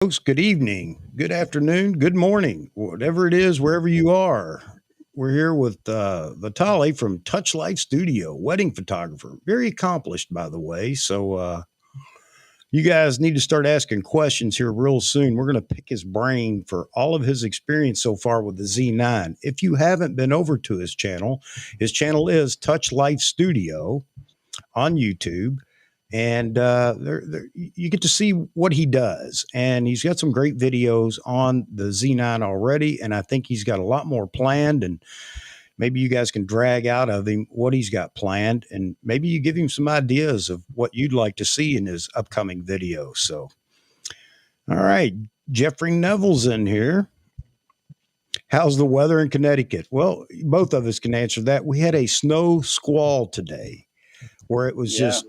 Folks, good evening, good afternoon, good morning, whatever it is, wherever you are. We're here with Vitalij from Touchlight Studio, wedding photographer, very accomplished, by the way. So you guys need to start asking questions here real soon. We're going to pick his brain for all of his experience so far with the Z9. If you haven't been over to his channel is Touchlight Studio on YouTube, and you get to see what he does. And he's got some great videos on the Z9 already, and I think he's got a lot more planned. And maybe you guys can drag out of him what he's got planned, and maybe you give him some ideas of what you'd like to see in his upcoming videos. So, all right, Jeffrey Neville's in here. How's the weather in Connecticut? Well, both of us can answer that. We had a snow squall today where it was just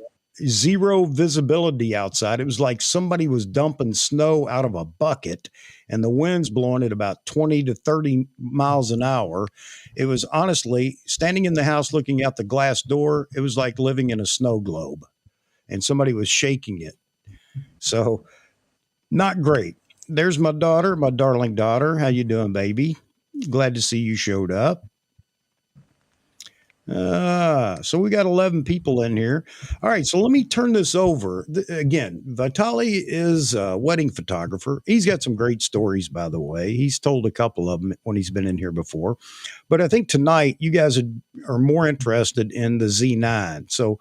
zero visibility outside. It was like somebody was dumping snow out of a bucket, and the wind's blowing at about 20 to 30 miles an hour. It was honestly standing in the house looking out the glass door. It was like living in a snow globe, and somebody was shaking it. So not great. There's my daughter, my darling daughter. How you doing, baby? Glad to see you showed up. So we got 11 people in here. All right, so let me turn this over. Again, Vitalij is a wedding photographer. He's got some great stories, by the way. He's told a couple of them when he's been in here before. But I think tonight you guys are more interested in the Z9. So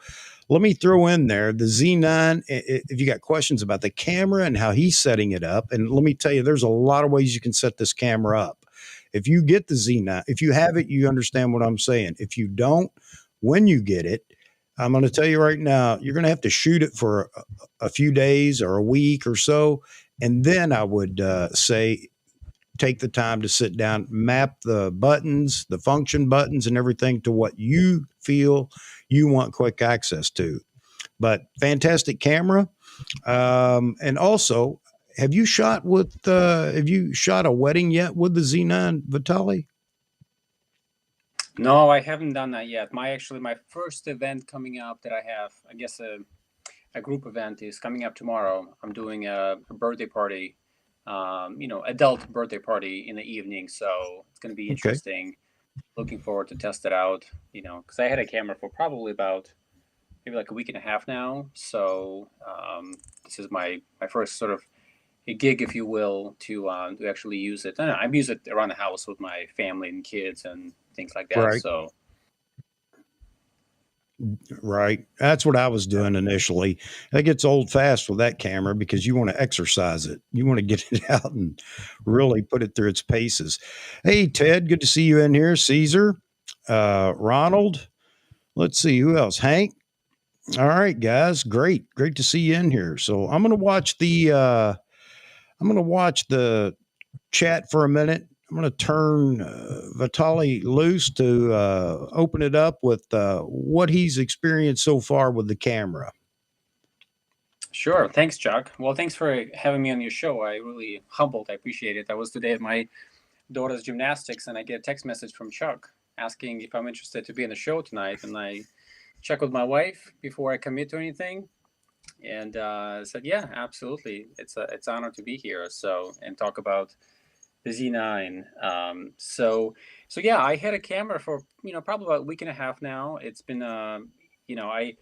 let me throw in there the Z9. If you got questions about the camera and how he's setting it up, and let me tell you, there's a lot of ways you can set this camera up. If you get the Z9, if you have it, you understand what I'm saying. If you don't, when you get it, I'm going to tell you right now, you're going to have to shoot it for a few days or a week or so. And then I would say take the time to sit down, map the buttons, the function buttons and everything to what you feel you want quick access to. But fantastic camera. And also, have you shot a wedding yet with the Z9, Vitalij? No, I haven't done that yet. My first event coming up that I have, I guess a group event is coming up tomorrow. I'm doing a birthday party, adult birthday party in the evening. So it's going to be interesting. Okay. Looking forward to test it out, because I had a camera for probably about maybe like a week and a half now. So this is my first sort of a gig, if you will, to actually use it. I use it around the house with my family and kids and things like that. Right. So, right. That's what I was doing initially. It gets old fast with that camera because you want to exercise it. You want to get it out and really put it through its paces. Hey, Ted, good to see you in here. Caesar, Ronald. Let's see who else. Hank. All right, guys. Great to see you in here. So I'm gonna watch the chat for a minute. I'm going to turn Vitalij loose to open it up with what he's experienced so far with the camera. Sure. Thanks, Chuck. Well, thanks for having me on your show. I really humbled. I appreciate it. I was today at my daughter's gymnastics, and I get a text message from Chuck asking if I'm interested to be on the show tonight. And I check with my wife before I commit to anything, and said, "Yeah, absolutely. It's an honor to be here." So and talk about the Z9. So yeah, I had a camera for probably about a week and a half now. It's been I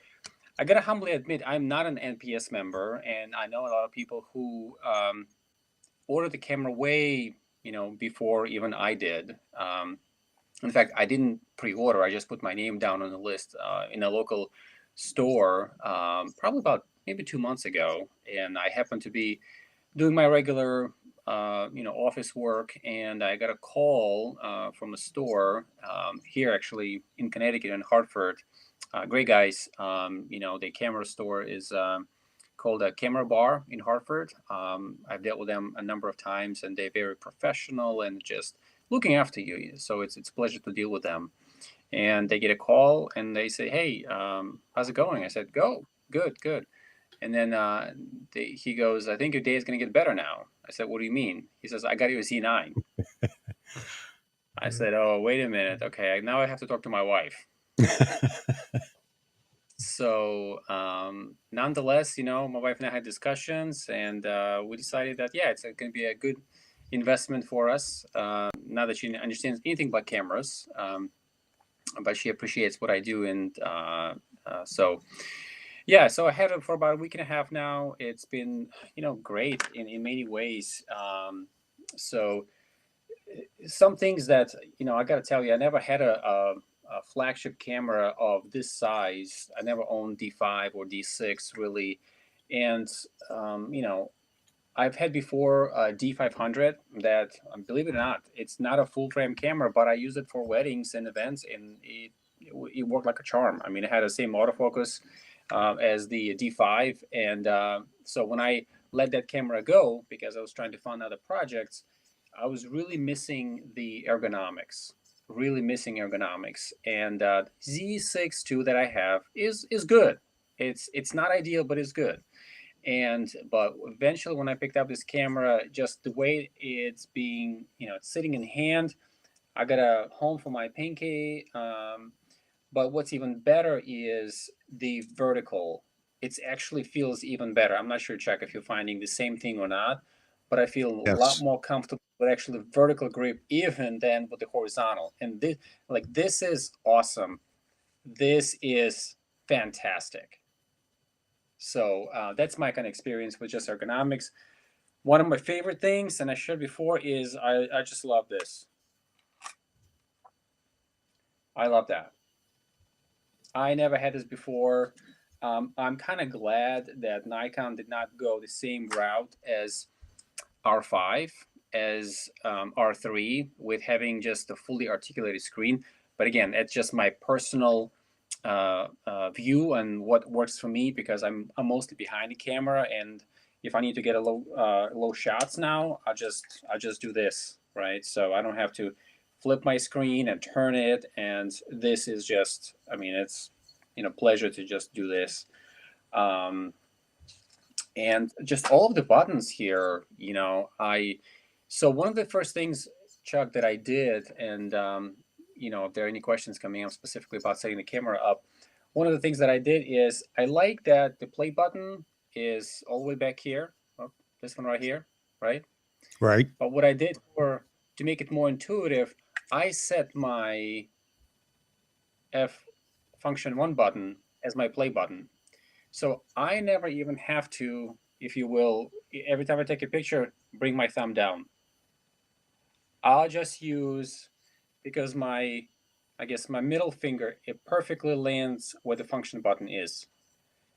gotta humbly admit I'm not an NPS member, and I know a lot of people who ordered the camera way before even I did. In fact, I didn't pre-order. I just put my name down on the list in a local store probably about maybe 2 months ago, and I happened to be doing my regular office work, and I got a call from a store here actually in Connecticut in Hartford. Great guys. The camera store is called a Camera Bar in Hartford. I've dealt with them a number of times, and they're very professional and just looking after you. So it's a pleasure to deal with them. And they get a call and they say, "Hey, how's it going?" I said, "Go, good." And then he goes, "I think your day is going to get better now." I said, "What do you mean?" He says, "I got you a Z9." I said, "Oh, wait a minute. Okay, now I have to talk to my wife." So nonetheless, my wife and I had discussions, and we decided that yeah, it's going to be a good investment for us. Not that she understands anything about cameras, but she appreciates what I do, and so yeah. So I had it for about a week and a half now. It's been great in many ways. So some things that I got to tell you, I never had a flagship camera of this size. I never owned D5 or D6 really, and I've had before a D500 that, believe it or not, it's not a full frame camera, but I use it for weddings and events, and it worked like a charm. I mean, it had the same autofocus as the D5, and so when I let that camera go because I was trying to fund other projects, I was really missing the ergonomics, really missing ergonomics. And Z6 II that I have is good. It's not ideal, but it's good. But eventually, when I picked up this camera, just the way it's being, it's sitting in hand. I got a home for my pinky. But what's even better is the vertical. It actually feels even better. I'm not sure, Chuck, if you're finding the same thing or not, but I feel a lot Yes. more comfortable with actually vertical grip even than with the horizontal. And this is awesome. This is fantastic. So that's my kind of experience with just ergonomics. One of my favorite things, and I shared before, is I just love this. I love that. I never had this before. I'm kind of glad that Nikon did not go the same route as R5, as R3, with having just a fully articulated screen. But again, that's just my personal view and what works for me, because I'm mostly behind the camera, and if I need to get a low shots now, I just do this, right? So I don't have to flip my screen and turn it, and this is just, I mean, it's pleasure to just do this. And just all of the buttons here, so one of the first things, Chuck, that I did, and if there are any questions coming up specifically about setting the camera up, one of the things that I did is I like that the play button is all the way back here. Oh, this one right here, right? Right. But what I did to make it more intuitive, I set my F function 1 button as my play button. So I never even have to, if you will, every time I take a picture, bring my thumb down. I'll just use, because I guess my middle finger, it perfectly lands where the function button is.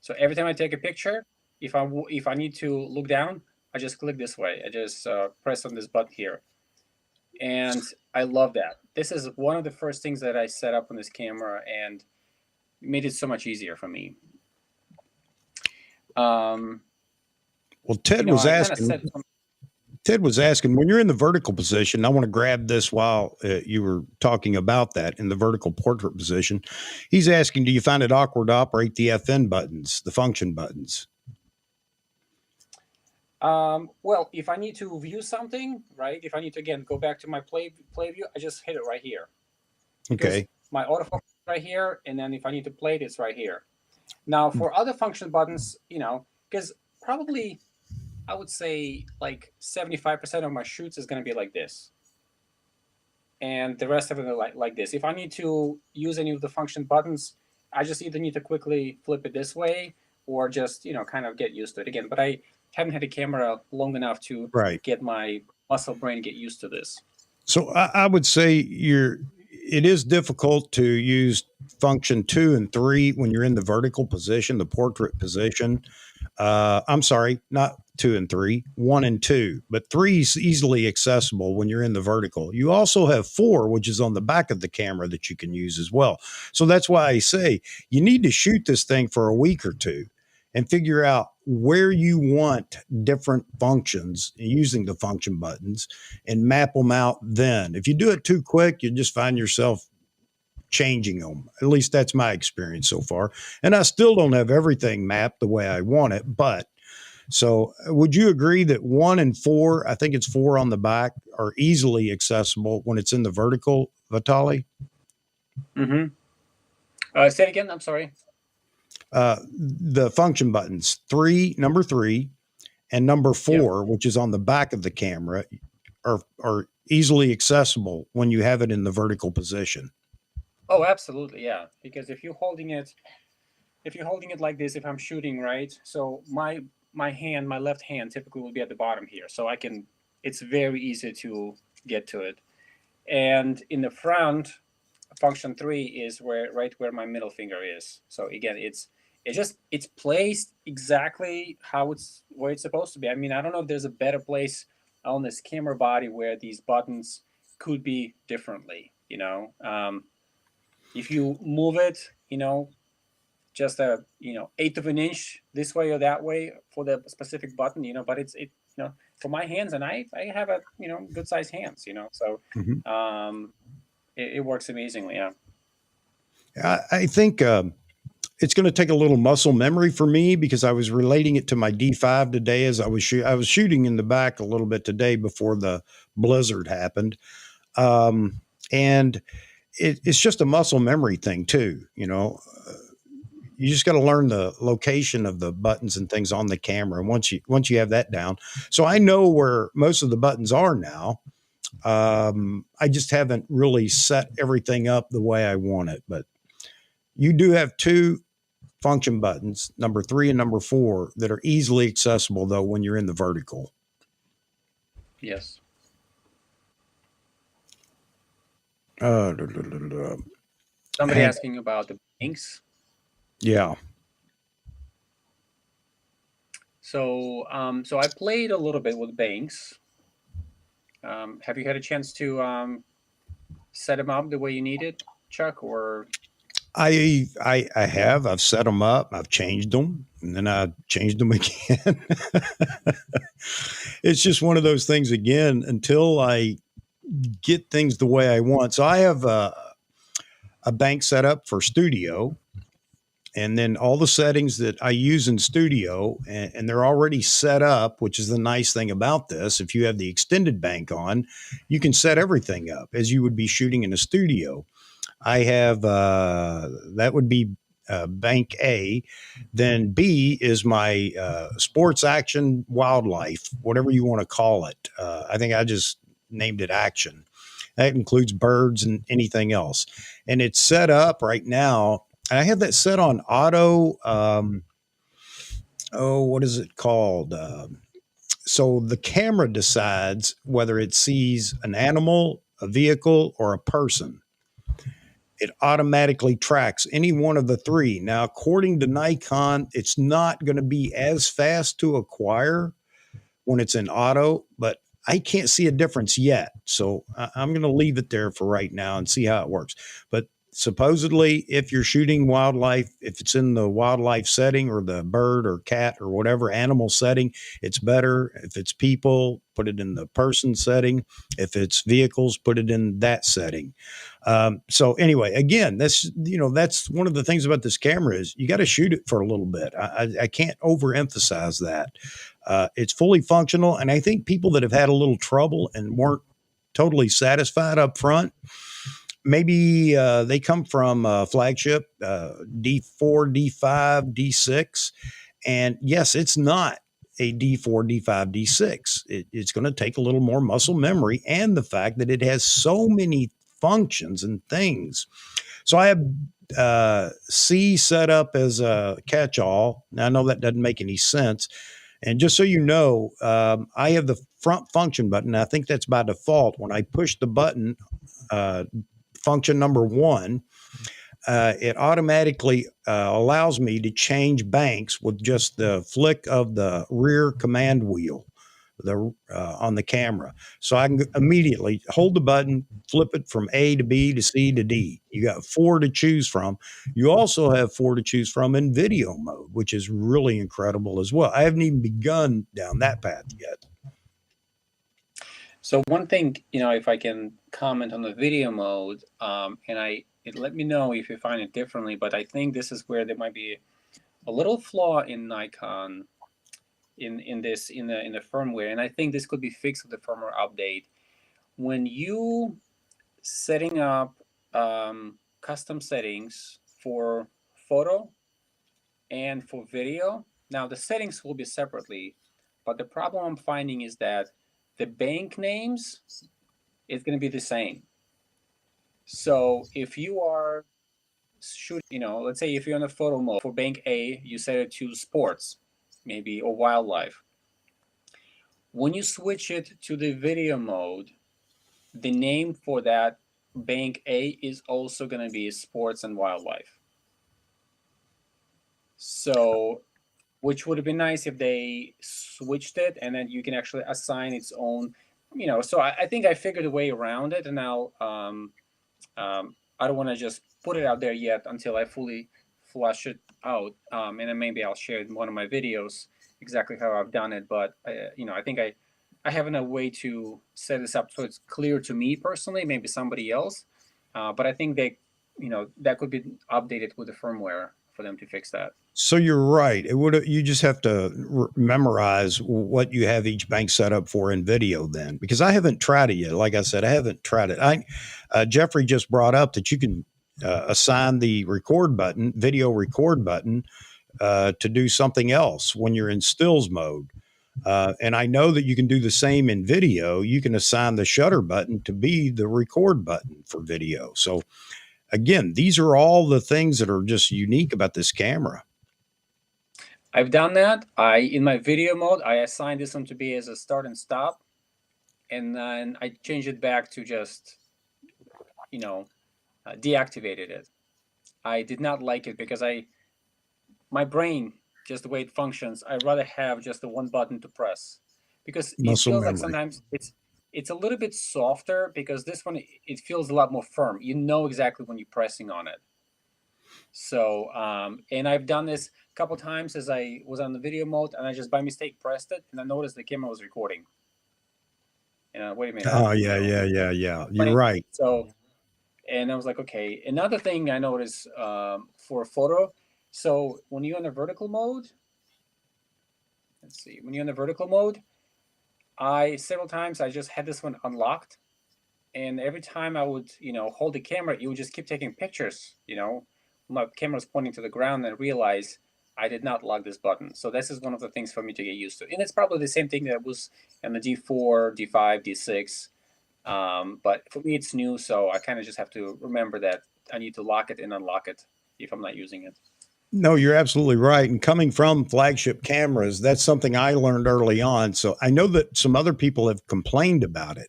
So every time I take a picture, if I need to look down, I just click this way. I just press on this button here. And I love that. This is one of the first things that I set up on this camera, and made it so much easier for me. Well, Ted was I kind of asking. set. Ted was asking, when you're in the vertical position, I want to grab this while you were talking about that in the vertical portrait position. He's asking, do you find it awkward to operate the FN buttons, the function buttons? Well, if I need to view something, right? If I need to, again, go back to my play view, I just hit it right here. Because Okay. my autofocus is right here, and then if I need to play it, it's right here. Now, for other function buttons, because probably I would say like 75% of my shoots is going to be like this. And the rest of it are like this. If I need to use any of the function buttons, I just either need to quickly flip it this way, or just, kind of get used to it again. But I haven't had a camera long enough to Right. get my muscle brain get used to this. So I would say it is difficult to use function 2 and 3 when you're in the vertical position, the portrait position. I'm sorry, not 2 and 3, 1 and 2, but 3 is easily accessible when you're in the vertical. You also have 4, which is on the back of the camera, that you can use as well. So that's why I say you need to shoot this thing for a week or two and figure out where you want different functions using the function buttons and map them out. Then if you do it too quick, you just find yourself changing them. At least that's my experience so far. And I still don't have everything mapped the way I want it. But so would you agree that 1 and 4, I think it's 4 on the back, are easily accessible when it's in the vertical, Vitalij? Mm-hmm. Say it again. I'm sorry. The function buttons, number 3, and number 4, which is on the back of the camera, are easily accessible when you have it in the vertical position. Oh, absolutely, yeah. Because if you're holding it like this, if I'm shooting, right? So my left hand typically will be at the bottom here, so it's very easy to get to it. And in the front, function 3 is right where my middle finger is. So again, it's placed exactly where it's supposed to be. I mean, I don't know if there's a better place on this camera body where these buttons could be differently. If you move it, just a eighth of an inch this way or that way for the specific button, but for my hands, and I have a good sized hands, so it works amazingly. Yeah. I think it's going to take a little muscle memory for me, because I was relating it to my D5 today as I was shooting in the back a little bit today before the blizzard happened. And it's just a muscle memory thing too. You just got to learn the location of the buttons and things on the camera. And once you have that down, so I know where most of the buttons are now. I just haven't really set everything up the way I want it, but you do have 2 function buttons, number 3 and number 4, that are easily accessible though when you're in the vertical. Yes. Somebody asking about the banks. Yeah. So I played a little bit with banks. Have you had a chance to set them up the way you need it, Chuck? Or I have. I've set them up. I've changed them, and then I changed them again. It's just one of those things again until I get things the way I want. So I have a bank set up for studio, and then all the settings that I use in studio, and they're already set up, which is the nice thing about this. If you have the extended bank on, you can set everything up as you would be shooting in a studio. I have that would be bank A. Then B is my sports action wildlife, whatever you want to call it. I think I just named it action. That includes birds and anything else. And it's set up right now. I have that set on auto. What is it called? So the camera decides whether it sees an animal, a vehicle, or a person. It automatically tracks any one of the 3. Now, according to Nikon, it's not going to be as fast to acquire when it's in auto, but I can't see a difference yet. So I'm going to leave it there for right now and see how it works. But supposedly, if you're shooting wildlife, if it's in the wildlife setting or the bird or cat or whatever animal setting, it's better. If it's people, put it in the person setting. If it's vehicles, put it in that setting. So anyway, again, that's one of the things about this camera is you got to shoot it for a little bit. I can't overemphasize that. It's fully functional, and I think people that have had a little trouble and weren't totally satisfied up front, maybe they come from flagship D4, D5, D6, and yes, it's not a D4, D5, D6. It's going to take a little more muscle memory, and the fact that it has so many functions and things. So I have C set up as a catch-all. Now I know that doesn't make any sense. And just so you know, I have the front function button. I think that's by default. When I push the button, function number 1, it automatically allows me to change banks with just the flick of the rear command wheel on the camera. So I can immediately hold the button, flip it from A to B to C to D. You got 4 to choose from. You also have 4 to choose from in video mode, which is really incredible as well. I haven't even begun down that path yet. So one thing, if I can comment on the video mode, let me know if you find it differently, but I think this is where there might be a little flaw in Nikon in the firmware, and I think this could be fixed with the firmware update. When you setting up custom settings for photo, and for video. Now the settings will be separately, but the problem I'm finding is that the bank names is going to be the same. So if you are shooting, let's say if you're in a photo mode for bank A, you set it to sports, maybe, or wildlife. When you switch it to the video mode, the name for that bank A is also going to be sports and wildlife. So, which would have been nice if they switched it and then you can actually assign its own, So I think I figured a way around it, and now I don't want to just put it out there yet until I fully flush it out, and then maybe I'll share it in one of my videos exactly how I've done it. But I think I have a way to set this up so it's clear to me personally, maybe somebody else. But I think that could be updated with the firmware for them to fix that. So you're right. You just have to memorize what you have each bank set up for in video then, because I haven't tried it yet. Like I said, I haven't tried it. Jeffrey just brought up that you can assign the record button, video record button, to do something else when you're in stills mode. And I know that you can do the same in video. You can assign the shutter button to be the record button for video. So again, these are all the things that are just unique about this camera. I've done that. In my video mode, I assigned this one to be as a start and stop, and then I changed it back to just, deactivated it. I did not like it because my brain, just the way it functions, I'd rather have just the one button to press, because it Muscle feels like memory. sometimes it's a little bit softer, because this one, it feels a lot more firm. You know exactly when you're pressing on it. So, and I've done this a couple times as I was on the video mode, and I just by mistake pressed it, and I noticed the camera was recording. Wait a minute. Oh yeah. You're Funny. right. So, and I was like, okay. Another thing I noticed for a photo. So when you're in the vertical mode, let's see. When you're in the vertical mode, several times I just had this one unlocked, and every time I would hold the camera, it would just keep taking pictures. My camera's pointing to the ground, and I realize I did not lock this button. So this is one of the things for me to get used to, and it's probably the same thing that was in the D4, D5, D6. But for me, it's new, so I kind of just have to remember that I need to lock it and unlock it if I'm not using it. No, you're absolutely right. And coming from flagship cameras, that's something I learned early on. So I know that some other people have complained about it,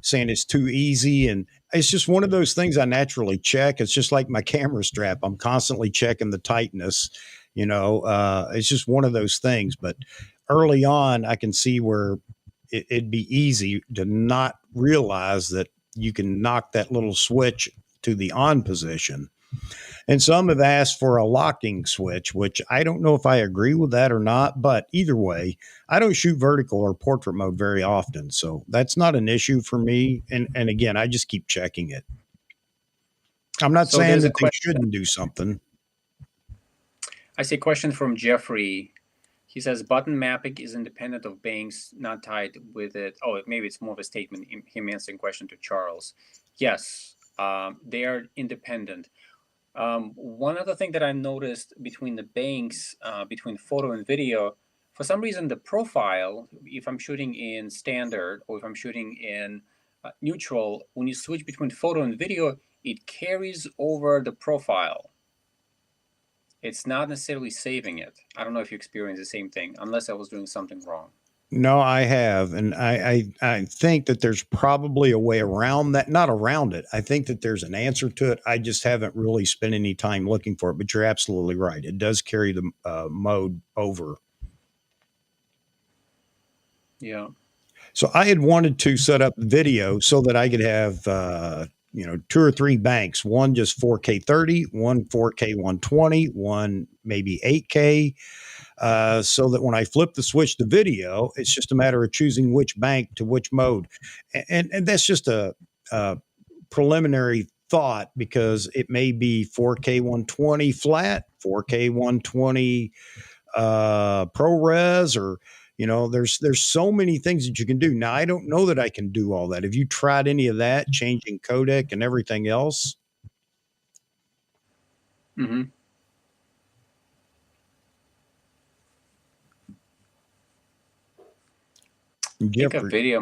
saying it's too easy. And it's just one of those things I naturally check. It's just like my camera strap. I'm constantly checking the tightness, it's just one of those things. But early on, I can see where it'd be easy to not realize that you can knock that little switch to the on position. And some have asked for a locking switch, which I don't know if I agree with that or not. But either way, I don't shoot vertical or portrait mode very often. So that's not an issue for me. And again, I just keep checking it. I'm not So saying there's a that they question. shouldn't do something. I see a question from Jeffrey. He says button mapping is independent of banks, not tied with it. Oh, maybe it's more of a statement, him answering question to Charles. Yes, they are independent. One other thing that I noticed between the banks, between photo and video, for some reason the profile, if I'm shooting in standard or if I'm shooting in neutral, when you switch between photo and video, it carries over the profile. It's not necessarily saving it. I don't know if you experience the same thing, unless I was doing something wrong. No, I have. And I think that there's probably a way around that, not around it. I think that there's an answer to it. I just haven't really spent any time looking for it, but you're absolutely right. It does carry the mode over. Yeah. So I had wanted to set up video so that I could have, two or three banks, one just 4K 30, one 4K 120, one maybe 8K, so that when I flip the switch to video, it's just a matter of choosing which bank to which mode. And that's just a preliminary thought, because it may be 4K 120 flat, 4K 120 ProRes, or there's so many things that you can do. Now, I don't know that I can do all that. Have you tried any of that, changing codec and everything else? Mm-hmm. think a Jeffrey, video.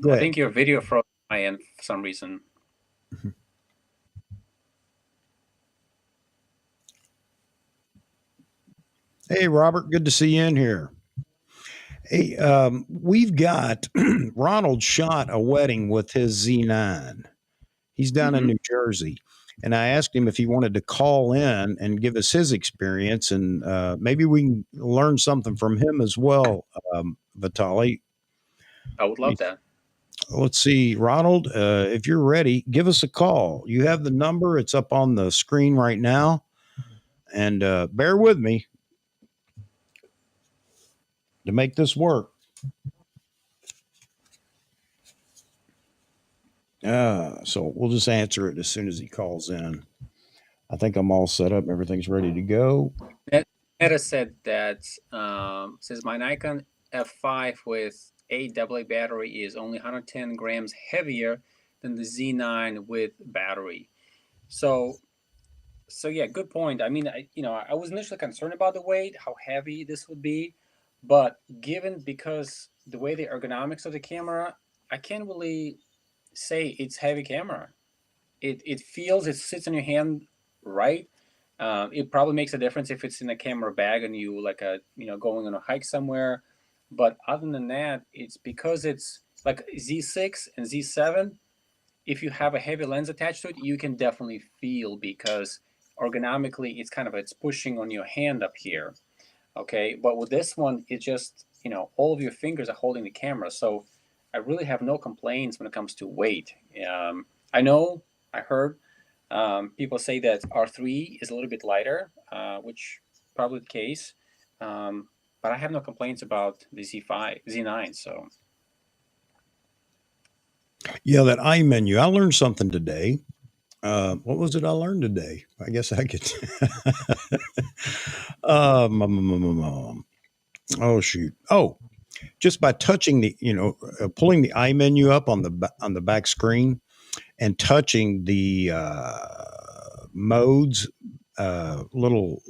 go I ahead. think your video froze on my end for some reason. Hey, Robert, good to see you in here. Hey, we've got Ronald shot a wedding with his Z9. He's down in Hmm. New Jersey. And I asked him if he wanted to call in and give us his experience, and maybe we can learn something from him as well, Vitalij. I would love that. Let's see, Ronald, if you're ready, give us a call. You have the number, it's up on the screen right now. And bear with me to make this work. So we'll just answer it as soon as he calls in. I think I'm all set up. Everything's ready to go. Meta said that says my Nikon F5 with 8 AA battery is only 110 grams heavier than the Z9 with battery. So yeah, good point. I mean, I was initially concerned about the weight, how heavy this would be, but given because the way the ergonomics of the camera, I can't really say it's heavy camera. It feels it sits in your hand right. It probably makes a difference if it's in a camera bag and you like going on a hike somewhere. But other than that, it's because it's like Z6 and Z7. If you have a heavy lens attached to it, you can definitely feel because ergonomically it's pushing on your hand up here. Okay, but with this one, it's just all of your fingers are holding the camera, so I really have no complaints when it comes to weight. I know I heard people say that R3 is a little bit lighter, which probably the case, but I have no complaints about the Z5, Z9. So Yeah, that I menu. I learned something today. What was it I learned today? I guess I could. Oh shoot! Oh, just by touching pulling the I menu up on on the back screen and touching the modes. Little.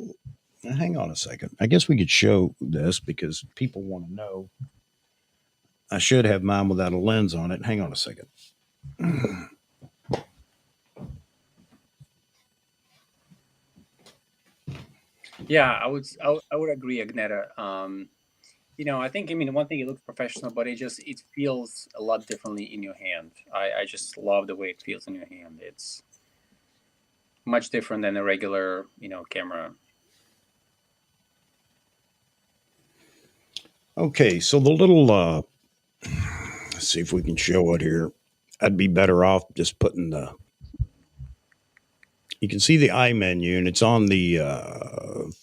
Hang on a second. I guess we could show this because people want to know. I should have mine without a lens on it. Hang on a second. yeah, I would agree, Agneta. I think one thing it looks professional, but it feels a lot differently in your hand. I just love the way it feels in your hand. It's much different than a regular camera. Okay, so the little let's see if we can show it here. I'd be better off just putting the. You can see the I menu, and it's on the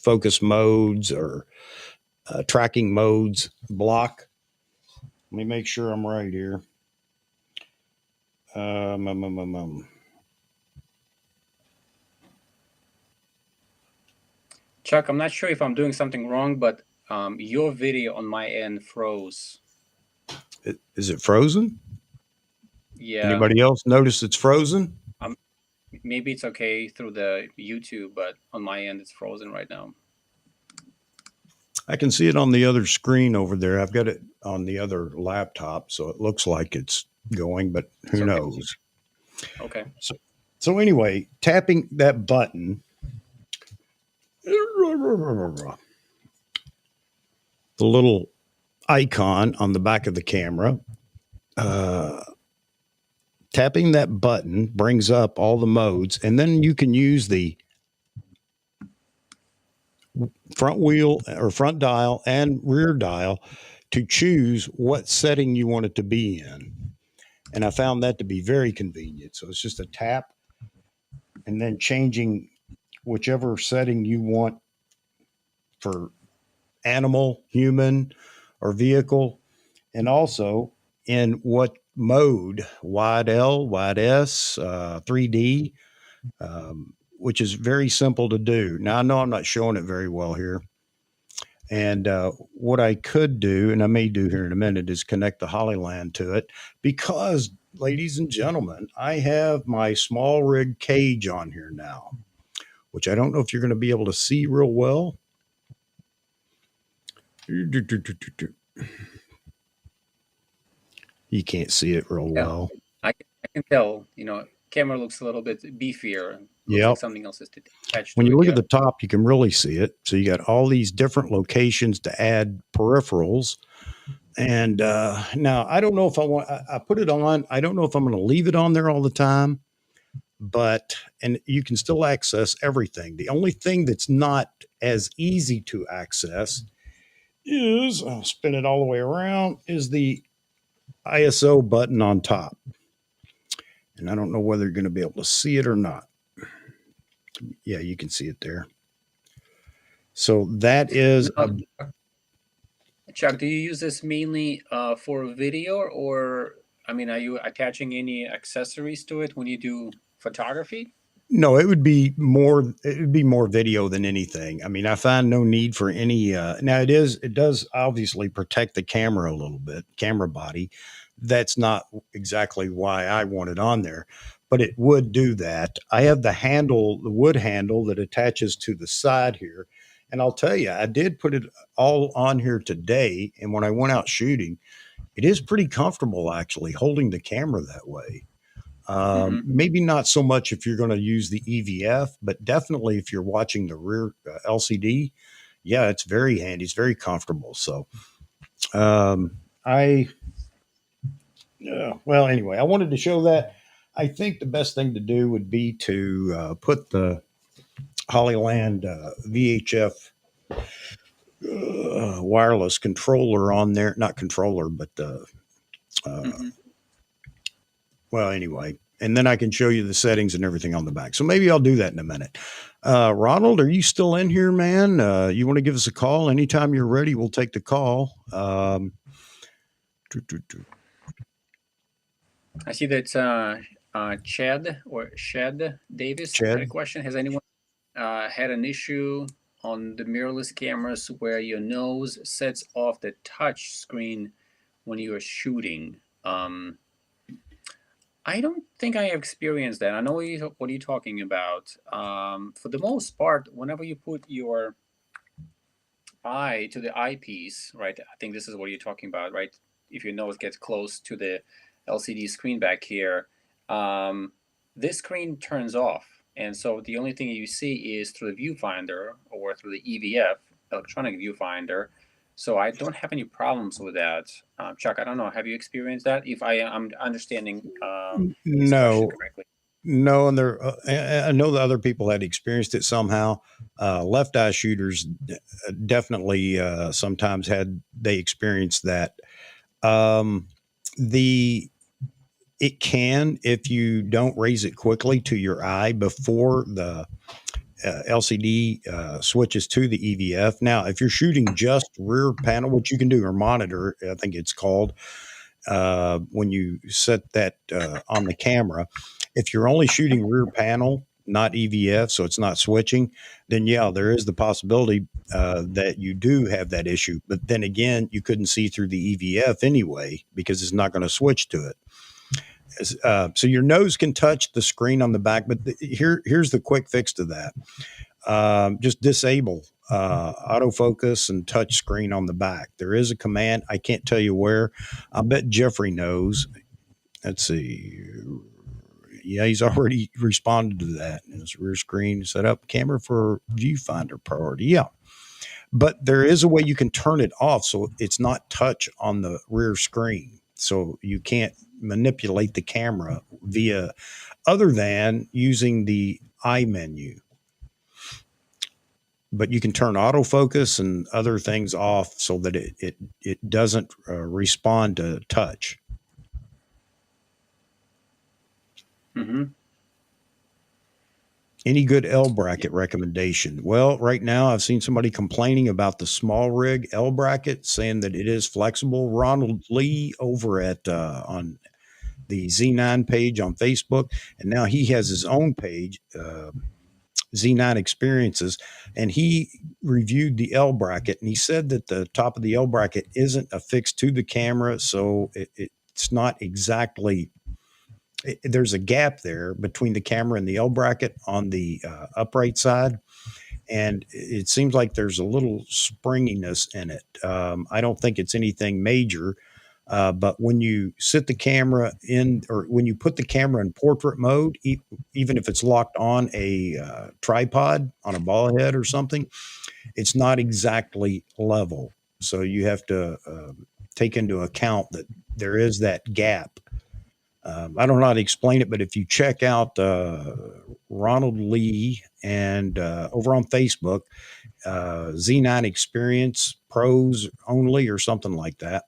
focus modes or tracking modes block. Let me make sure I'm right here. Um, um, um, um, um. Chuck, I'm not sure if I'm doing something wrong, but your video on my end froze. Is it frozen? Yeah, Anybody else notice it's frozen? um, maybe it's okay through the YouTube, but on my end it's frozen right now. I can see it on the other screen over there. I've got it on the other laptop, so it looks like it's going, but It's who okay. knows? Okay. So anyway, tapping that button, the little icon on the back of the camera, uh, tapping that button brings up all the modes, and then you can use the front wheel or front dial and rear dial to choose what setting you want it to be in. And I found that to be very convenient. So it's just a tap and then changing whichever setting you want for animal, human, or vehicle, and also in what mode, wide L, wide S, 3D, which is very simple to do. Now, I know I'm not showing it very well here. And what I could do, and I may do here in a minute, is connect the Hollyland to it because, ladies and gentlemen, I have my small rig cage on here now, which I don't know if you're going to be able to see real well. You can't see it real Yeah, well. I can tell. Camera looks a little bit beefier. Looks like Yep. something else is attached When to you it. look at Yeah. the top, you can really see it. So you got all these different locations to add peripherals. And now I don't know if I put it on. I don't know if I'm going to leave it on there all the time, but, and you can still access everything. The only thing that's not as easy to access is, I'll spin it all the way around, is the ISO button on top. And I don't know whether you're going to be able to see it or not. Yeah, you can see it there. So that is a, Now, Chuck, do you use this mainly for video, or I mean, are you attaching any accessories to it when you do photography? no, it would be more video than anything. I mean, I find no need for any now it does obviously protect the camera a little bit, camera body. That's not exactly why I want it on there, but it would do that. I have the wood handle that attaches to the side here. And I'll tell you, I did put it all on here today, and when I went out shooting, it is pretty comfortable actually holding the camera that way. Mm-hmm. Maybe not so much if you're going to use the EVF, but definitely if you're watching the rear LCD, yeah, it's very handy. It's very comfortable. So, I, well, anyway, I wanted to show that. I think the best thing to do would be to put the Hollyland VHF wireless controller on there. Not controller, but uh, Mm-hmm. well, anyway, and then I can show you the settings and everything on the back. So maybe I'll do that in a minute. Ronald, are you still in here, man? You want to give us a call anytime you're ready? We'll take the call. Doo, doo, doo. I see that Chad or Shed Davis had a Chad? question. Has anyone had an issue on the mirrorless cameras where your nose sets off the touch screen when you are shooting? I don't think I have experienced that. I know what you're talking about. For the most part, whenever you put your eye to the eyepiece, right? I think this is what you're talking about, right? If your nose gets close to the LCD screen back here, um, this screen turns off. And so the only thing you see is through the viewfinder or through the EVF, electronic viewfinder. So I don't have any problems with that. Chuck, I don't know. Have you experienced that? If I am understanding his question No, correctly. no. And there, I know that other people had experienced it somehow. Left eye shooters definitely sometimes they experienced that. Um, the It can, if you don't raise it quickly to your eye before the LCD switches to the EVF. Now, if you're shooting just rear panel, which you can do, or monitor, I think it's called, when you set that on the camera, if you're only shooting rear panel, not EVF, so it's not switching, then yeah, there is the possibility that you do have that issue. But then again, you couldn't see through the EVF anyway because it's not going to switch to it. So your nose can touch the screen on the back, but here's the quick fix to that. Just disable autofocus and touch screen on the back. There is a command. I can't tell you where. I bet Jeffrey knows. Let's see. Yeah, he's already responded to that. His rear screen set up camera for viewfinder priority. Yeah. But there is a way you can turn it off so it's not touch on the rear screen. So you can't manipulate the camera via other than using the eye menu. But you can turn autofocus and other things off so that it doesn't respond to touch. Mm-hmm. Any good L bracket recommendation? Well, right now I've seen somebody complaining about the small rig L bracket, saying that it is flexible. Ronald Lee over at on the Z9 page on Facebook, and now he has his own page, Z9 Experiences, and he reviewed the L bracket, and he said that the top of the L bracket isn't affixed to the camera, so it's not exactly there's a gap there between the camera and the L bracket on the upright side. And it seems like there's a little springiness in it. I don't think it's anything major. But when you sit the camera in, or when you put the camera in portrait mode, even if it's locked on a tripod on a ball head or something, it's not exactly level. So you have to take into account that there is that gap. I don't know how to explain it, but if you check out Ronald Lee and over on Facebook, Z9 Experience Pros Only or something like that,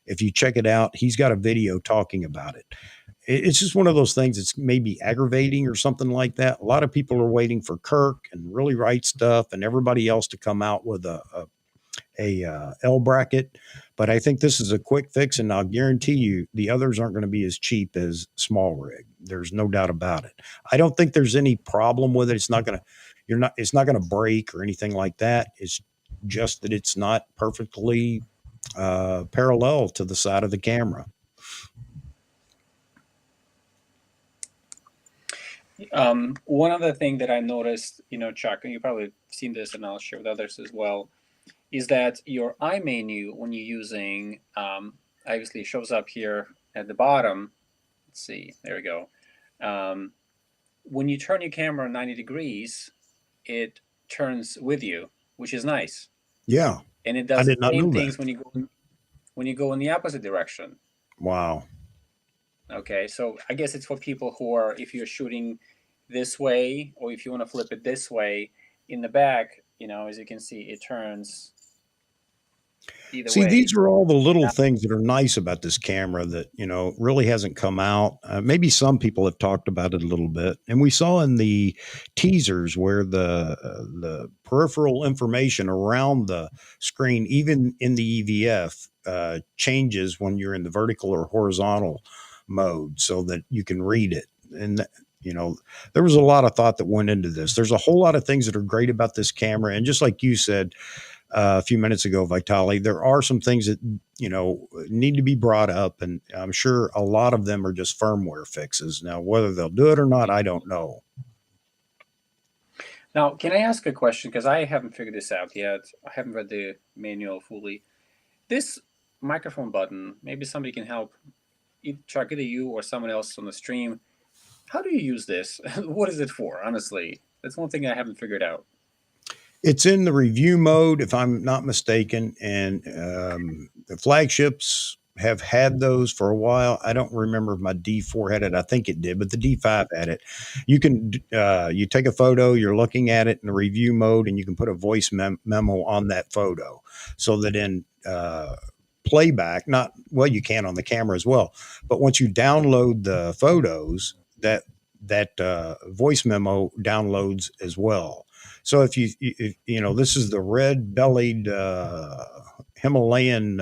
if you check it out, he's got a video talking about it. It's just one of those things that's maybe aggravating or something like that. A lot of people are waiting for Kirk and Really Right Stuff and everybody else to come out with a L bracket. But I think this is a quick fix, and I'll guarantee you the others aren't going to be as cheap as small rig. There's no doubt about it. I don't think there's any problem with it. It's not going to, it's not going to break or anything like that. It's just that it's not perfectly parallel to the side of the camera. One other thing that I noticed, Chuck, and you've probably seen this, and I'll share with others as well, is that your eye menu, when you're using, obviously shows up here at the bottom. Let's see, there we go. When you turn your camera 90 degrees, it turns with you, which is nice. Yeah. And it I does the did not same know things that. when you go in the opposite direction. Wow. Okay, so I guess it's for people who are, if you're shooting this way, or if you want to flip it this way, in the back, as you can see, it turns either See, way. these are all the little Now, things that are nice about this camera that, really hasn't come out. Maybe some people have talked about it a little bit. And we saw in the teasers where the peripheral information around the screen, even in the EVF, changes when you're in the vertical or horizontal mode so that you can read it. And, there was a lot of thought that went into this. There's a whole lot of things that are great about this camera. And just like you said, a few minutes ago, Vitalij, there are some things that need to be brought up, and I'm sure a lot of them are just firmware fixes. Now, whether they'll do it or not, I don't know. Now, can I ask a question? Because I haven't figured this out yet. I haven't read the manual fully. This microphone button, maybe somebody can help, Chuck, either you or someone else on the stream. How do you use this? What is it for? Honestly, that's one thing I haven't figured out. It's in the review mode, if I'm not mistaken, and the flagships have had those for a while. I don't remember if my D4 had it. I think it did, but the D5 had it. You can you take a photo, you're looking at it in the review mode, and you can put a voice memo on that photo, so that in playback, not well, you can on the camera as well, but once you download the photos, that voice memo downloads as well. So if this is the red bellied Himalayan,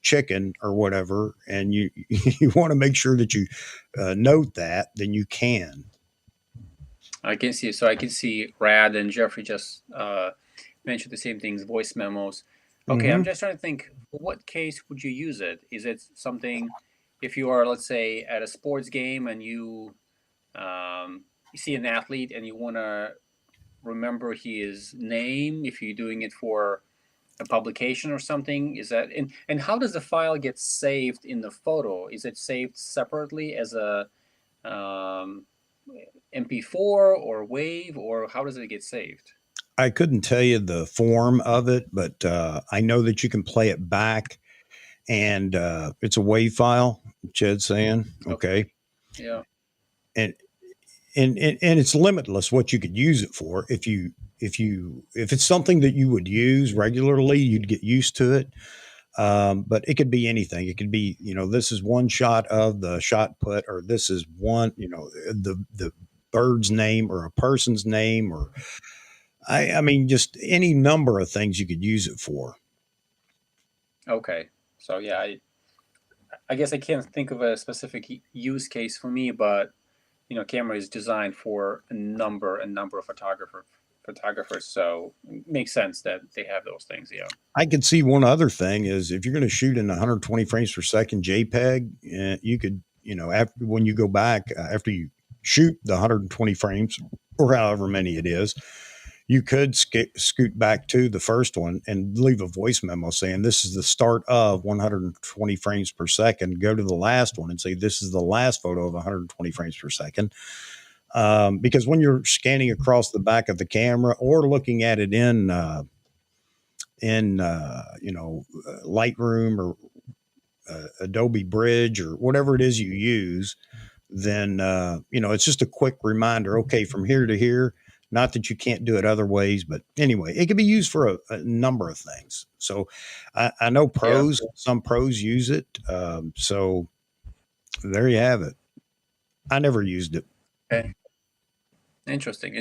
chicken or whatever, and you you want to make sure that you note that, then you can. I can see. So I can see Rad and Jeffrey just mentioned the same things, voice memos. Okay, I'm just trying to think, what case would you use it? Is it something, if you are, let's say, at a sports game and you see an athlete and you want to remember his name, if you're doing it for a publication or something, is that, and how does the file get saved in the photo? Is it saved separately as a MP4 or WAV, or how does it get saved? I couldn't tell you the form of it, but I know that you can play it back, and it's a WAV file. Chad's saying, okay, Yeah. and and it's limitless what you could use it for. If it's something that you would use regularly, you'd get used to it. But it could be anything. It could be, this is one shot of the shot put, or this is one, the bird's name or a person's name, or I mean, just any number of things you could use it for. Okay. So yeah, I guess I can't think of a specific use case for me, but camera is designed for a number of photographers, so it makes sense that they have those things. Yeah. I could see one other thing is if you're going to shoot in 120 frames per second JPEG, you could, after when you go back after you shoot the 120 frames or however many it is, You could scoot back to the first one and leave a voice memo saying this is the start of 120 frames per second. Go to the last one and say this is the last photo of 120 frames per second. Because when you're scanning across the back of the camera or looking at it in Lightroom or Adobe Bridge or whatever it is you use, then it's just a quick reminder. Okay, from here to here. Not that you can't do it other ways, but anyway, it can be used for a number of things. So I know some pros use it. So there you have it. I never used it. Okay. Interesting.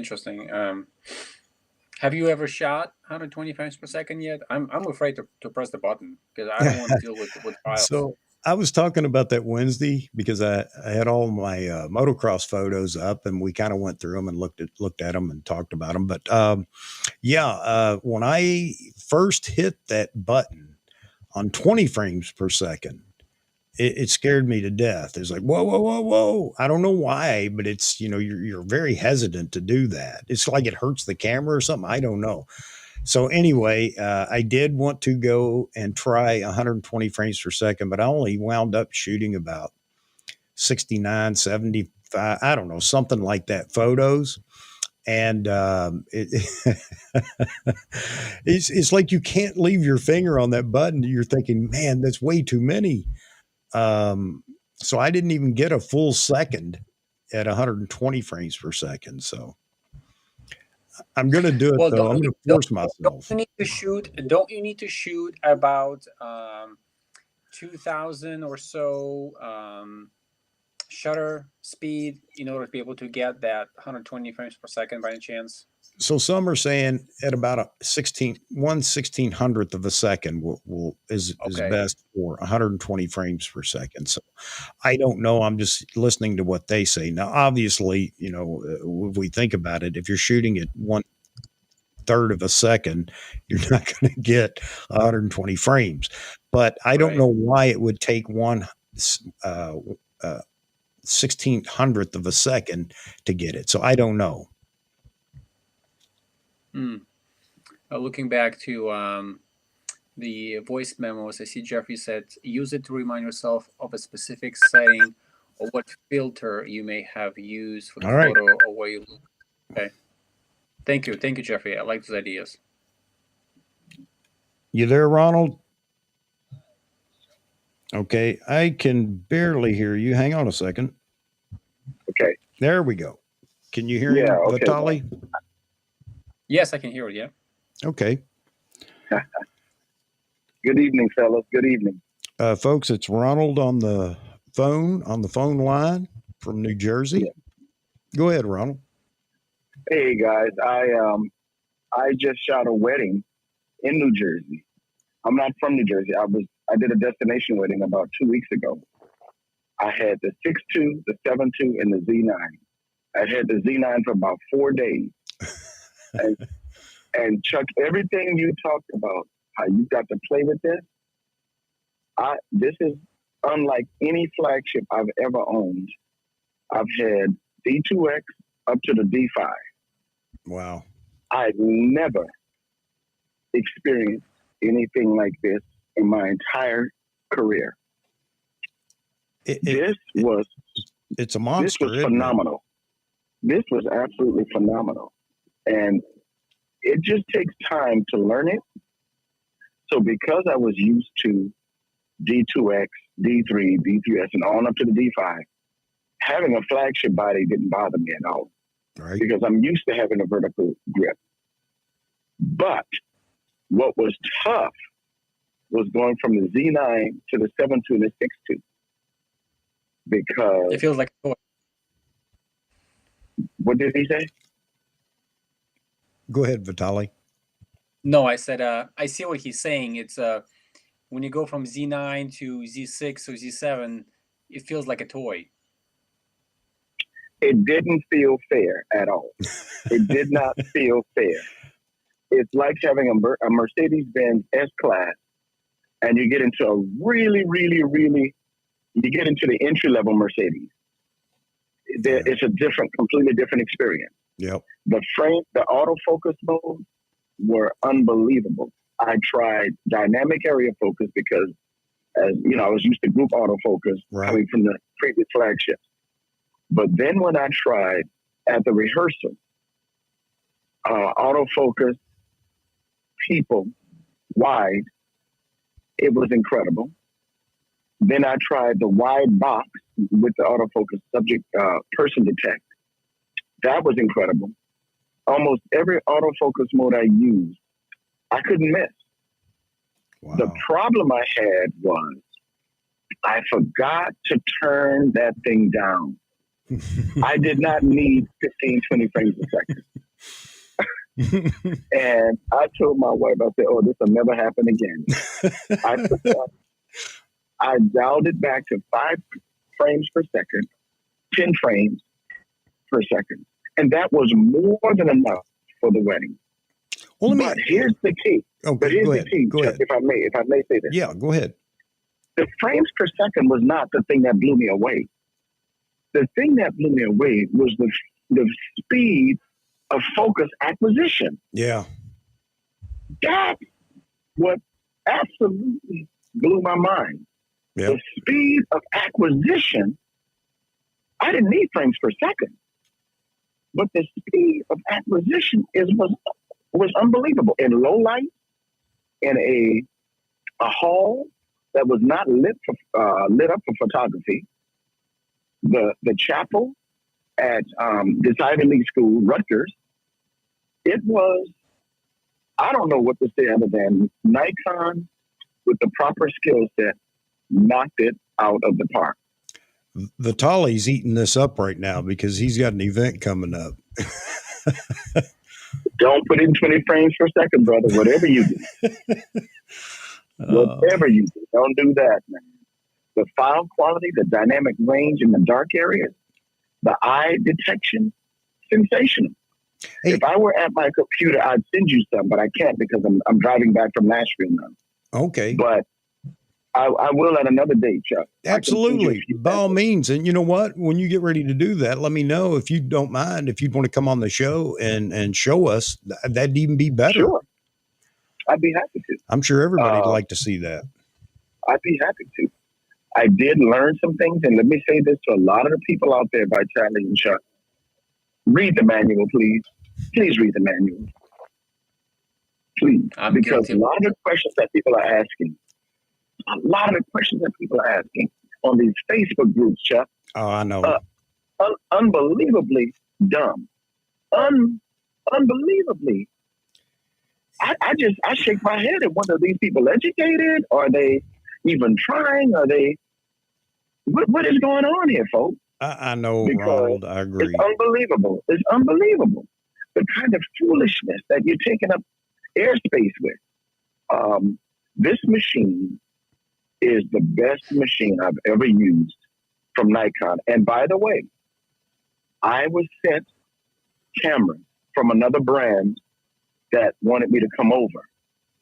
Have you ever shot 120 frames per second yet? I'm afraid to press the button because I don't want to deal with files. So I was talking about that Wednesday because I had all my motocross photos up and we kind of went through them and looked at them and talked about them. But when I first hit that button on 20 frames per second, it scared me to death. It's like, whoa. I don't know why, but it's, you're very hesitant to do that. It's like it hurts the camera or something. I don't know. So anyway, I did want to go and try 120 frames per second, but I only wound up shooting about 69, 75, I don't know, something like that photos. And it's like you can't leave your finger on that button. You're thinking, man, that's way too many. So I didn't even get a full second at 120 frames per second. So I'm going to do it though. I'm going to force myself. Don't you need to shoot about 2,000 or so shutter speed in order to be able to get that 120 frames per second by any chance? So some are saying at about a 1/1600th of a second is best for 120 frames per second. So I don't know. I'm just listening to what they say. Now, obviously, if we think about it, if you're shooting at 1/3 of a second, you're not going to get 120 frames. But I don't know why it would take 1/1600th of a second to get it. So I don't know. Looking back to the voice memos, I see Jeffrey said, use it to remind yourself of a specific setting or what filter you may have used for the photo or where you look. Okay. Thank you, Jeffrey. I like those ideas. You there, Ronald? Okay, I can barely hear you. Hang on a second. Okay. There we go. Can you hear me, Vitalij? Yes, I can hear you. Yeah. Okay. Good evening, fellas. Good evening. Folks, it's Ronald on the phone line from New Jersey. Yeah. Go ahead, Ronald. Hey guys, I just shot a wedding in New Jersey. I'm not from New Jersey. I did a destination wedding about 2 weeks ago. I had the 6.2, the 7.2, and the Z9. I had the Z9 for about 4 days. And Chuck, everything you talked about, how you got to play with this, this is unlike any flagship I've ever owned. I've had D2X up to the D5. Wow. I've never experienced anything like this in my entire career. It's a monster. This was phenomenal. This was absolutely phenomenal. And it just takes time to learn it. So because I was used to D2X, D3, D3S, and on up to the D5, having a flagship body didn't bother me at all. Right. Because I'm used to having a vertical grip. But what was tough was going from the Z9 to the 7.2 and the 6.2. Because it feels like a toy. What did he say? Go ahead, Vitalij. No, I said I see what he's saying. It's when you go from Z9 to Z6 or Z7, it feels like a toy. It didn't feel fair at all. It did not feel fair. It's like having a Mercedes-Benz S-Class, and you get into a really, you get into the entry-level Mercedes. It's a completely different experience. Yep. The autofocus modes were unbelievable. I tried dynamic area focus because, as you know, I was used to group autofocus coming from the previous flagships. But then when I tried at the rehearsal, autofocus people wide, it was incredible. Then I tried the wide box with the autofocus subject person detect. That was incredible. Almost every autofocus mode I used, I couldn't miss. Wow. The problem I had was I forgot to turn that thing down. I did not need 15, 20 frames a second. And I told my wife, I said, oh, this will never happen again. I dialed it back to 5 frames per second, 10 frames per second. And that was more than enough for the wedding. Well, but here's the key. Okay, but here's go the ahead. key, go Chuck, ahead. if I may say this. Yeah, go ahead. The frames per second was not the thing that blew me away. The thing that blew me away was the speed of focus acquisition. Yeah. That's what absolutely blew my mind. Yep. The speed of acquisition, I didn't need frames per second. But the speed of acquisition was unbelievable. In low light, in a hall that was not lit up for photography, the chapel at this Ivy League school, Rutgers, it was, I don't know what to say other than Nikon with the proper skill set knocked it out of the park. Vitalij's eating this up right now because he's got an event coming up. Don't put in 20 frames per second, brother. Whatever you do. Whatever you do. Don't do that, man. The file quality, the dynamic range in the dark areas, the eye detection, sensational. Hey. If I were at my computer, I'd send you some, but I can't because I'm driving back from Nashville now. Okay. But I will at another date, Chuck. Absolutely. By all means. And you know what? When you get ready to do that, let me know if you don't mind, if you'd want to come on the show and show us. That'd even be better. Sure. I'd be happy to. I'm sure everybody'd like to see that. I'd be happy to. I did learn some things. And let me say this to a lot of the people out there, Vitalij and Chuck. Read the manual, please. Please read the manual. Please. Because a lot of the questions that people are asking, on these Facebook groups, Chuck. Oh, I know. Unbelievably dumb. Unbelievably. I shake my head and wonder, are these people educated? Are they even trying? Are they, what is going on here, folks? I know, Ronald, I agree. It's unbelievable. It's unbelievable. The kind of foolishness that you're taking up airspace with. This machine is the best machine I've ever used from Nikon. And by the way, I was sent cameras from another brand that wanted me to come over.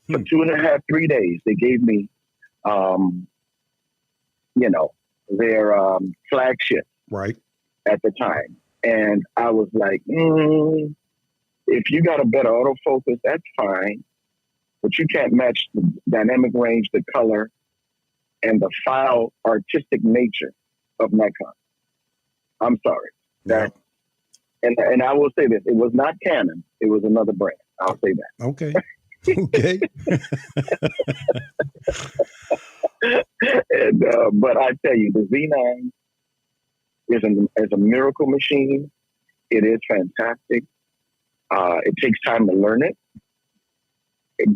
For 2.5, 3 days, they gave me, their flagship at the time. And I was like, if you got a better autofocus, that's fine. But you can't match the dynamic range, the color, and the file artistic nature of Nikon. I'm sorry. And I will say this, it was not Canon, it was another brand. I'll say that. Okay. Okay. But I tell you, the Z9 is a miracle machine. It is fantastic. It takes time to learn it.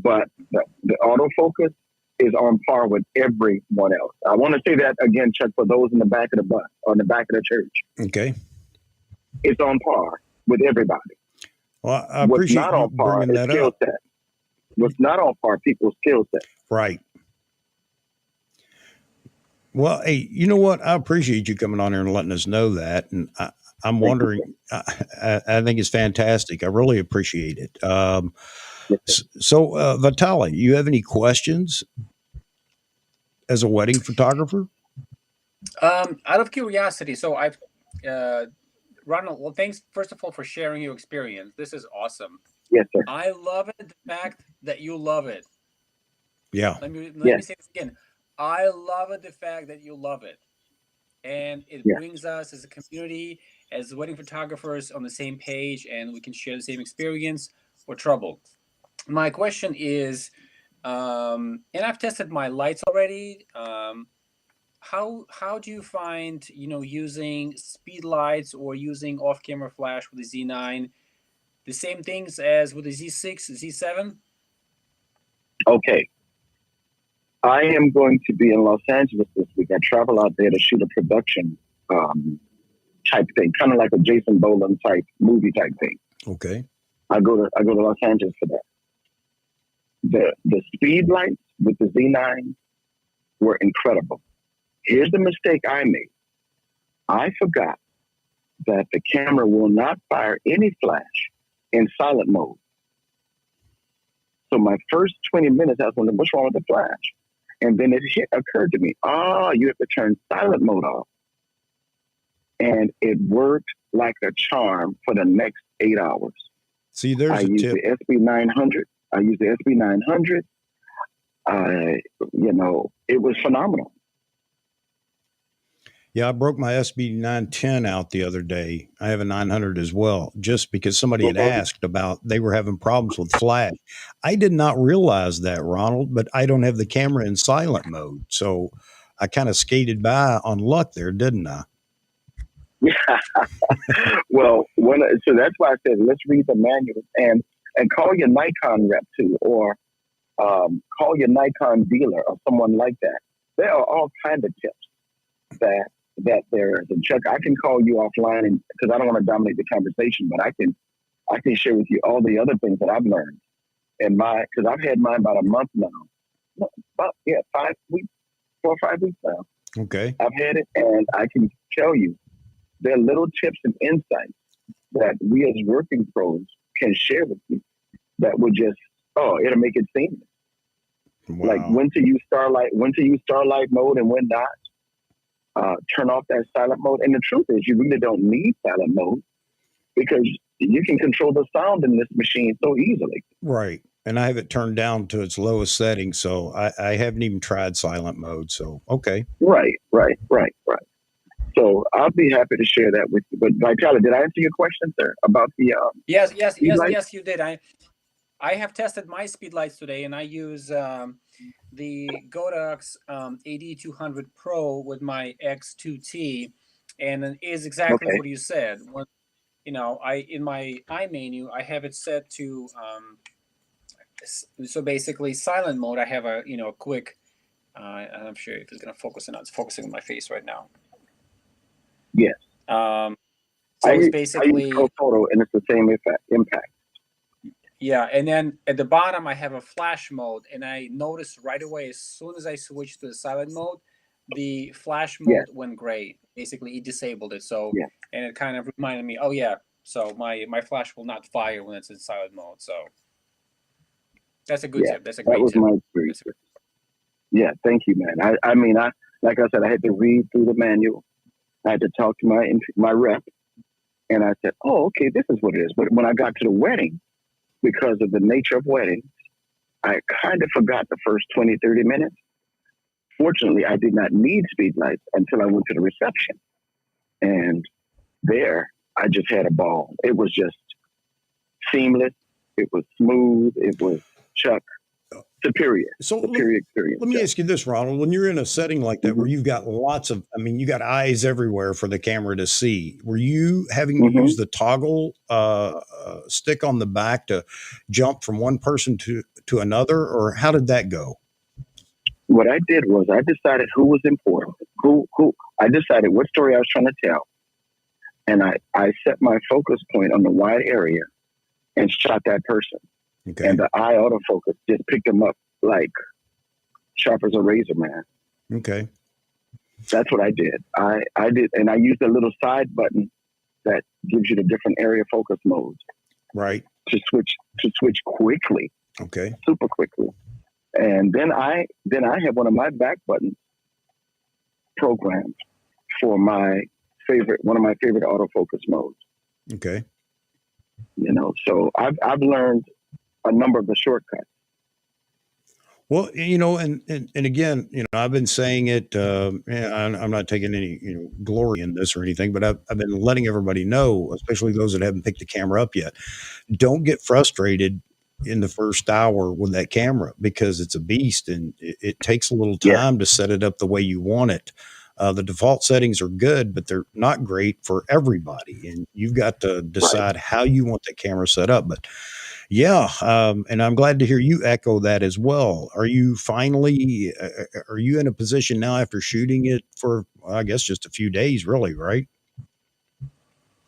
But the autofocus is on par with everyone else. I want to say that again, Chuck, for those in the back of the bus or in the back of the church. Okay. It's on par with everybody. Well, I appreciate you bringing that up. What's not on par, people's skill set. Right. Well, hey, you know what? I appreciate you coming on here and letting us know that. And I'm wondering, I think it's fantastic. I really appreciate it. So, Vitalij, you have any questions as a wedding photographer? Out of curiosity, so I've Ronald, well, thanks first of all for sharing your experience. This is awesome. Yes, sir. I love it, the fact that you love it. Yeah. Let me Yes, say this again. I love it, the fact that you love it. And it yes. brings us as a community, as wedding photographers, on the same page, and we can share the same experience or trouble. My question is, and I've tested my lights already. How do you find, using speed lights or using off camera flash with the Z9, the same things as with the Z6, Z7? Okay. I am going to be in Los Angeles this week. I travel out there to shoot a production type thing, kind of like a Jason Boland type movie type thing. Okay. I go to Los Angeles for that. The speed lights with the Z9 were incredible. Here's the mistake I made. I forgot that the camera will not fire any flash in silent mode. So my first 20 minutes, I was wondering, what's wrong with the flash? And then it occurred to me, you have to turn silent mode off. And it worked like a charm for the next 8 hours. See, there's a tip. The SB900. I used the SB900. It was phenomenal. Yeah, I broke my SB 910 out the other day. I have a 900 as well, just because somebody had asked about, they were having problems with flash. I did not realize that, Ronald, but I don't have the camera in silent mode. So I kind of skated by on luck there, didn't I? Well, so that's why I said, let's read the manual and call your Nikon rep too, or call your Nikon dealer or someone like that. There are all kinds of tips that there is. And Chuck, I can call you offline, and because I don't want to dominate the conversation, but I can share with you all the other things that I've learned because I've had mine about a month now. 5 weeks, 4 or 5 weeks now. Okay. I've had it, and I can tell you there are little tips and insights that we as working pros can share with you that would just, it'll make it seamless. Wow. Like when to use starlight mode and when not. Turn off that silent mode. And the truth is, you really don't need silent mode because you can control the sound in this machine so easily. Right. And I have it turned down to its lowest setting, so I haven't even tried silent mode. So, okay. Right. So I'll be happy to share that with you. But Vitalij, did I answer your question, sir, about the Yes, you did. I have tested my speed lights today, and I use the Godox AD200 Pro with my X2T, and it is exactly what you said. When, in my iMenu, I have it set to so basically silent mode. I have a quick. I'm not sure if it's going to focus or not. It's focusing on my face right now. Yes. So it's basically I use photo, and it's the same impact. Yeah, and then at the bottom I have a flash mode, and I noticed right away as soon as I switched to the silent mode, the flash mode went gray. Basically, it disabled it. So, and it kind of reminded me, so my flash will not fire when it's in silent mode. So that's a good tip. That's a great tip. That was my experience. Yeah, thank you, man. I mean, like I said, I had to read through the manual. I had to talk to my rep, and I said, okay, this is what it is. But when I got to the wedding, because of the nature of weddings, I kind of forgot the first 20, 30 minutes. Fortunately, I did not need speed lights until I went to the reception. And there, I just had a ball. It was just seamless. It was smooth. It was superior. So superior experience. Let me ask you this, Ronald. When you're in a setting like that, where you've got you got eyes everywhere for the camera to see, were you having to use the toggle stick on the back to jump from one person to another, or how did that go? What I did was I decided who was important, I decided what story I was trying to tell. And I set my focus point on the wide area and shot that person. Okay. And the eye autofocus just picked them up like sharp as a razor, man. Okay. That's what I did. I did, and I used a little side button that gives you the different area focus modes. Right. To switch quickly. Okay. Super quickly. And then I have one of my back buttons programmed for my one of my favorite autofocus modes. Okay. You know, so I've learned a number of the shortcuts. Well, you know, and again, you know, I've been saying it. I'm not taking any, you know, glory in this or anything, but I've been letting everybody know, especially those that haven't picked the camera up yet. Don't get frustrated in the first hour with that camera because it's a beast and it takes a little Yeah. time to set it up the way you want it. The default settings are good, but they're not great for everybody, and you've got to decide how you want the camera set up. But yeah, and I'm glad to hear you echo that as well. Are you finally, are you in a position now after shooting it for, I guess, just a few days, really, right?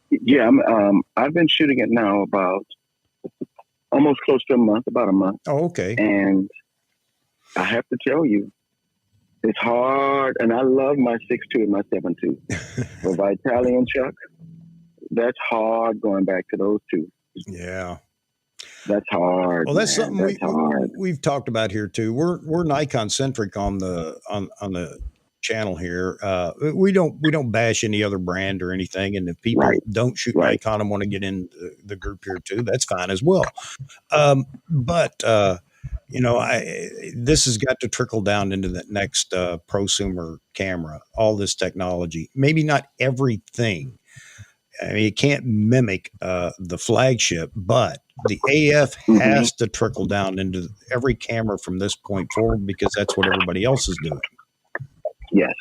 Yeah, I've been shooting it now about almost close to a month, about a month. Oh, okay. And I have to tell you, it's hard. And I love my 6.2 and my 7.2. For Vitalij and Chuck, that's hard going back to those two. Yeah. That's hard. Well, that's man. something hard. we've talked about here too. We're Nikon centric on the channel here. We don't bash any other brand or anything. And if people don't shoot Nikon and want to get in the group here too, that's fine as well. But you know, this has got to trickle down into the next prosumer camera. All this technology, maybe not everything. I mean, it can't mimic the flagship, but the AF has to trickle down into every camera from this point forward because that's what everybody else is doing. Yes.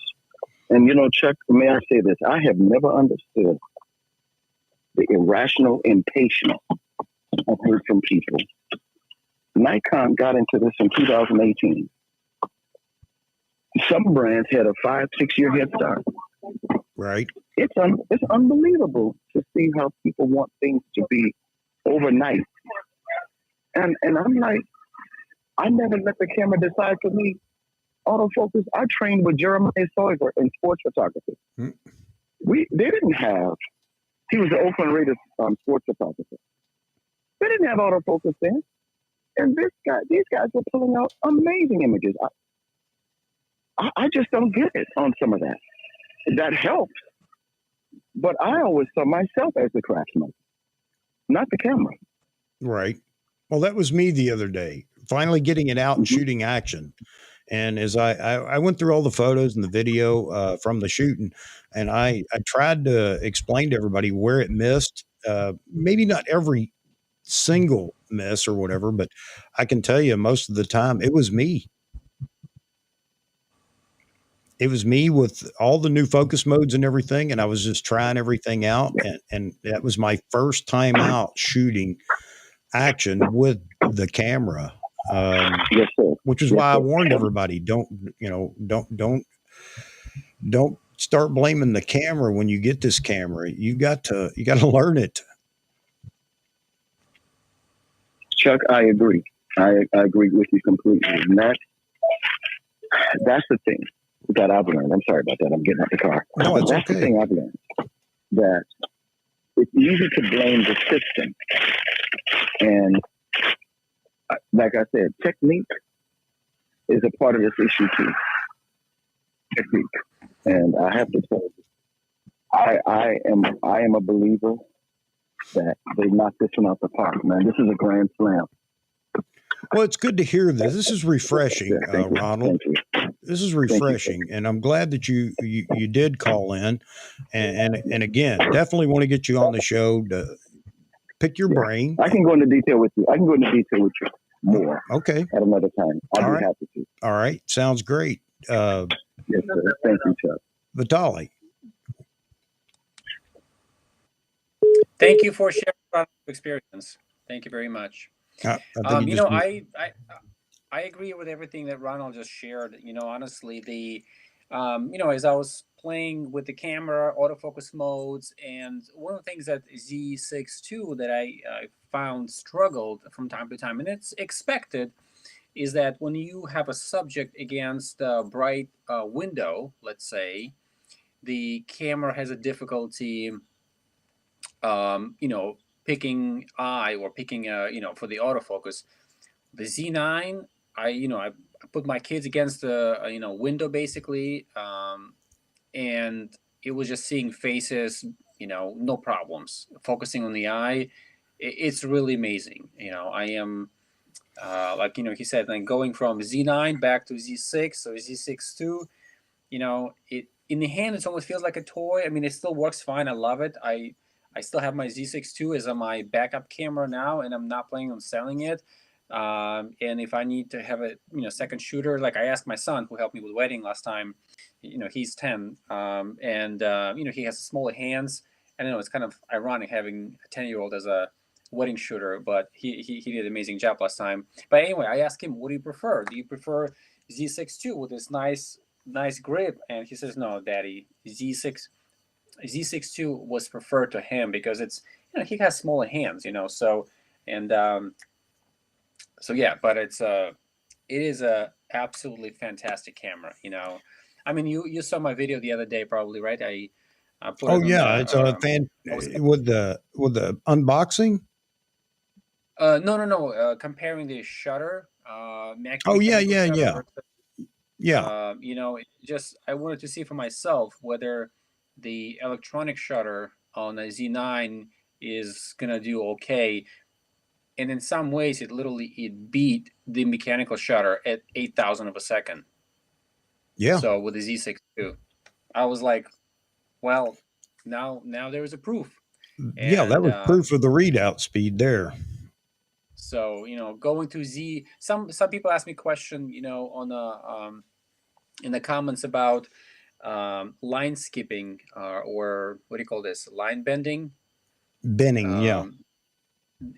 And, you know, Chuck, may I say this? I have never understood the irrational impatience I've heard from people. Nikon got into this in 2018. Some brands had a 5-6 year head start. Right. It's unbelievable to see how people want things to be overnight. And I'm like, I never let the camera decide for me. Autofocus, I trained with Jeremiah Sawyer in sports photography. They didn't have, he was the Oakland Raiders sports photographer. They didn't have autofocus then. And these guys were pulling out amazing images. I just don't get it on some of that. That helps. But I always saw myself as the craftsman, not the camera. Right. Well, that was me the other day, finally getting it out and shooting action. And as I went through all the photos and the video from the shooting, and I tried to explain to everybody where it missed, maybe not every single miss or whatever, but I can tell you most of the time it was me. It was me with all the new focus modes and everything. And I was just trying everything out. And that was my first time out shooting action with the camera. Yes, sir. Which is why I warned everybody, don't start blaming the camera when you get this camera. You got to learn it. Chuck, I agree. I agree with you completely. And that's the thing that I've learned. I'm sorry about that. I'm getting out the car. No, it's that's okay. The thing I've learned, that it's easy to blame the system. And like I said, technique is a part of this issue too. Technique. And I have to tell you, I am a believer that they knocked this one out the park, man. This is a grand slam. Well, it's good to hear this. This is refreshing, Ronald. This is refreshing, and I'm glad that you did call in. And again, definitely want to get you on the show to pick your brain. I can go into detail with you. I can go into detail with you more. Okay. At another time. I'd be happy to. All right. Sounds great. Yes, sir. Thank you, Chuck. Vitalij. Thank you for sharing your experience. Thank you very much. I agree with everything that Ronald just shared. You know, honestly, as I was playing with the camera, autofocus modes, and one of the things that Z6 that I found struggled from time to time, and it's expected, is that when you have a subject against a bright window, let's say, the camera has a difficulty, picking eye or picking, for the autofocus. The Z9, I put my kids against the window basically, and it was just seeing faces, no problems. Focusing on the eye, it's really amazing. I am like he said, like going from Z9 back to Z6 or Z6 II. It in the hand it almost feels like a toy. I mean, it still works fine. I love it. I still have my Z6 II as my backup camera now, and I'm not planning on selling it. And if I need to have a second shooter, like I asked my son who helped me with wedding last time, he's 10, and he has smaller hands. I know it's kind of ironic having a 10-year-old as a wedding shooter, but he did an amazing job last time. But anyway, I asked him, what do you prefer? Do you prefer Z6 II with this nice grip? And he says, no, Daddy, Z6 II was preferred to him because it's he has smaller hands, so and so yeah, but it is a absolutely fantastic camera. I mean, you saw my video the other day, probably, right? I put Oh it on yeah, it's a the. fan I was with the unboxing. no, comparing the shutter, Oh yeah, mechanical yeah, shutter yeah, versus yeah, just I wanted to see for myself whether the electronic shutter on a Z9 is gonna do okay. And in some ways, it beat the mechanical shutter at 8,000 of a second. yeah, So with the Z6 II, I was like, well, now there is a proof. yeah. That And was proof of the readout speed there. so going to some people ask me question on in the comments about line skipping, or what do you call this, line bending. Binning, yeah, um,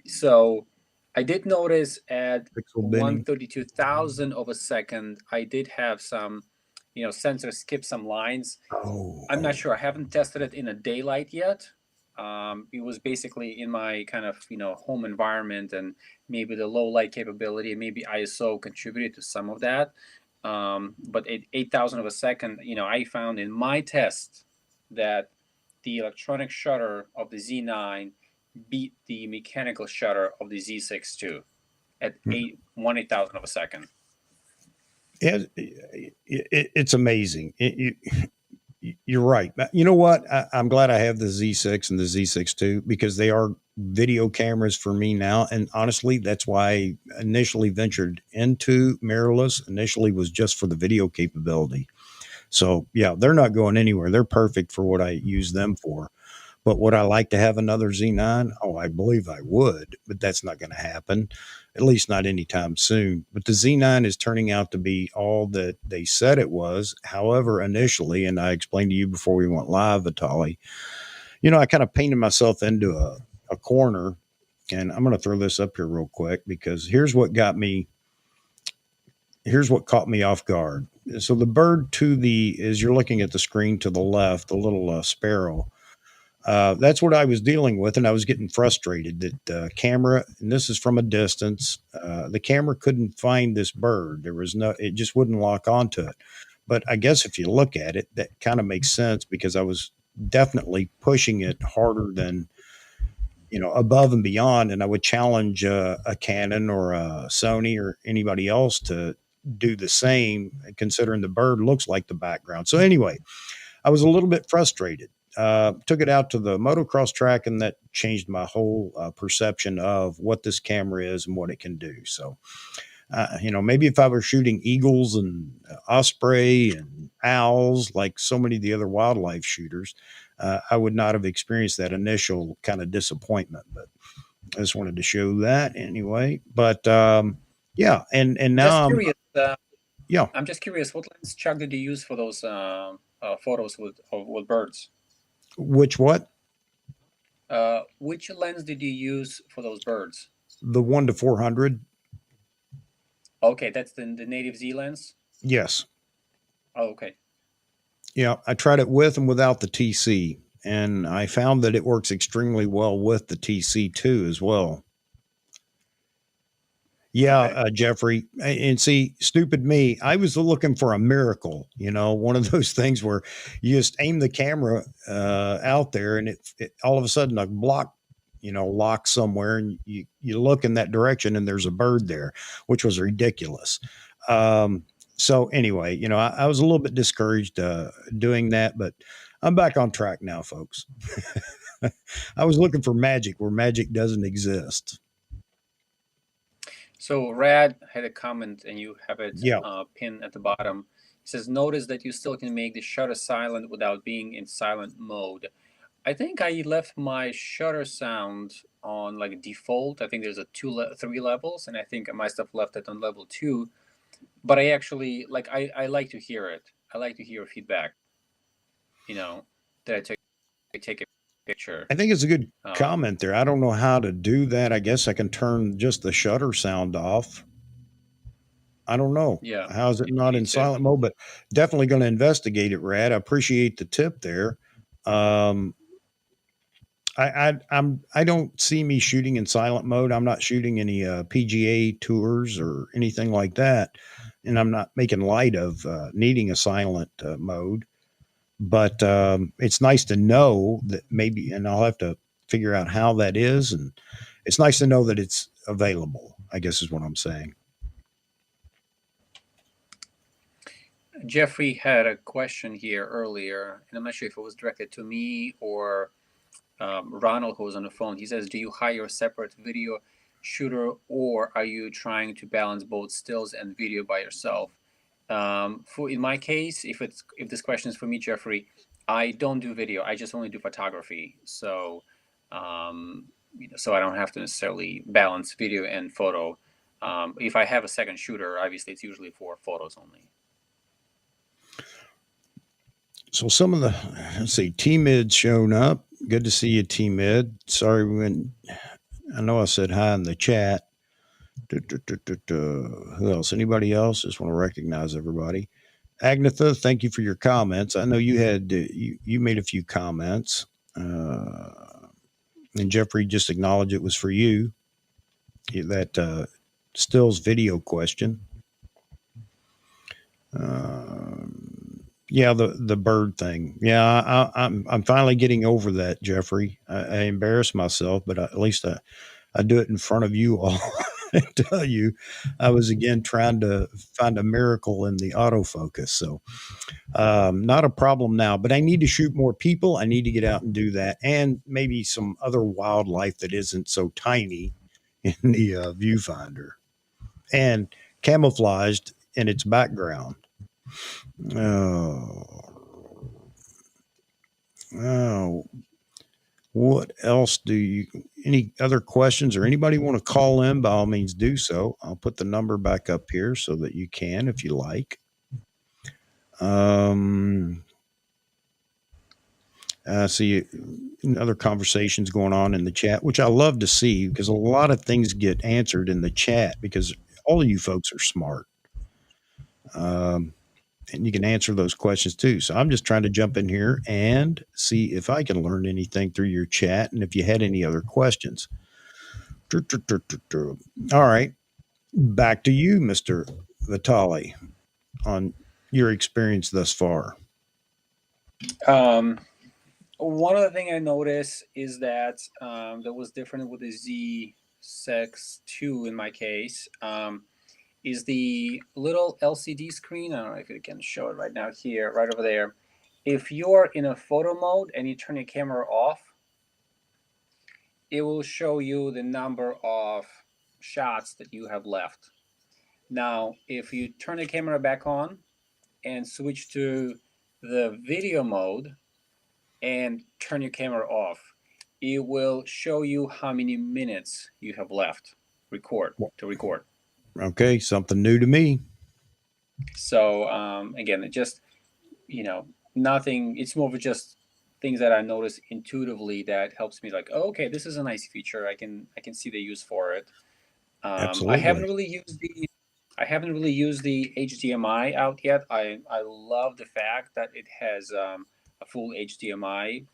so I did notice at pixel binning. 132,000 of a second, I did have some sensor skip some lines. Oh, I'm not oh, sure, I haven't tested it in a daylight yet. It was basically in my kind of home environment, and maybe the low light capability and maybe ISO contributed to some of that. But at 8,000 of a second, I found in my test that the electronic shutter of the Z9 beat the mechanical shutter of the Z6 II at 1/8,000 of a second. It's amazing. You're right. You know what? I'm glad I have the Z6 and the Z6 II because they are video cameras for me now. And honestly, that's why I initially ventured into mirrorless. Initially was just for the video capability. So yeah, they're not going anywhere. They're perfect for what I use them for. But would I like to have another Z9? Oh, I believe I would, but that's not going to happen, at least not anytime soon. But the Z9 is turning out to be all that they said it was. However, initially, and I explained to you before we went live, Vitalij, I kind of painted myself into a corner. And I'm going to throw this up here real quick because here's what caught me off guard. So the bird as you're looking at the screen to the left, the little sparrow, that's what I was dealing with, and I was getting frustrated that the camera, and this is from a distance, the camera couldn't find this bird. It just wouldn't lock onto it. But I guess if you look at it, that kind of makes sense because I was definitely pushing it harder than, above and beyond. And I would challenge a Canon or a Sony or anybody else to do the same, considering the bird looks like the background. So anyway, I was a little bit frustrated. Took it out to the motocross track, and that changed my whole perception of what this camera is and what it can do. So, maybe if I were shooting eagles and osprey and owls, like so many of the other wildlife shooters, I would not have experienced that initial kind of disappointment. But I just wanted to show that anyway. But yeah, and Just now curious. yeah. I'm just curious. What lens, Chuck, did you use for those photos with birds? Which what? Which lens did you use for those birds? The 1-400. Okay, that's the native Z lens. Yes. Oh, okay. Yeah, I tried it with and without the TC, and I found that it works extremely well with the TC too, as well. Yeah, Okay. Jeffrey, and see, stupid me, I was looking for a miracle, one of those things where you just aim the camera out there, and it all of a sudden a block, locks somewhere, and you look in that direction, and there's a bird there, which was ridiculous. So anyway, I was a little bit discouraged doing that, but I'm back on track now, folks. I was looking for magic where magic doesn't exist. So Rad had a comment, and you have it Yeah. pinned at the bottom. It says, "Notice that you still can make the shutter silent without being in silent mode." I think I left my shutter sound on like default. I think there's a 3 levels, and I think I might have left it on level 2. But I actually like I like to hear it. I like to hear feedback. You know, that I take a picture. I think it's a good comment there. I don't know how to do that. I guess I can turn just the shutter sound off. I don't know. Yeah. How is it not in silent mode? But definitely going to investigate it, Rad. I appreciate the tip there. I don't see me shooting in silent mode. I'm not shooting any PGA tours or anything like that, and I'm not making light of needing a silent mode. But it's nice to know that maybe, and I'll have to figure out how that is. And it's nice to know that it's available, I guess is what I'm saying. Jeffrey had a question here earlier, and I'm not sure if it was directed to me or Ronald, who was on the phone. He says, "Do you hire a separate video shooter, or are you trying to balance both stills and video by yourself?" In my case, if this question is for me, Jeffrey, I don't do video. I just only do photography. So, so I don't have to necessarily balance video and photo. If I have a second shooter, obviously it's usually for photos only. So some of the, let's see, T-Mid's shown up. Good to see you, T-Mid. Sorry when I know I said hi in the chat. Who else? Anybody else? Just want to recognize everybody. Agnetha, thank you for your comments. I know you had you made a few comments, and Jeffrey just acknowledged it was for you. That Stills video question. Yeah, the bird thing. Yeah, I'm finally getting over that, Jeffrey. I embarrass myself, but at least I do it in front of you all and tell you I was again trying to find a miracle in the autofocus. So not a problem now, but I need to shoot more people. I need to get out and do that, and maybe some other wildlife that isn't so tiny in the viewfinder and camouflaged in its background. Oh, what else do you, any other questions or anybody want to call in? By all means, do so. I'll put the number back up here so that you can, if you like. I see other conversations going on in the chat, which I love to see because a lot of things get answered in the chat because all of you folks are smart. And you can answer those questions too. So I'm just trying to jump in here and see if I can learn anything through your chat and if you had any other questions. All right. Back to you, Mr. Vitalij, on your experience thus far. One other thing I noticed is that that was different with the Z6 II in my case. Is the little LCD screen. I don't know if you can show it right now here, right over there. If you're in a photo mode and you turn your camera off, it will show you the number of shots that you have left. Now, if you turn the camera back on and switch to the video mode and turn your camera off, it will show you how many minutes you have left to record. Okay, something new to me. So again, it just, nothing, it's more of just things that I notice intuitively that helps me like, oh, okay, this is a nice feature. I can see the use for it. Absolutely. I haven't really used the HDMI out yet. I love the fact that it has a full HDMI.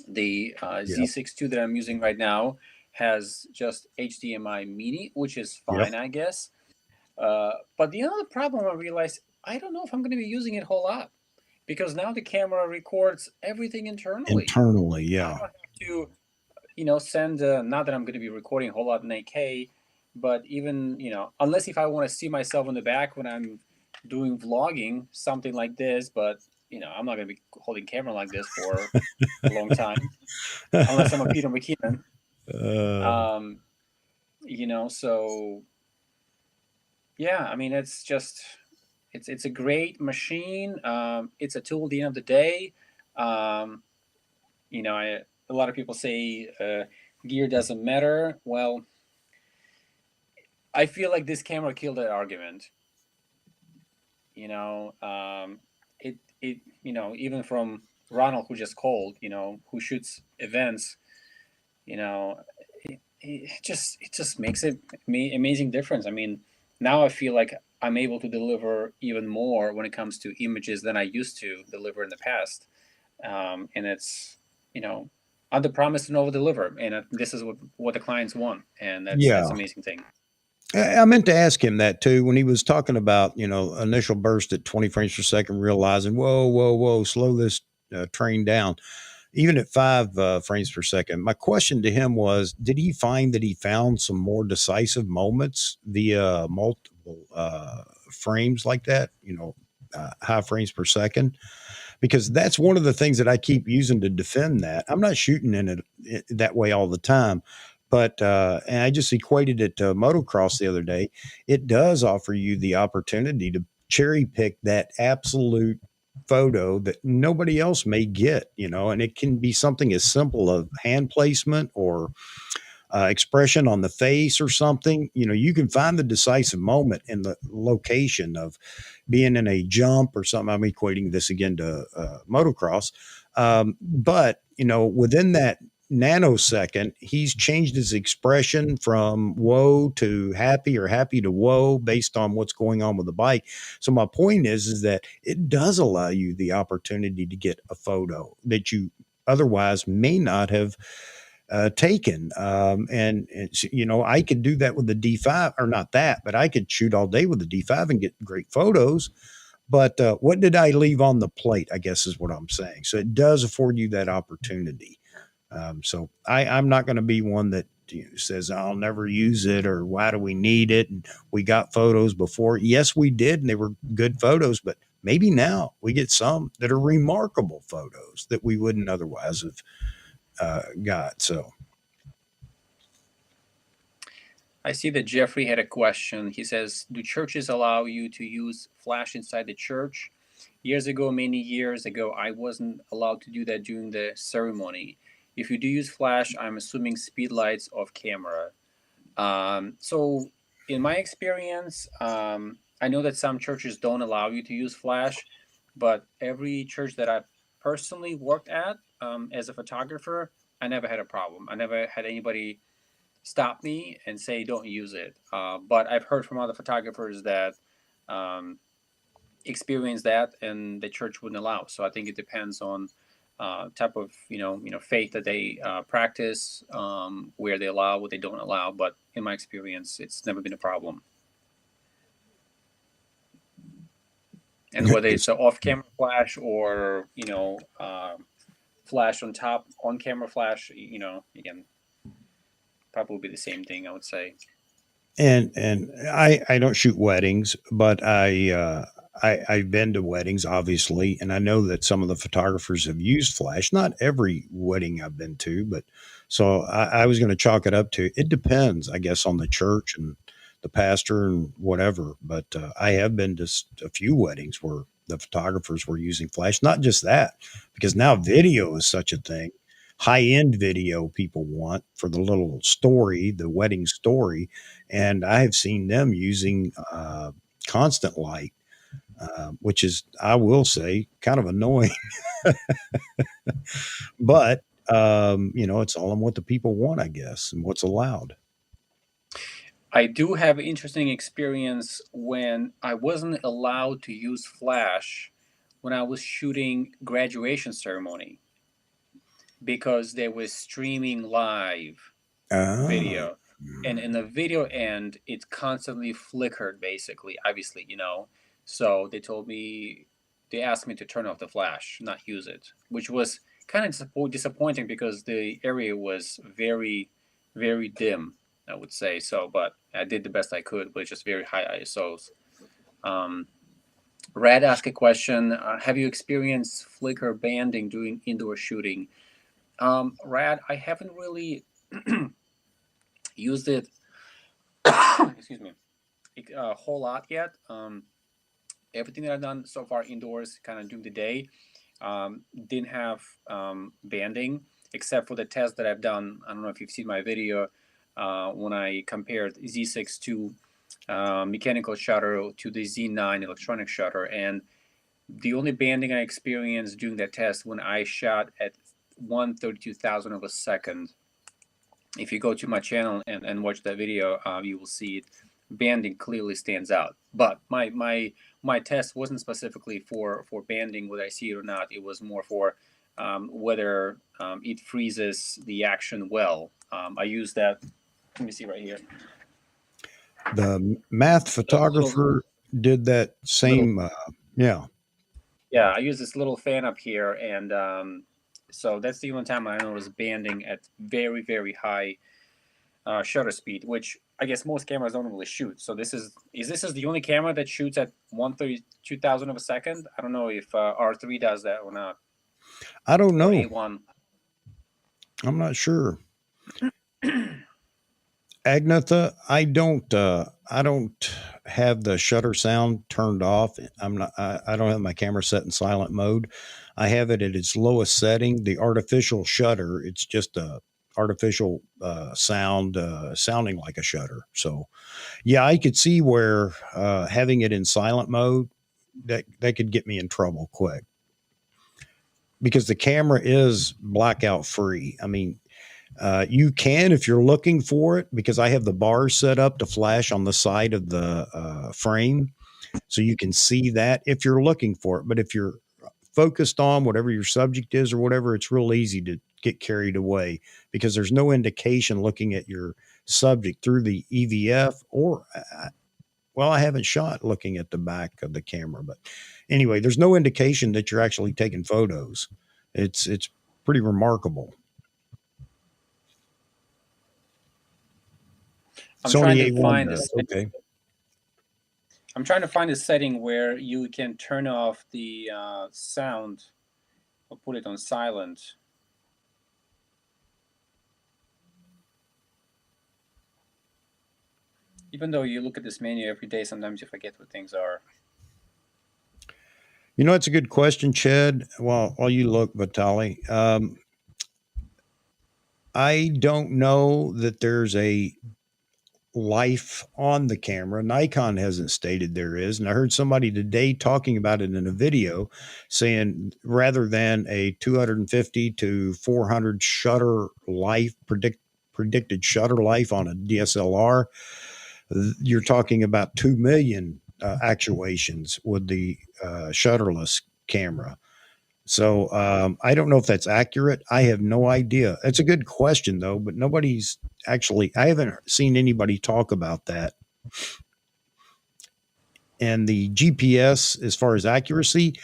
The Z6 II that I'm using right now has just HDMI mini, which is fine, I guess. But the other problem I realized, I don't know if I'm going to be using it a whole lot because now the camera records everything internally. Yeah. I don't have to, send, not that I'm going to be recording a whole lot in 8K, but even, unless if I want to see myself in the back when I'm doing vlogging, something like this, but I'm not going to be holding camera like this for a long time unless I'm a Peter McKinnon. Uh, So yeah, I mean, it's a great machine. It's a tool at the end of the day. Um, a lot of people say gear doesn't matter. Well, I feel like this camera killed that argument. Even from Ronald, who just called, who shoots events, you know, it just makes it amazing difference. I mean, now I feel like I'm able to deliver even more when it comes to images than I used to deliver in the past. And it's, under promise and over deliver, and this is what the clients want, and that's yeah. amazing thing. I meant to ask him that too when he was talking about, initial burst at 20 frames per second, realizing, whoa, whoa, whoa, slow this train down, even at 5 frames per second. My question to him was, did he find that he found some more decisive moments via multiple frames like that, high frames per second? Because that's one of the things that I keep using to defend that. I'm not shooting in it that way all the time, but and I just equated it to motocross the other day. It does offer you the opportunity to cherry pick that absolute photo that nobody else may get, and it can be something as simple as hand placement or expression on the face or something. You can find the decisive moment in the location of being in a jump or something. I'm equating this again to motocross. But, within that nanosecond, he's changed his expression from whoa to happy or happy to whoa based on what's going on with the bike. So my point is that it does allow you the opportunity to get a photo that you otherwise may not have taken. I could do that with the D5, or not that, but I could shoot all day with the D5 and get great photos. But what did I leave on the plate, I guess is what I'm saying. So it does afford you that opportunity. So I'm not going to be one that says I'll never use it or why do we need it? And we got photos before. Yes, we did. And they were good photos, but maybe now we get some that are remarkable photos that we wouldn't otherwise have got. So I see that Jeffrey had a question. He says, do churches allow you to use flash inside the church? Many years ago, I wasn't allowed to do that during the ceremony. If you do use flash, I'm assuming speed lights off camera. So in my experience, I know that some churches don't allow you to use flash, but every church that I've personally worked at as a photographer, I never had a problem. I never had anybody stop me and say don't use it. But I've heard from other photographers that experience that and the church wouldn't allow. So I think it depends on type of faith that they practice, where they allow, what they don't allow. But in my experience, it's never been a problem. And whether it's an off-camera flash or flash on camera flash, again, probably be the same thing, I would say. And I don't shoot weddings, but I've been to weddings, obviously, and I know that some of the photographers have used flash. Not every wedding I've been to, but so I was going to chalk it up to it depends, I guess, on the church and the pastor and whatever. But I have been to a few weddings where the photographers were using flash. Not just that, because now video is such a thing. High end video people want for the little story, the wedding story, and I have seen them using constant light, which is, I will say, kind of annoying. But it's all on what the people want, I guess, and what's allowed. I do have an interesting experience when I wasn't allowed to use flash when I was shooting graduation ceremony because they were streaming live Ah, video. And in the video end, it constantly flickered, basically, obviously, So they asked me to turn off the flash, not use it, which was kind of disappointing because the area was very, very dim, I would say. So, but I did the best I could with just very high ISOs. Um, Red asked a question. Have you experienced flicker banding doing indoor shooting? Rad, I haven't really used it, excuse me, a whole lot yet. Everything that I've done so far indoors, kind of during the day, didn't have banding, except for the test that I've done. I don't know if you've seen my video when I compared Z6 to mechanical shutter to the Z9 electronic shutter, and the only banding I experienced during that test when I shot at 1/32,000 of a second. If you go to my channel and watch that video, you will see it. Banding clearly stands out. But my test wasn't specifically for banding, whether I see it or not. It was more for whether it freezes the action well. I use that. Let me see right here. The math photographer did that same. Yeah. Yeah, I use this little fan up here, and so that's the only time I notice banding at very, very high shutter speed, which I guess most cameras don't really shoot. So this is the only camera that shoots at 1/32,000 of a second? I don't know if R3 does that or not. I don't Or know. A1. I'm not sure. Agnetha, I don't have the shutter sound turned off. I don't have my camera set in silent mode. I have it at its lowest setting. The artificial shutter, it's just a artificial sound sounding like a shutter. So yeah, I could see where having it in silent mode that could get me in trouble quick, because the camera is blackout free. I mean, you can, if you're looking for it, because I have the bars set up to flash on the side of the frame. So you can see that if you're looking for it. But if you're focused on whatever your subject is or whatever, it's real easy to get carried away, because there's no indication looking at your subject through the EVF or, well, I haven't shot looking at the back of the camera, but anyway, there's no indication that you're actually taking photos. It's pretty remarkable. I'm Sony trying to A1 find does. Okay. I'm trying to find a setting where you can turn off the sound or put it on silent. Even though you look at this menu every day, sometimes you forget what things are. You know, it's a good question, Chad. While you look, Vitalij, I don't know that there's a life on the camera. Nikon hasn't stated there is. And I heard somebody today talking about it in a video, saying rather than a 250 to 400 shutter life, predicted shutter life on a DSLR, you're talking about 2 million actuations with the shutterless camera. So I don't know if that's accurate. I have no idea. It's a good question though, but nobody's actually, I haven't seen anybody talk about that. And the GPS, as far as accuracy,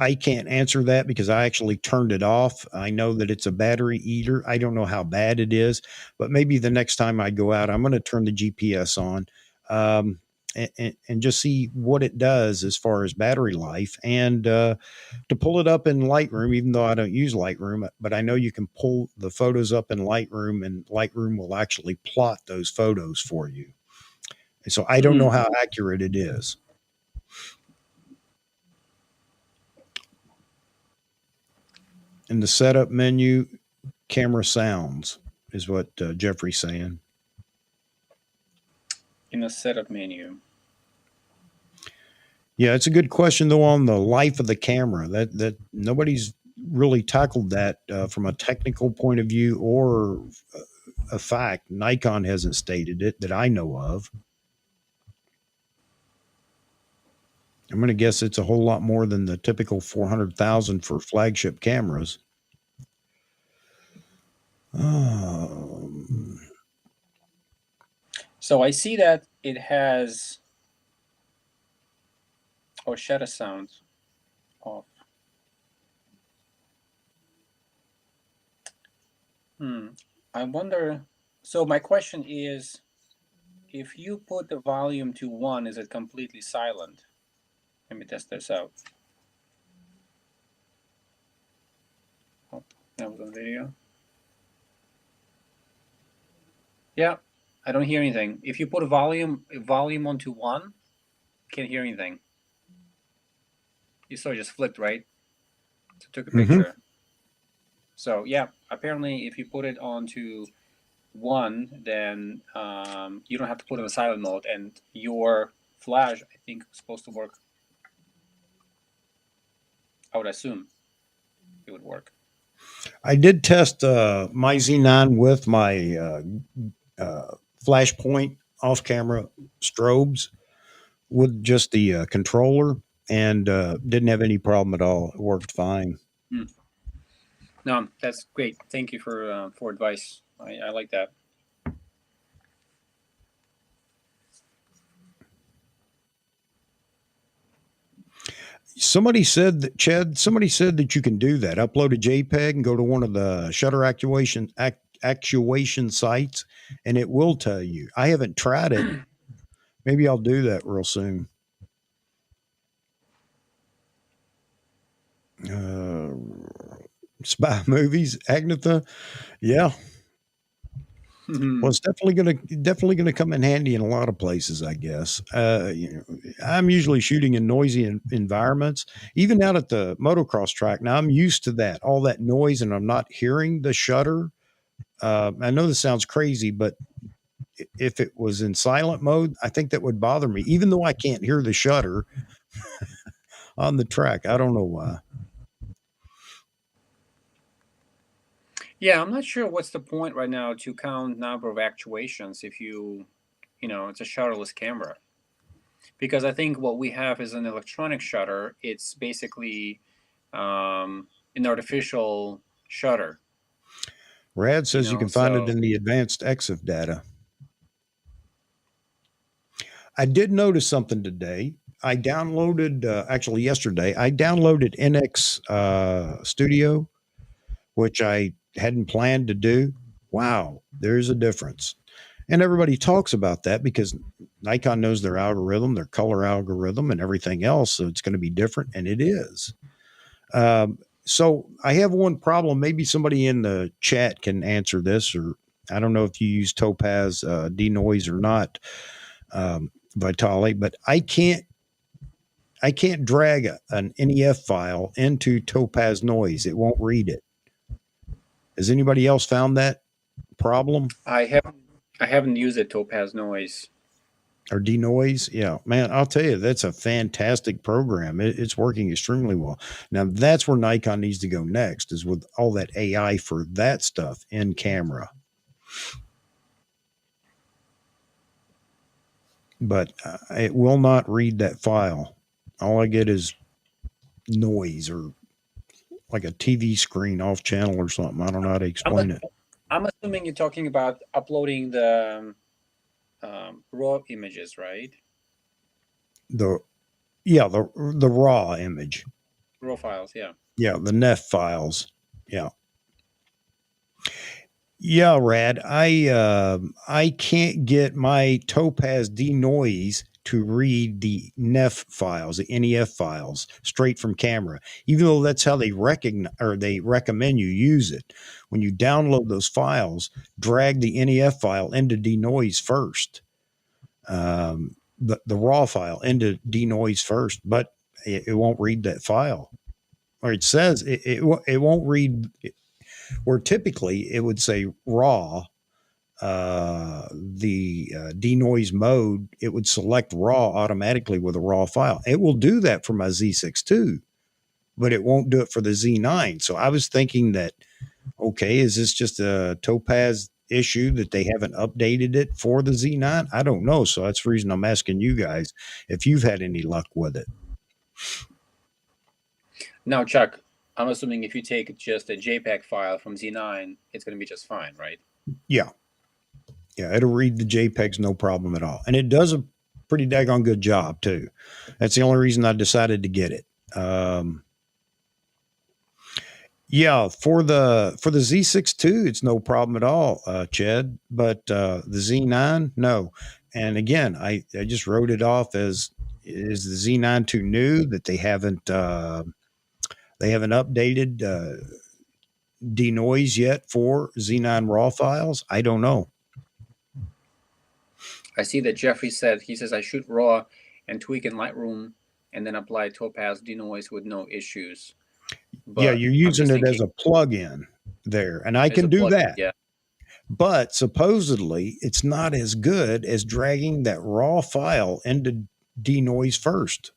I can't answer that because I actually turned it off. I know that it's a battery eater. I don't know how bad it is, but maybe the next time I go out, I'm going to turn the GPS on and just see what it does as far as battery life, and to pull it up in Lightroom, even though I don't use Lightroom, but I know you can pull the photos up in Lightroom, and Lightroom will actually plot those photos for you. And so I don't know how accurate it is. In the setup menu, camera sounds is what Jeffrey's saying. In the setup menu. Yeah, it's a good question though on the life of the camera. That nobody's really tackled that from a technical point of view or a fact. Nikon hasn't stated it that I know of. I'm going to guess it's a whole lot more than the typical 400,000 for flagship cameras. So I see that it has shutter sound off. I wonder. So my question is, if you put the volume to 1, is it completely silent? Let me test this out. Oh, that was on video. Yeah, I don't hear anything. If you put volume onto 1, can't hear anything. You saw it just flipped, right? So took a picture. So yeah, apparently if you put it onto 1, then you don't have to put it in silent mode, and your flash, I think, is supposed to work. I would assume it would work. I did test my Z9 with my flashpoint off-camera strobes with just the controller, and didn't have any problem at all. It worked fine. No, that's great. Thank you for advice. I like that. Somebody said that, Chad, somebody said that you can do that. Upload a JPEG and go to one of the shutter actuation sites, and it will tell you. I haven't tried it. Maybe I'll do that real soon. Spy movies, Agnetha. Yeah. Well, it's definitely gonna come in handy in a lot of places, I guess. I'm usually shooting in noisy environments, even out at the motocross track. Now I'm used to that, all that noise, and I'm not hearing the shutter. I know this sounds crazy, but if it was in silent mode, I think that would bother me, even though I can't hear the shutter on the track. I don't know why. Yeah, I'm not sure what's the point right now to count number of actuations if it's a shutterless camera. Because I think what we have is an electronic shutter. It's basically an artificial shutter. Rad says you can find it in the advanced EXIF data. I did notice something today. I downloaded, actually yesterday, I downloaded NX Studio, which I hadn't planned to do. Wow, there's a difference. And everybody talks about that because Nikon knows their algorithm, their color algorithm, and everything else. So it's going to be different, and it is. So I have one problem. Maybe somebody in the chat can answer this, or I don't know if you use Topaz denoise or not, Vitalij, but I can't drag an NEF file into Topaz noise. It won't read it. Has anybody else found that problem? I haven't used it, Topaz noise. Or denoise. Yeah, man, I'll tell you, that's a fantastic program. It's working extremely well. Now that's where Nikon needs to go next, is with all that AI for that stuff in camera. But it will not read that file. All I get is noise or like a TV screen off channel or something. I don't know how to explain it. I'm assuming you're talking about uploading the raw images, right? The raw image. Raw files, yeah. Yeah, the NEF files. Yeah. Yeah, Rad. I can't get my Topaz denoise to read the NEF files, the NEF files, straight from camera, even though that's how they recognize or they recommend you use it. When you download those files, drag the NEF file into denoise first, the raw file into denoise first, but it won't read that file, or it says it won't read. Where typically it would say raw. The denoise mode, it would select raw automatically with a raw file. It will do that for my Z6 too, but it won't do it for the Z9. So I was thinking that, okay, is this just a Topaz issue that they haven't updated it for the Z9? I don't know. So that's the reason I'm asking you guys if you've had any luck with it. Now, Chuck, I'm assuming if you take just a JPEG file from Z9, it's going to be just fine, right? Yeah. Yeah, it'll read the JPEGs, no problem at all. And it does a pretty daggone good job too. That's the only reason I decided to get it. Yeah, for the Z6 II, it's no problem at all, Chad. But the Z9, no. And again, I just wrote it off as is the Z9 too new that they haven't updated denoise yet for Z9 raw files? I don't know. I see that Jeffrey said, he says I shoot raw and tweak in Lightroom and then apply Topaz denoise with no issues. But yeah, you're using it as a plug-in there, and I can do that. Yeah. But supposedly it's not as good as dragging that raw file into denoise first.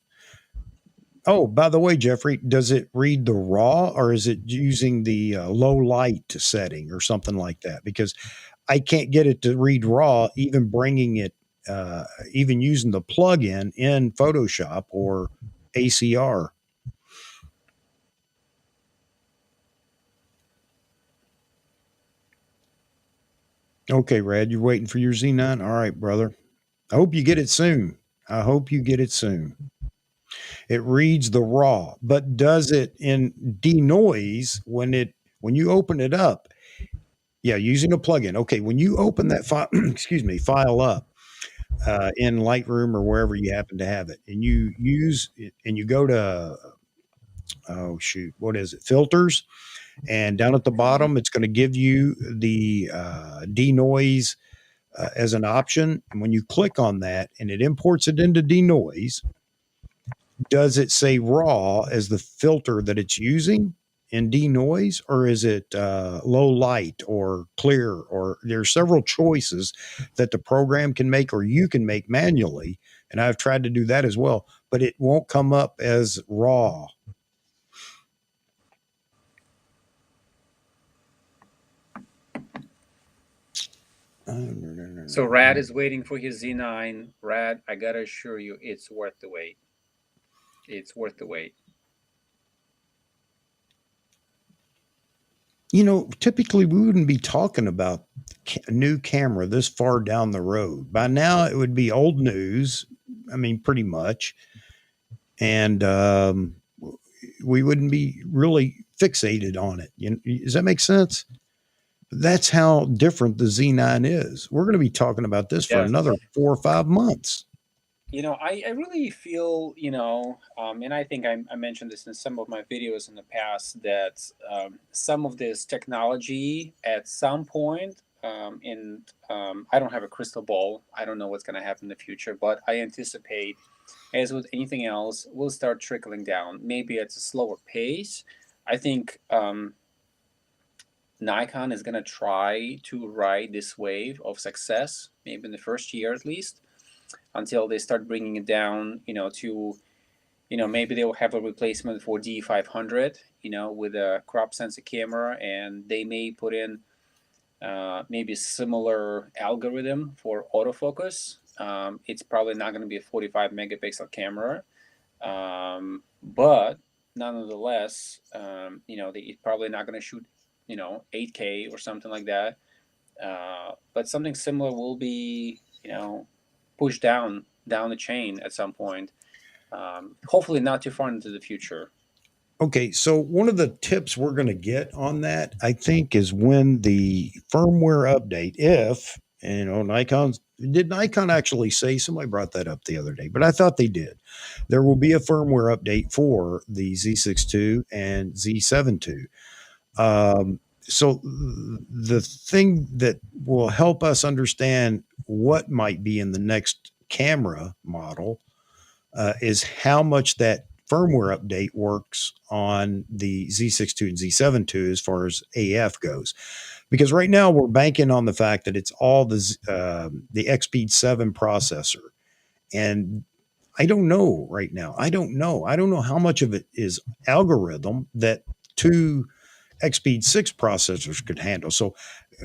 Oh, by the way, Jeffrey, does it read the raw or is it using the low light setting or something like that? Because I can't get it to read raw, even bringing it, even using the plugin in Photoshop or ACR. Okay, Rad, you're waiting for your Z9? All right, brother. I hope you get it soon. I hope you get it soon. It reads the raw, but does it in denoise when you open it up? Yeah, using a plugin. Okay, when you open that file, file up in Lightroom or wherever you happen to have it, and you use it, and you go to oh shoot, what is it? Filters, and down at the bottom, it's going to give you the denoise as an option. And when you click on that, and it imports it into denoise, does it say raw as the filter that it's using in denoise, or is it low light or clear? Or there's several choices that the program can make or you can make manually, and I've tried to do that as well, but it won't come up as raw. So Rad is waiting for his Z9. Rad, I gotta assure you, it's worth the wait. It's worth the wait. You know, typically we wouldn't be talking about a new camera this far down the road. By now, it would be old news. I mean, pretty much. And we wouldn't be really fixated on it. Does that make sense? That's how different the Z9 is. We're going to be talking about this for another 4 or 5 months. You know, I really feel, and I think I mentioned this in some of my videos in the past, that some of this technology at some point, I don't have a crystal ball. I don't know what's going to happen in the future, but I anticipate, as with anything else, will start trickling down. Maybe at a slower pace. I think Nikon is going to try to ride this wave of success, maybe in the first year at least, until they start bringing it down, to, maybe they will have a replacement for D500, with a crop sensor camera, and they may put in maybe a similar algorithm for autofocus. It's probably not going to be a 45 megapixel camera, but nonetheless, it's probably not going to shoot, 8K or something like that. But something similar will be, pushed down the chain at some point. Hopefully not too far into the future. Okay, so one of the tips we're going to get on that, I think, is when the firmware update, if, did Nikon actually say, somebody brought that up the other day, but I thought they did. There will be a firmware update for the Z6 II and Z7 II. So the thing that will help us understand what might be in the next camera model is how much that firmware update works on the Z6 II and Z7 II as far as AF goes. Because right now we're banking on the fact that it's all the XSpeed 7 processor. And I don't know right now. I don't know how much of it is algorithm that two XSpeed 6 processors could handle. So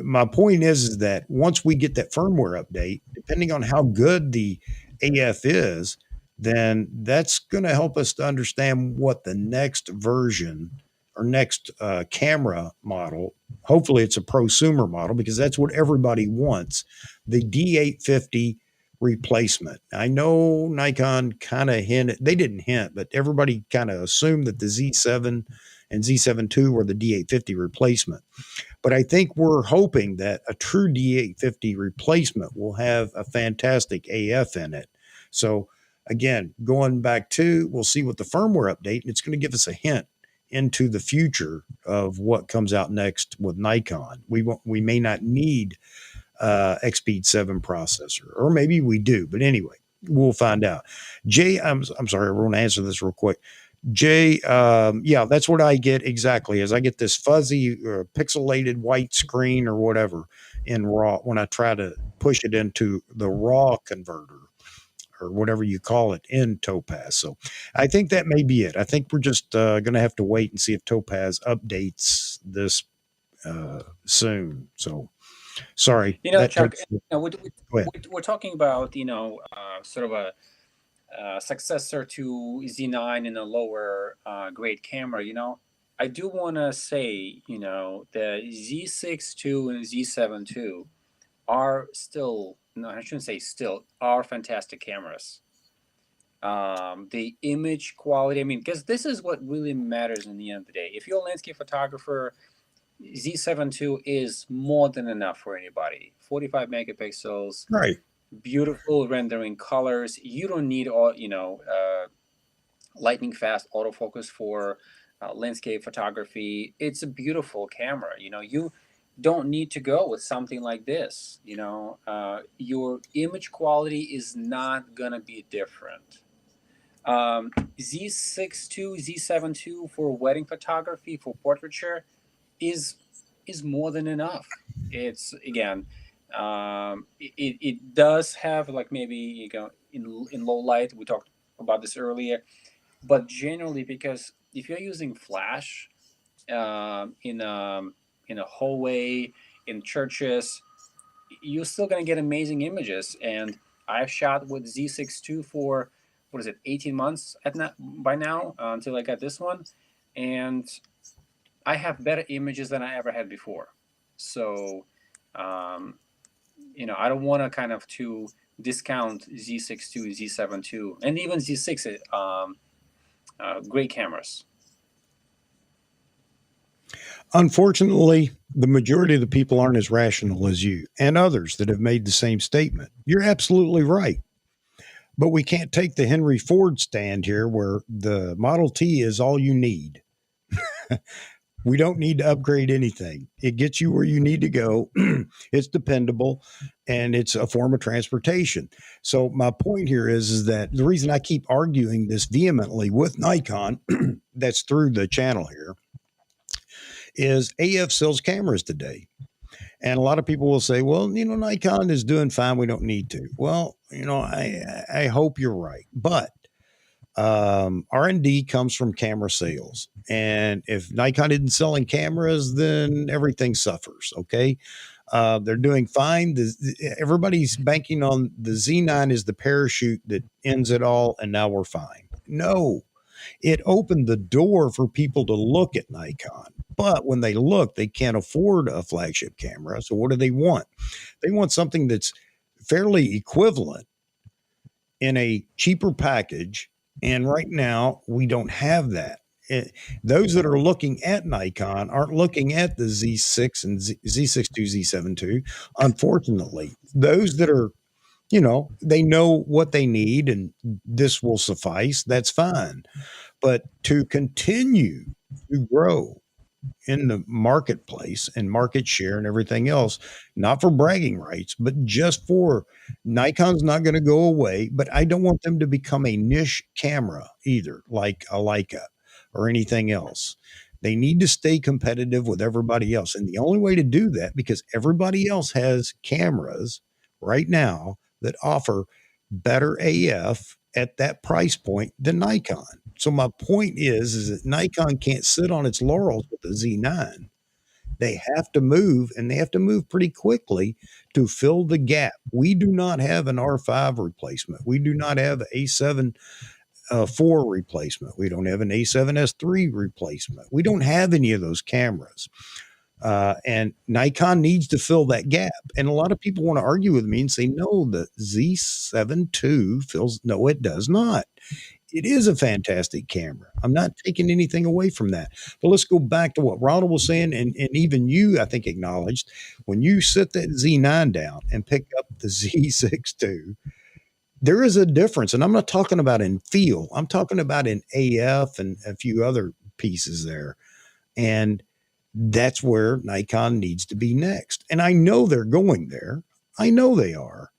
my point is that once we get that firmware update, depending on how good the AF is, then that's going to help us to understand what the next version or next camera model, hopefully it's a prosumer model, because that's what everybody wants, the D850 replacement. I know Nikon kind of hinted, they didn't hint, but everybody kind of assumed that the Z7 and Z7 II were the D850 replacement. But I think we're hoping that a true D850 replacement will have a fantastic AF in it. So again, going back to, we'll see what the firmware update, and it's going to give us a hint into the future of what comes out next with Nikon. We may not need XPEED 7 processor, or maybe we do, but anyway, we'll find out. Jay, I'm sorry, I want to answer this real quick. Jay, yeah, that's what I get exactly. As I get this fuzzy, pixelated white screen or whatever in RAW when I try to push it into the RAW converter or whatever you call it in Topaz. So I think that may be it. I think we're just going to have to wait and see if Topaz updates this soon. So sorry, that Chuck, takes. we, Go ahead. we're talking about sort of a successor to Z9 in a lower grade camera. I do want to say, the Z6 II and Z7 II are still, no, I shouldn't say still, are fantastic cameras. The image quality, I mean, because this is what really matters in the end of the day. If you're a landscape photographer, Z7 II is more than enough for anybody. 45 megapixels, Right. beautiful rendering colors. You don't need all, lightning fast autofocus for landscape photography. It's a beautiful camera. You don't need to go with something like this. Your image quality is not gonna be different. Z6 II, Z7 II for wedding photography, for portraiture, is more than enough. It's, again, it does have, like, maybe in low light, we talked about this earlier, but generally, because if you're using flash in a hallway, in churches, you're still going to get amazing images. And I've shot with Z6 II for, what is it, 18 months by now, until I got this one, and I have better images than I ever had before. So, I don't want to kind of to discount Z6 II, Z7 II, and even Z6, great cameras. Unfortunately, the majority of the people aren't as rational as you and others that have made the same statement. You're absolutely right. But we can't take the Henry Ford stand here where the Model T is all you need. We don't need to upgrade anything. It gets you where you need to go. It's dependable and it's a form of transportation. So my point here is that the reason I keep arguing this vehemently with Nikon, that's through the channel here, is AF sells cameras today. And a lot of people will say, well, Nikon is doing fine. We don't need to. Well, I hope you're right. But R&D comes from camera sales. And if Nikon isn't selling cameras, then everything suffers. Okay. They're doing fine. Everybody's banking on the Z9 is the parachute that ends it all. And now we're fine. No, it opened the door for people to look at Nikon. But when they look, they can't afford a flagship camera. So what do they want? They want something that's fairly equivalent in a cheaper package. And right now, we don't have that. Those that are looking at Nikon aren't looking at the Z6 and Z6 II, Z7 II. Unfortunately, those that are, they know what they need and this will suffice. That's fine. But to continue to grow in the marketplace and market share and everything else, not for bragging rights, but just for Nikon's not going to go away. But I don't want them to become a niche camera either, like a Leica or anything else. They need to stay competitive with everybody else. And the only way to do that, because everybody else has cameras right now that offer better AF at that price point than Nikon. So my point is that Nikon can't sit on its laurels with the Z9. They have to move, and they have to move pretty quickly to fill the gap. We do not have an R5 replacement. We do not have an A7 4 replacement. We don't have an A7S3 replacement. We don't have any of those cameras. And Nikon needs to fill that gap. And a lot of people want to argue with me and say, no, the Z7 II fills. No, it does not. It is a fantastic camera. I'm not taking anything away from that. But let's go back to what Ronald was saying. And even you, I think, acknowledged when you sit that Z9 down and pick up the Z6 II, there is a difference. And I'm not talking about in feel, I'm talking about in AF and a few other pieces there. And that's where Nikon needs to be next. And I know they're going there. I know they are.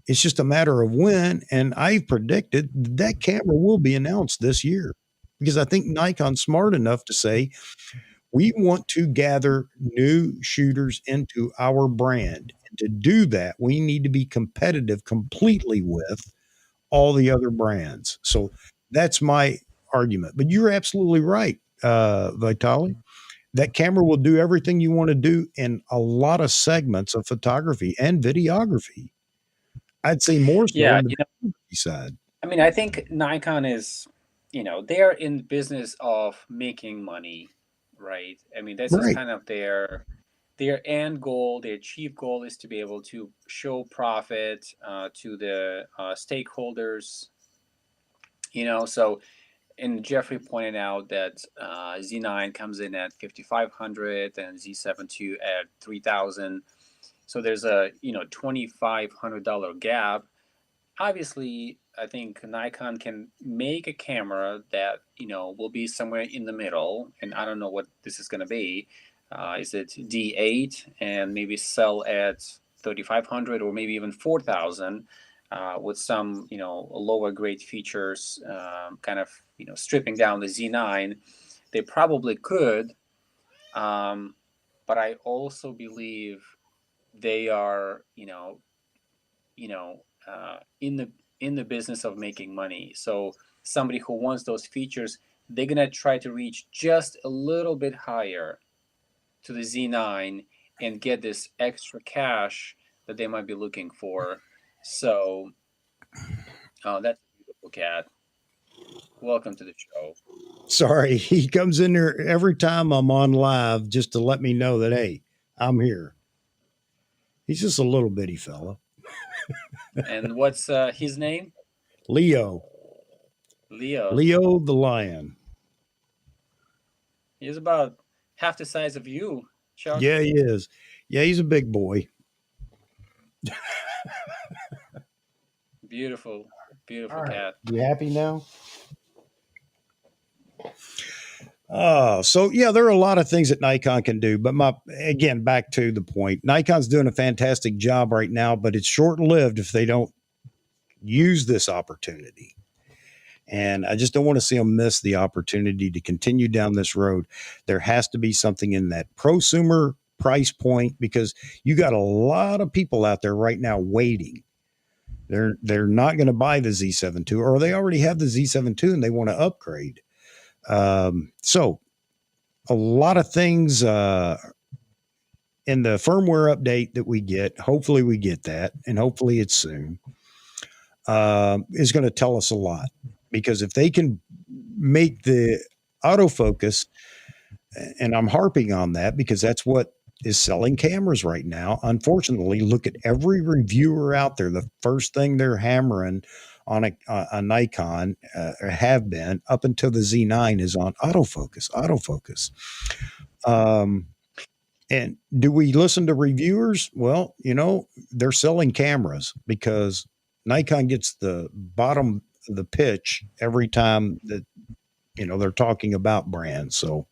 It's just a matter of when. And I've predicted that camera will be announced this year because I think Nikon's smart enough to say, we want to gather new shooters into our brand. And to do that, we need to be competitive completely with all the other brands. So that's my argument. But you're absolutely right, Vitali. That camera will do everything you want to do in a lot of segments of photography and videography. I'd say more so Yeah, in the videography side. I mean, I think Nikon is, they're in the business of making money, right? I mean, this is Right. kind of their end goal. Their chief goal is to be able to show profit to the stakeholders. So and Jeffrey pointed out that Z9 comes in at 5,500 and Z7 II at 3,000. So there's a $2,500 gap. Obviously, I think Nikon can make a camera that will be somewhere in the middle, and I don't know what this is going to be. Is it D8 and maybe sell at 3,500 or maybe even 4,000 with some lower grade features, kind of stripping down the Z9. They probably could, but I also believe they are in the business of making money. So somebody who wants those features, they're gonna try to reach just a little bit higher to the Z9 and get this extra cash that they might be looking for. So that's a beautiful cat. Welcome to the show. Sorry, he comes in there every time I'm on live just to let me know that, hey, I'm here. He's just a little bitty fella. And what's his name? Leo. Leo. Leo the lion. He's about half the size of you, Chuck. Yeah, he is. Yeah, he's a big boy. Beautiful, All beautiful right. cat. You happy now? So yeah, there are a lot of things that Nikon can do, but again, back to the point, Nikon's doing a fantastic job right now, but it's short lived if they don't use this opportunity. And I just don't want to see them miss the opportunity to continue down this road. There has to be something in that prosumer price point because you got a lot of people out there right now waiting. They're not going to buy the Z7 II, or they already have the Z7 II and they want to upgrade. So a lot of things in the firmware update that we get, hopefully we get that, and hopefully it's soon, is going to tell us a lot. Because if they can make the autofocus, and I'm harping on that because that's what is selling cameras right now. Unfortunately, look at every reviewer out there. The first thing they're hammering on a Nikon, have been up until the Z9, is on autofocus. And do we listen to reviewers? Well, they're selling cameras because Nikon gets the bottom of the pitch every time that they're talking about brands. So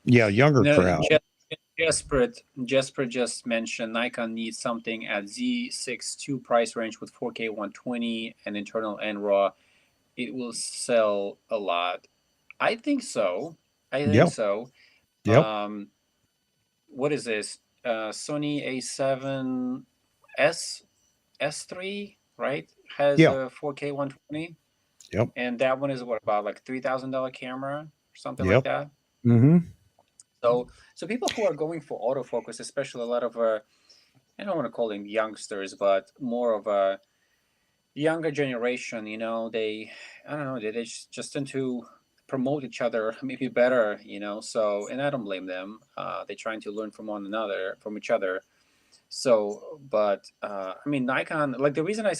yeah, younger No, crowd. Jesper just mentioned Nikon needs something at Z6 II price range with 4K 120 and internal and RAW. It will sell a lot. I think so. I think Yep. so. Yep. What is this? Sony A7 S S3, right? Has Yeah. a 4K 120, Yep. and that one is what, about like $3,000 camera or something like Yep. that. Mm-hmm. So people who are going for autofocus, especially a lot of I don't want to call them youngsters, but more of a younger generation, they, I don't know, they just tend to promote each other maybe better, so, and I don't blame them. They're trying to learn from each other. So, but I mean, Nikon, like the reason I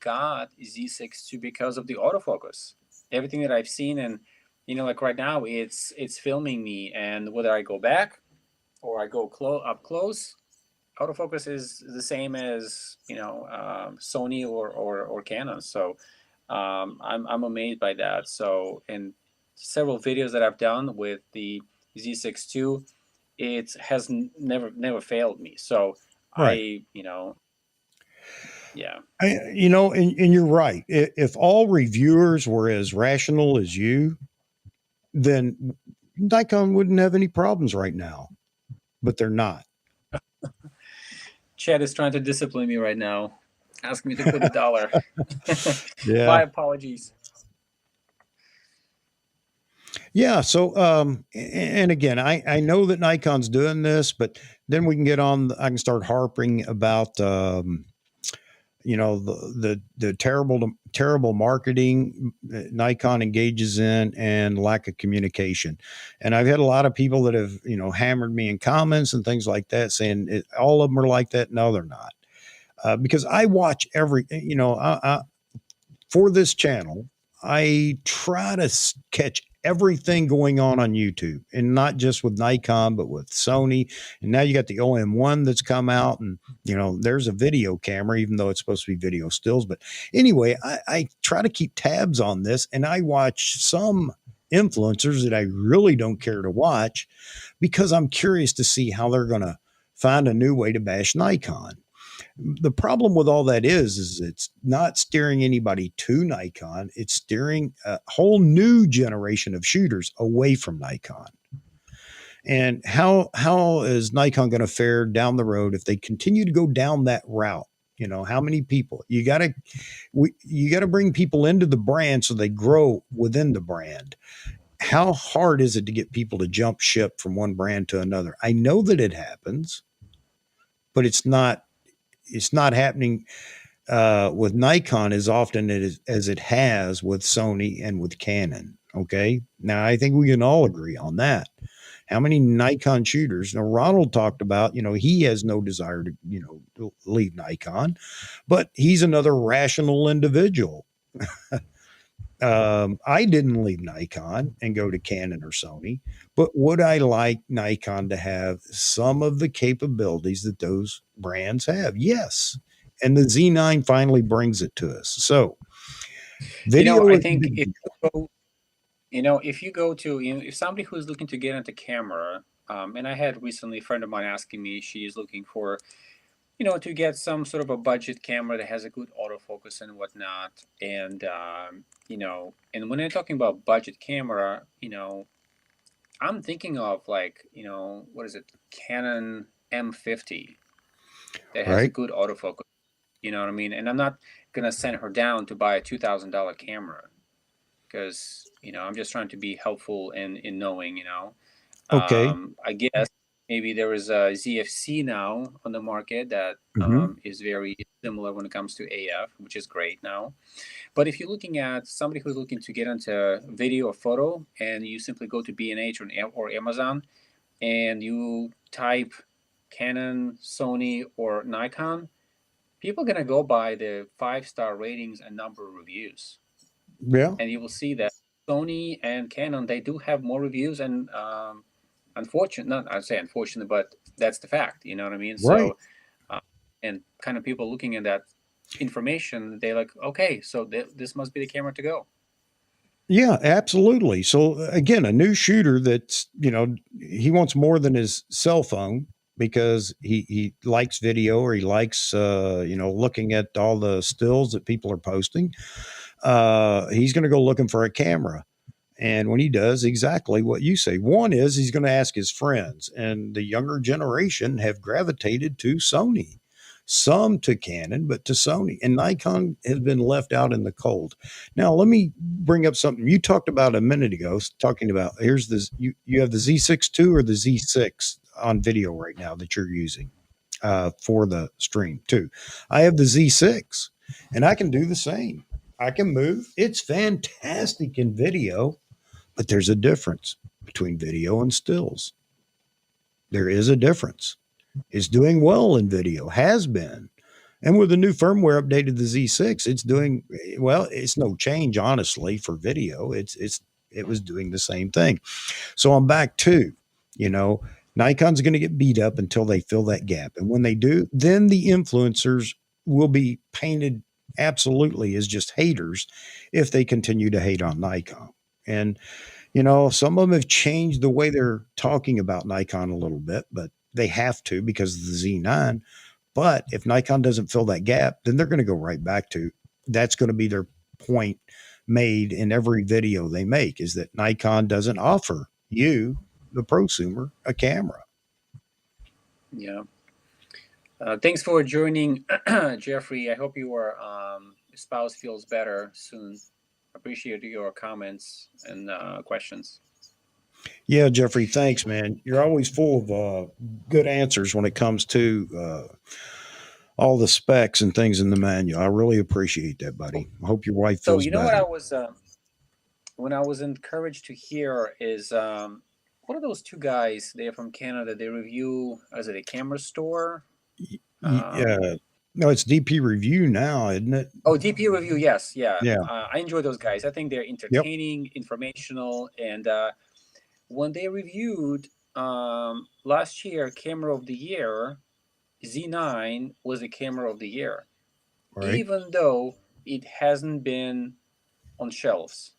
got Z6 II because of the autofocus. Everything that I've seen, and like right now, it's filming me, and whether I go back or I go up close, autofocus is the same as Sony or Canon. So I'm amazed by that. So in several videos that I've done with the Z6 II, it has never failed me. So Right. Yeah. And you're right. If all reviewers were as rational as you, then Nikon wouldn't have any problems right now, but they're not. Chad is trying to discipline me right now, asking me to put $1. Yeah. My apologies. Yeah. So, and again, I know that Nikon's doing this, but then we can get on. I can start harping about, the terrible marketing Nikon engages in and lack of communication. And I've had a lot of people that have, hammered me in comments and things like that, saying all of them are like that. No, they're not. Because I watch every, for this channel, I try to catch everything going on YouTube, and not just with Nikon, but with Sony. And now you got the OM1 that's come out, and there's a video camera, even though it's supposed to be video stills. But anyway, I try to keep tabs on this, and I watch some influencers that I really don't care to watch because I'm curious to see how they're going to find a new way to bash Nikon. The problem with all that is it's not steering anybody to Nikon. It's steering a whole new generation of shooters away from Nikon. And how is Nikon going to fare down the road if they continue to go down that route? How many people you got to bring people into the brand so they grow within the brand. How hard is it to get people to jump ship from one brand to another? I know that it happens, but it's not happening with Nikon as often as it has with Sony and with Canon. Okay. Now, I think we can all agree on that. How many Nikon shooters? Now, Ronald talked about, he has no desire to leave Nikon, but he's another rational individual. I didn't leave Nikon and go to Canon or Sony, but would I like Nikon to have some of the capabilities that those brands have? Yes. And the Z9 finally brings it to us. So video, I think if you go to, if somebody who's looking to get into camera, and I had recently a friend of mine asking me, she's looking for, to get some sort of a budget camera that has a good autofocus and whatnot. And, and when I'm talking about budget camera, I'm thinking of like, what is it? Canon M50 that has a good autofocus. You know what I mean? And I'm not going to send her down to buy a $2,000 camera because, I'm just trying to be helpful in knowing, Okay. I guess maybe there is a ZFC now on the market that is very similar when it comes to AF, which is great now. But if you're looking at somebody who's looking to get into video or photo, and you simply go to B&H or Amazon, and you type Canon, Sony, or Nikon, people are going to go by the 5-star ratings and number of reviews. Yeah. And you will see that Sony and Canon, they do have more reviews, and I'd say unfortunate, but that's the fact. You know what I mean? Right. So, and kind of people looking at that information, they're like, okay, so this must be the camera to go. Yeah, absolutely. So again, a new shooter that's, he wants more than his cell phone because he likes video, or he likes, looking at all the stills that people are posting. He's going to go looking for a camera. And when he does, exactly what you say. One is he's going to ask his friends, and the younger generation have gravitated to Sony, some to Canon, but to Sony. And Nikon has been left out in the cold. Now, let me bring up something you talked about a minute ago, talking about here's this, you have the Z6 II or the Z6 on video right now that you're using for the stream too. I have the Z6, and I can do the same. I can move. It's fantastic in video, but there's a difference between video and stills. There is a difference. It's doing well in video, has been. And with the new firmware updated the Z6, it's doing well. It's no change, honestly, for video. It was doing the same thing. So I'm back to, Nikon's going to get beat up until they fill that gap. And when they do, then the influencers will be painted absolutely as just haters if they continue to hate on Nikon. And, some of them have changed the way they're talking about Nikon a little bit, but they have to because of the Z9. But if Nikon doesn't fill that gap, then they're going to go right back to that's going to be their point made in every video they make is that Nikon doesn't offer you, the prosumer, a camera. Yeah. Thanks for joining, Jeffrey. I hope your spouse feels better soon. Appreciate your comments and questions. Yeah, Jeffrey, thanks, man. You're always full of good answers when it comes to all the specs and things in the manual. I really appreciate that, buddy. I hope your wife So feels what better. I was when I was encouraged to hear is what are those two guys? They're from Canada. They review as it a camera store? No, it's DP Review now, isn't it? Oh, DP Review, yes, yeah. Yeah. I enjoy those guys. I think they're entertaining, informational, and when they reviewed last year Camera of the Year, Z9 was the Camera of the Year, Right. even though it hasn't been on shelves,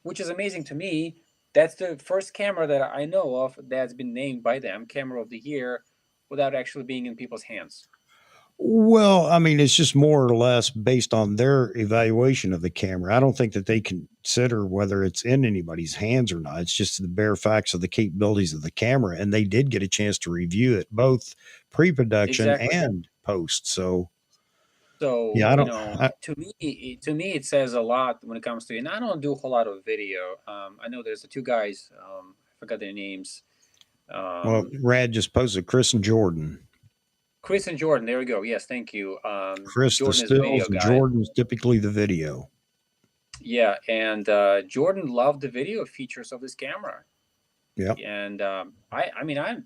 which is amazing to me. That's the first camera that I know of that's been named by them Camera of the Year without actually being in people's hands. Well, I mean, it's just more or less based on their evaluation of the camera. I don't think that they consider whether it's in anybody's hands or not. It's just the bare facts of the capabilities of the camera. And they did get a chance to review it, both pre-production and post. So yeah, to me, it says a lot when it comes to, and I don't do a whole lot of video. I know there's the two guys, I forgot their names. Well, Rad just posted Chris and Jordan. Chris and Jordan, there we go. Yes, thank you. Chris the stills and Jordan's typically the video. Yeah, and Jordan loved the video features of this camera. Yeah, and I mean, I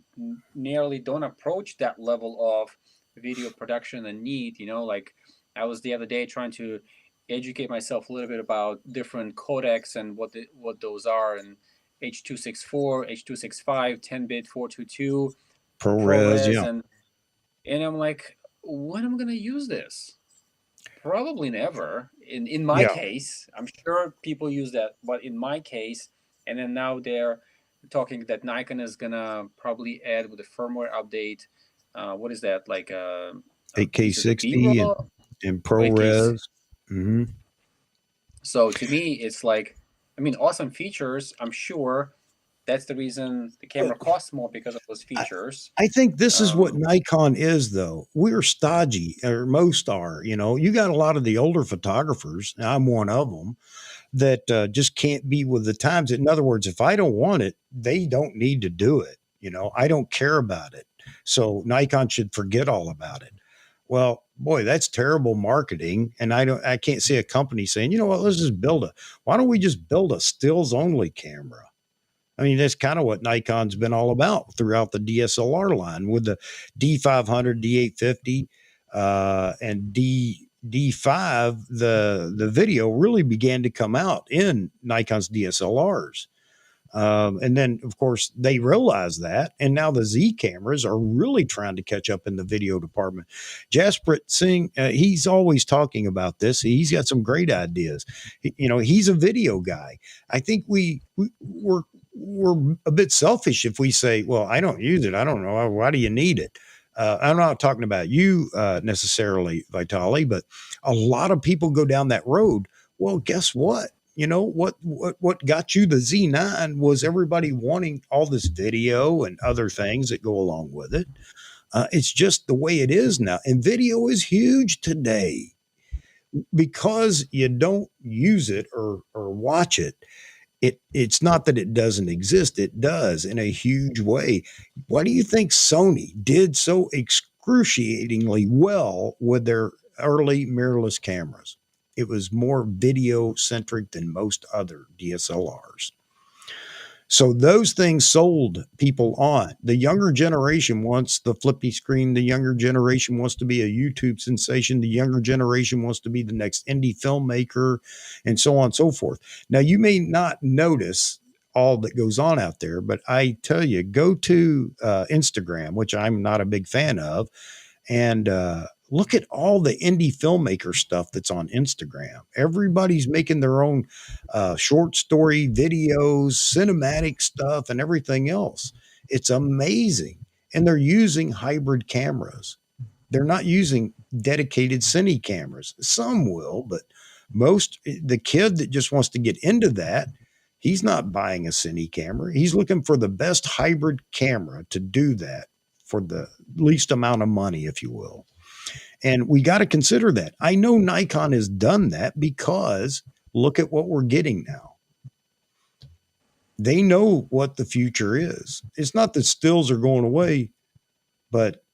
nearly don't approach that level of video production and need. Like I was the other day trying to educate myself a little bit about different codecs and what those are, and H.264, H.265, 10-bit 422, ProRes, yeah. And I'm like, when am I going to use this? Probably never. In my case, I'm sure people use that, but in my case, and then now they're talking that Nikon is going to probably add with a firmware update. What is that? Like 8K60 and ProRes. Mm-hmm. So to me, it's like, I mean, awesome features. I'm sure that's the reason the camera costs more, because of those features. I think this is what Nikon is, though. We're stodgy, or most are. You got a lot of the older photographers, and I'm one of them, that just can't be with the times. In other words, if I don't want it, they don't need to do it. I don't care about it. So Nikon should forget all about it. Well, boy, that's terrible marketing. And I can't see a company saying, you know what, why don't we just build a stills only camera? I mean, that's kind of what Nikon's been all about throughout the DSLR line with the D500, D850, and D5. The video really began to come out in Nikon's DSLRs. And then, of course, they realized that. And now the Z cameras are really trying to catch up in the video department. Jasprit Singh, he's always talking about this. He's got some great ideas. He's a video guy. I think we're a bit selfish if we say, well, I don't use it. I don't know. Why do you need it? I'm not talking about you necessarily, Vitalij, but a lot of people go down that road. Well, guess what? What got you the Z9 was everybody wanting all this video and other things that go along with it. It's just the way it is now. And video is huge today. Because you don't use it or watch it, it's not that it doesn't exist. It does in a huge way. Why do you think Sony did so excruciatingly well with their early mirrorless cameras? It was more video centric than most other DSLRs. So those things sold people on. The younger generation wants the flippy screen. The younger generation wants to be a YouTube sensation. The younger generation wants to be the next indie filmmaker, and so on and so forth. Now, you may not notice all that goes on out there. But I tell you, go to Instagram, which I'm not a big fan of, and look at all the indie filmmaker stuff that's on Instagram. Everybody's making their own short story videos, cinematic stuff, and everything else. It's amazing. And they're using hybrid cameras. They're not using dedicated cine cameras. Some will, but the kid that just wants to get into that, he's not buying a cine camera. He's looking for the best hybrid camera to do that for the least amount of money, if you will. And we got to consider that. I know Nikon has done that because look at what we're getting now. They know what the future is. It's not that stills are going away, but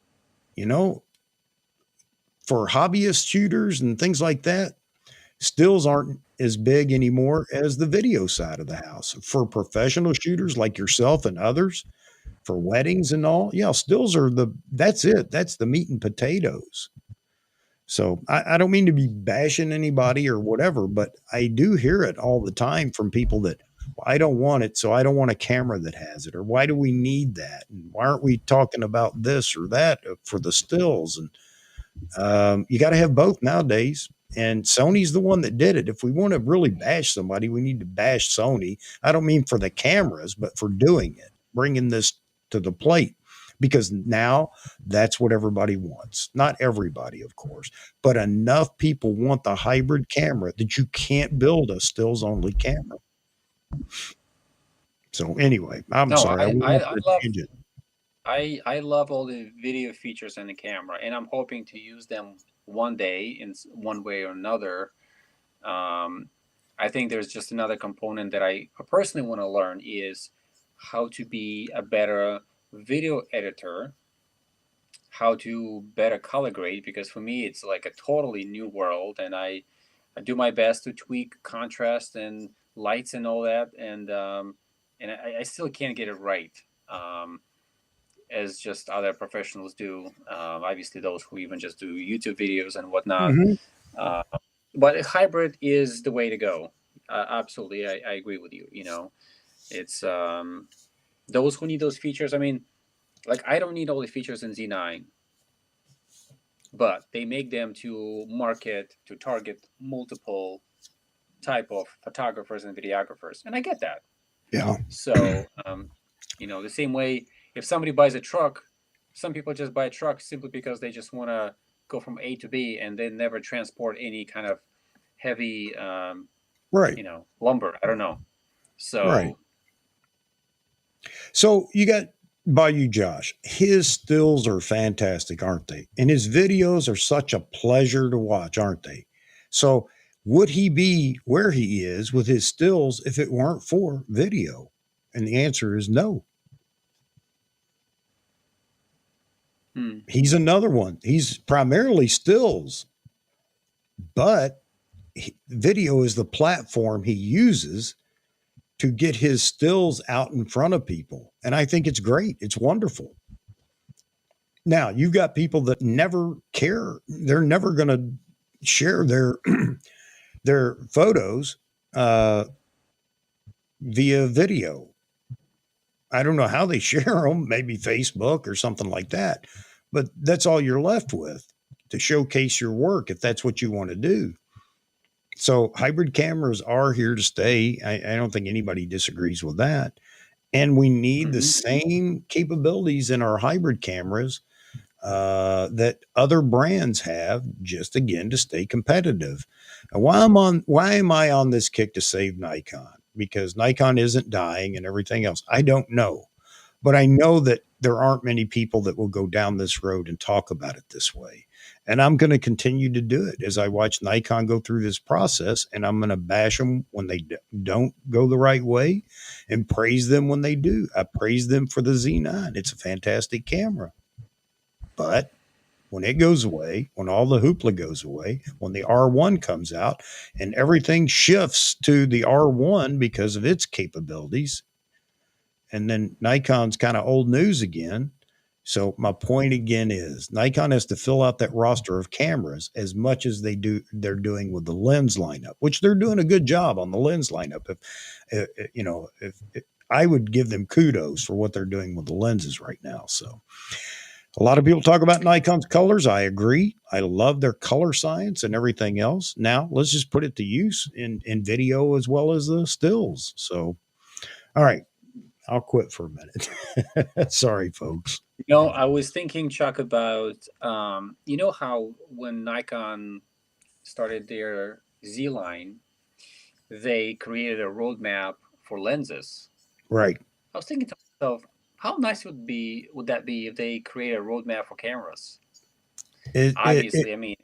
for hobbyist shooters and things like that, stills aren't as big anymore as the video side of the house. For professional shooters like yourself and others, for weddings and all, yeah, stills are that's it. That's the meat and potatoes. So I don't mean to be bashing anybody or whatever, but I do hear it all the time from people that, well, I don't want it, so I don't want a camera that has it. Or why do we need that? And why aren't we talking about this or that for the stills? And you got to have both nowadays. And Sony's the one that did it. If we want to really bash somebody, we need to bash Sony. I don't mean for the cameras, but for doing it, bringing this to the plate. Because now that's what everybody wants. Not everybody, of course, but enough people want the hybrid camera that you can't build a stills only camera. So anyway, I'm sorry. I love all the video features in the camera, and I'm hoping to use them one day in one way or another. I think there's just another component that I personally want to learn is how to be a better video editor, how to better color grade, because for me it's like a totally new world, and I do my best to tweak contrast and lights and all that, and I still can't get it right, as just other professionals do, obviously those who even just do YouTube videos and whatnot. But hybrid is the way to go. Absolutely, I agree with you. It's those who need those features. I mean, like, I don't need all the features in Z9, but they make them to target multiple type of photographers and videographers, and I get that. Yeah. So, the same way, if somebody buys a truck, some people just buy a truck simply because they just want to go from A to B and they never transport any kind of heavy, right. lumber. I don't know. So, right. So you got Bayou Josh. His stills are fantastic, aren't they? And his videos are such a pleasure to watch, aren't they? So would he be where he is with his stills if it weren't for video? And the answer is no. He's another one. He's primarily stills, but video is the platform he uses to get his stills out in front of people. And I think it's great. It's wonderful. Now, you've got people that never care. They're never going to share their photos via video. I don't know how they share them, maybe Facebook or something like that. But that's all you're left with to showcase your work if that's what you want to do. So hybrid cameras are here to stay. I don't think anybody disagrees with that. And we need the same capabilities in our hybrid cameras that other brands have, just again to stay competitive. And why am I on this kick to save Nikon? Because Nikon isn't dying and everything else. I don't know. But I know that there aren't many people that will go down this road and talk about it this way. And I'm going to continue to do it as I watch Nikon go through this process, and I'm going to bash them when they don't go the right way and praise them when they do. I praise them for the Z9. It's a fantastic camera. But when it goes away, when all the hoopla goes away, when the R1 comes out and everything shifts to the R1 because of its capabilities, and then Nikon's kind of old news again, So my point again is Nikon has to fill out that roster of cameras as much as they're doing with the lens lineup, which they're doing a good job on the lens lineup. If I would give them kudos for what they're doing with the lenses right now. So a lot of people talk about Nikon's colors. I agree. I love their color science and everything else. Now let's just put it to use in video as well as the stills. So, all right, I'll quit for a minute. Sorry, folks. I was thinking, Chuck, about how when Nikon started their Z line, they created a roadmap for lenses. Right. I was thinking to myself, how nice would that be if they create a roadmap for cameras? Obviously, I mean,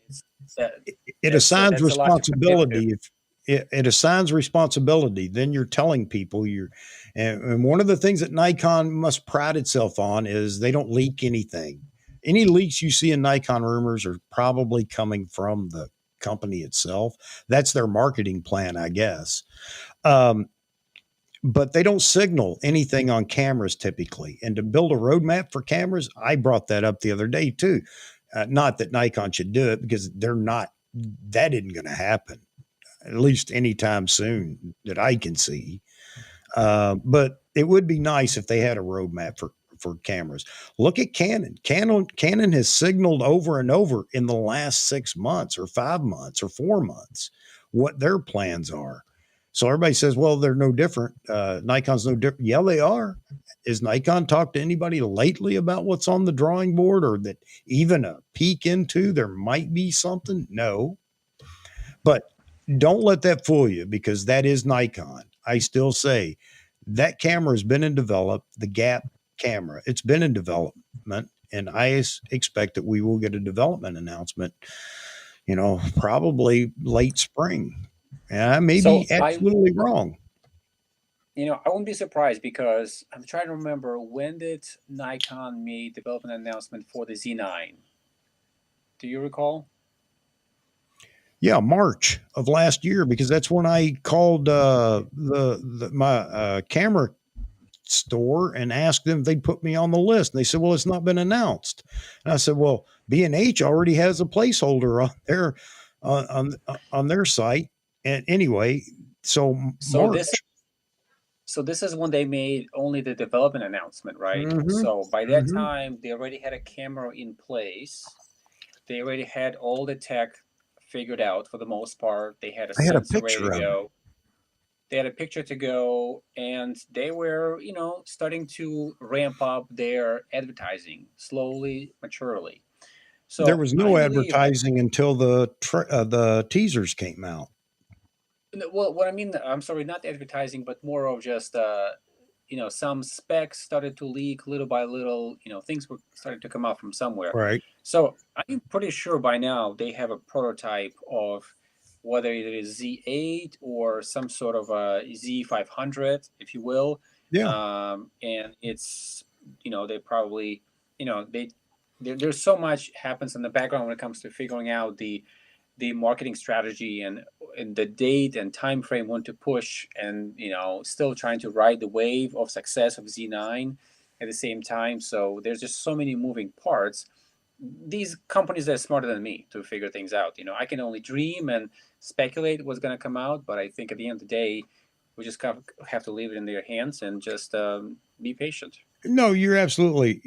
it assigns that's responsibility. If it assigns responsibility, then you're telling people and one of the things that Nikon must pride itself on is they don't leak anything. Any leaks you see in Nikon rumors are probably coming from the company itself. That's their marketing plan, I guess. But they don't signal anything on cameras typically. And to build a roadmap for cameras, I brought that up the other day too. Not that Nikon should do it because that isn't going to happen, at least anytime soon that I can see. But it would be nice if they had a roadmap for cameras. Look at Canon. Canon has signaled over and over in the last 6 months or 5 months or 4 months what their plans are. So everybody says, well, they're no different. Nikon's no different. Yeah, they are. Has Nikon talked to anybody lately about what's on the drawing board or that even a peek into there might be something? No. But don't let that fool you because that is Nikon. I still say that camera has been in development, the Gap camera. It's been in development, and I expect that we will get a development announcement, probably late spring. And I may be absolutely wrong. I wouldn't be surprised because I'm trying to remember, when did Nikon make development announcement for the Z9? Do you recall? Yeah, March of last year, because that's when I called my camera store and asked them if they'd put me on the list. And they said, well, it's not been announced. And I said, well, B&H already has a placeholder on their site. And anyway, so March. This is when they made only the development announcement, right? Mm-hmm. So by that time, they already had a camera in place. They already had all the tech figured out for the most part. They had a sensor ready to go. They had a picture to go, and they were, starting to ramp up their advertising slowly, maturely. So there was no advertising until the teasers came out. Well, what I mean, I'm sorry, not advertising, but more of just, some specs started to leak little by little. Things were starting to come out from somewhere. Right. So I'm pretty sure by now they have a prototype of whether it is Z8 or some sort of a Z500, if you will. Yeah. And it's, they probably, there's so much happens in the background when it comes to figuring out the marketing strategy and the date and time frame when to push, and still trying to ride the wave of success of Z9 at the same time. So there's just so many moving parts. These companies are smarter than me to figure things out. I can only dream and speculate what's going to come out, but I think at the end of the day, we just have to leave it in their hands and just be patient. No, you're absolutely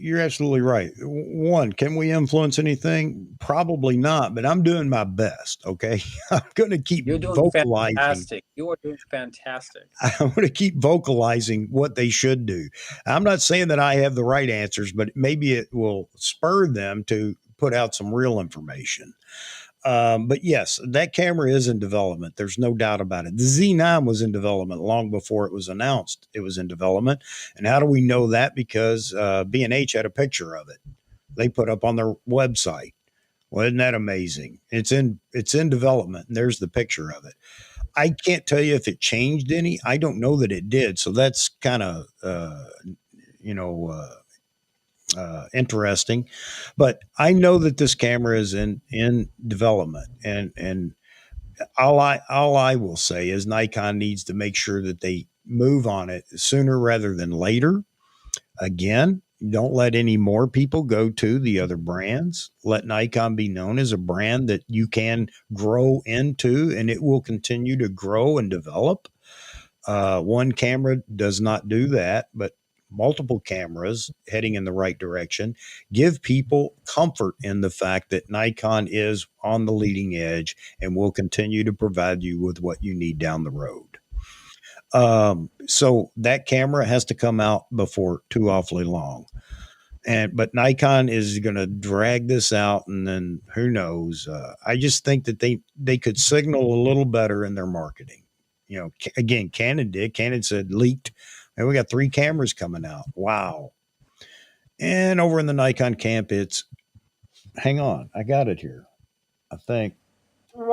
right. One, can we influence anything? Probably not, but I'm doing my best. Okay. I'm going to keep vocalizing. Fantastic. You are doing fantastic. I'm going to keep vocalizing what they should do. I'm not saying that I have the right answers, but maybe it will spur them to put out some real information. But yes, that camera is in development. There's no doubt about it. The Z9 was in development long before it was announced. It was in development. And how do we know that? Because B&H had a picture of it. They put up on their website. Well, isn't that amazing? It's in development, and there's the picture of it. I can't tell you if it changed any. I don't know that it did. So that's kind of, interesting, but I know that this camera is in development, and all I will say is Nikon needs to make sure that they move on it sooner rather than later. Again, Don't let any more people go to the other brands. Let Nikon be known as a brand that you can grow into, and it will continue to grow and develop. One camera does not do that, but multiple cameras heading in the right direction give people comfort in the fact that Nikon is on the leading edge and will continue to provide you with what you need down the road. So that camera has to come out before too awfully long. But Nikon is going to drag this out, and then who knows? I just think that they could signal a little better in their marketing. You know, again, Canon did. Canon said leaked, and we got 3 cameras coming out. Wow! And over in the Nikon camp, it's hang on, I got it here. I think. There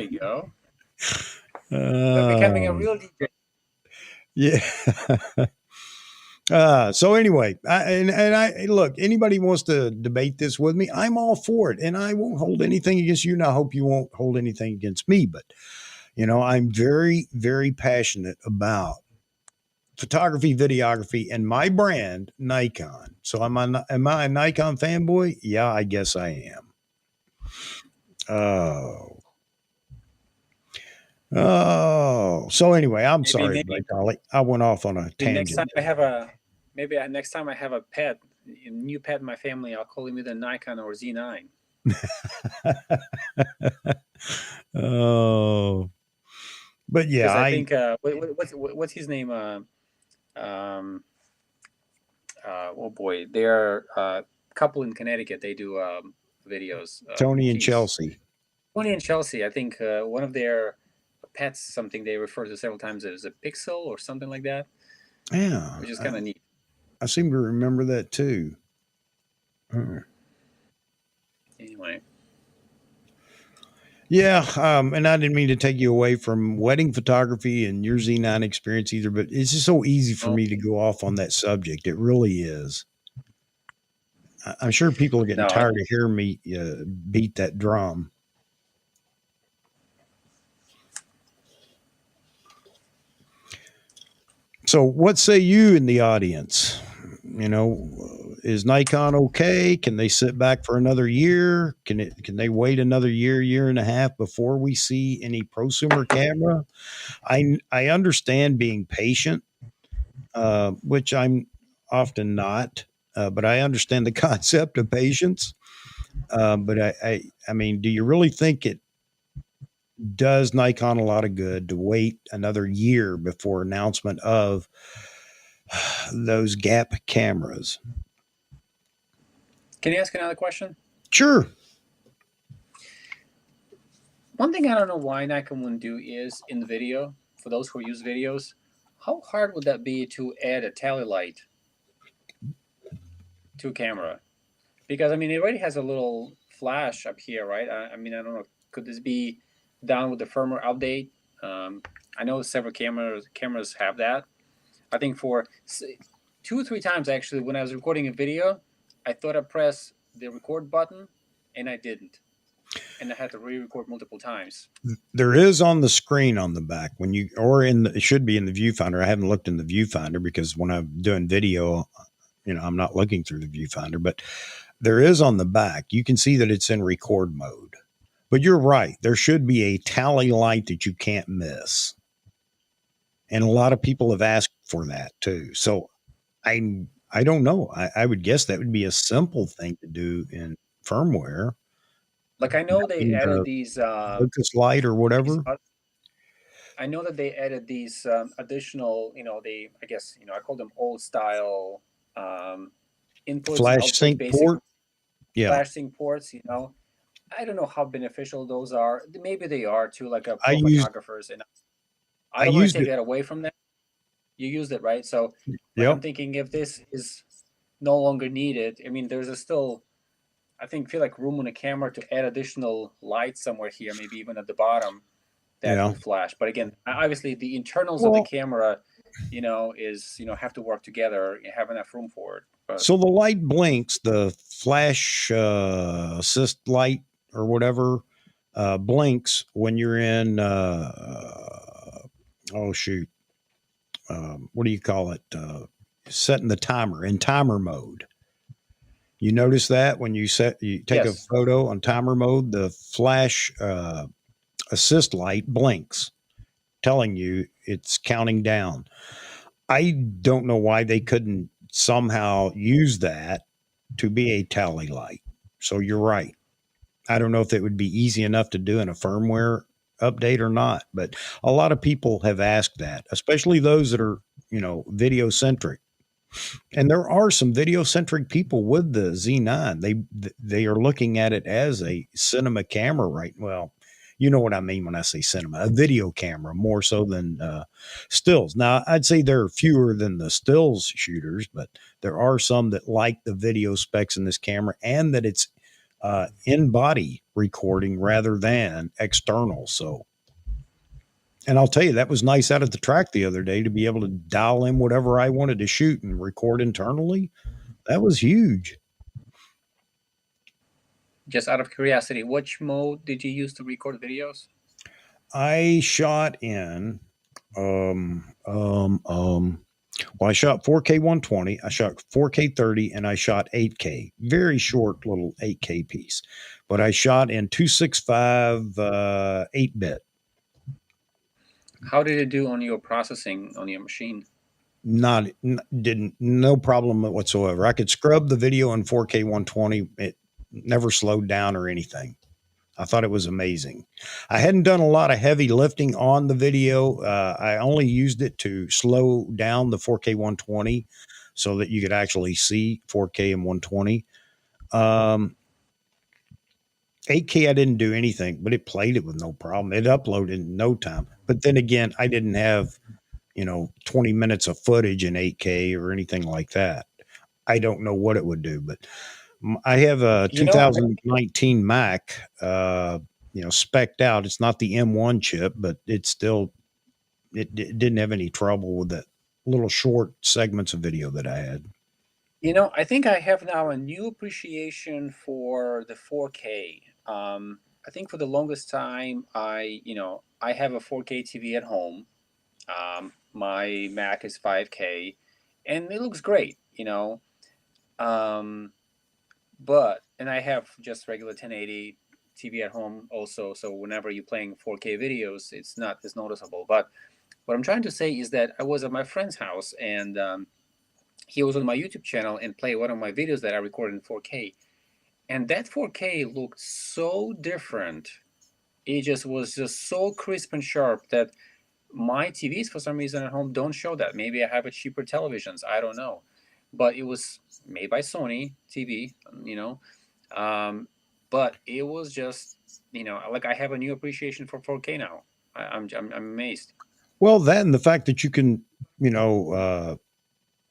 you go. We're becoming a real DJ. Yeah. So anyway, I look, anybody wants to debate this with me, I'm all for it, and I won't hold anything against you, and I hope you won't hold anything against me. But you know, I'm very, very passionate about photography, videography, and my brand, Nikon. So am I a Nikon fanboy? Yeah, I guess I am. So anyway, I'm sorry, Vitalij. I went off on a tangent. Next time I have a pet, a new pet in my family, I'll call him either Nikon or Z9. Oh, but yeah, I think what's his name? Oh boy, they're a couple in Connecticut. They do videos. Tony and Chelsea. Tony and Chelsea. I think one of their pets, something they refer to several times as a pixel or something like that. Yeah, which is kind of neat. I seem to remember that too. Anyway. Yeah, and I didn't mean to take you away from wedding photography and your Z9 experience either, but it's just so easy for me to go off on that subject. It really is. I'm sure people are getting tired of hearing me beat that drum. So what say you in the audience? You know, is Nikon okay? Can they sit back for another year? Can they wait another year and a half before we see any prosumer camera? I understand being patient, which I'm often not, but I understand the concept of patience. But I mean, do you really think it does Nikon a lot of good to wait another year before announcement of those gap cameras? Can you ask another question? Sure. One thing I don't know why Nikon wouldn't do is in the video, for those who use videos, how hard would that be to add a tally light to a camera? Because I mean, it already has a little flash up here, right? I mean, I don't know. Could this be done with the firmware update? I know several cameras have that. I think for 2 or 3 times actually, when I was recording a video, I thought I pressed the record button, and I didn't, and I had to re-record multiple times. There is on the screen on the back when you, or it should be in the viewfinder. I haven't looked in the viewfinder because when I'm doing video, you know, I'm not looking through the viewfinder, but there is on the back. You can see that it's in record mode. But you're right. There should be a tally light that you can't miss. And a lot of people have asked for that too. So I don't know. I would guess that would be a simple thing to do in firmware. Like I know they added these focus light or whatever. I know that they added these additional, you know, I guess, you know, I call them old style inputs, flash sync port. Yeah, flash sync ports. You know, I don't know how beneficial those are. Maybe they are to like a pro photographers, and I don't want to take that away from them. You used it, right? So like, I'm thinking if this is no longer needed, I mean, there's still, I feel like room on a camera to add additional light somewhere here, maybe even at the bottom that will flash. But again, obviously the internals of the camera, you know, have to work together and have enough room for it. But, so the light blinks, the flash assist light or whatever blinks when you're in, oh shoot, what do you call it? Setting the timer in timer mode. You notice that when you take a Yes. photo on timer mode, the flash assist light blinks, telling you it's counting down. I don't know why they couldn't somehow use that to be a tally light. So you're right. I don't know if it would be easy enough to do in a firmware update or not, but a lot of people have asked that, especially those that are, video centric. And there are some video centric people with the Z9. They are looking at it as a cinema camera, right? Well, you know what I mean when I say cinema, a video camera more so than stills. Now, I'd say there are fewer than the stills shooters, but there are some that like the video specs in this camera and that it's in body recording rather than external. So, and I'll tell you, that was nice out at the track the other day to be able to dial in whatever I wanted to shoot and record internally. That was huge. Just out of curiosity, which mode did you use to record videos? I shot in, well, I shot 4K 120, I shot 4K 30, and I shot 8K. Very short little 8K piece. But I shot in 265 8-bit. How did it do on your processing on your machine? No problem whatsoever. I could scrub the video in 4K 120. It never slowed down or anything. I thought it was amazing. I hadn't done a lot of heavy lifting on the video. I only used it to slow down the 4K 120 so that you could actually see 4K and 120. 8K, I didn't do anything, but it played it with no problem. It uploaded in no time. But then again, I didn't have 20 minutes of footage in 8K or anything like that. I don't know what it would do, but I have a 2019 Mac, spec'd out. It's not the M1 chip, but it didn't have any trouble with that little short segments of video that I had. I think I have now a new appreciation for the 4K. I think for the longest time, I have a 4K TV at home. My Mac is 5K, and it looks great, and I have just regular 1080 TV at home also. So whenever you're playing 4K videos, it's not as noticeable. But what I'm trying to say is that I was at my friend's house, and he was on my YouTube channel and played one of my videos that I recorded in 4K. And that 4K looked so different. It was just so crisp and sharp that my TVs, for some reason, at home don't show that. Maybe I have a cheaper televisions. I don't know. But it was made by Sony TV, but it was just, like I have a new appreciation for 4K now. I'm amazed. Well, that and the fact that you can,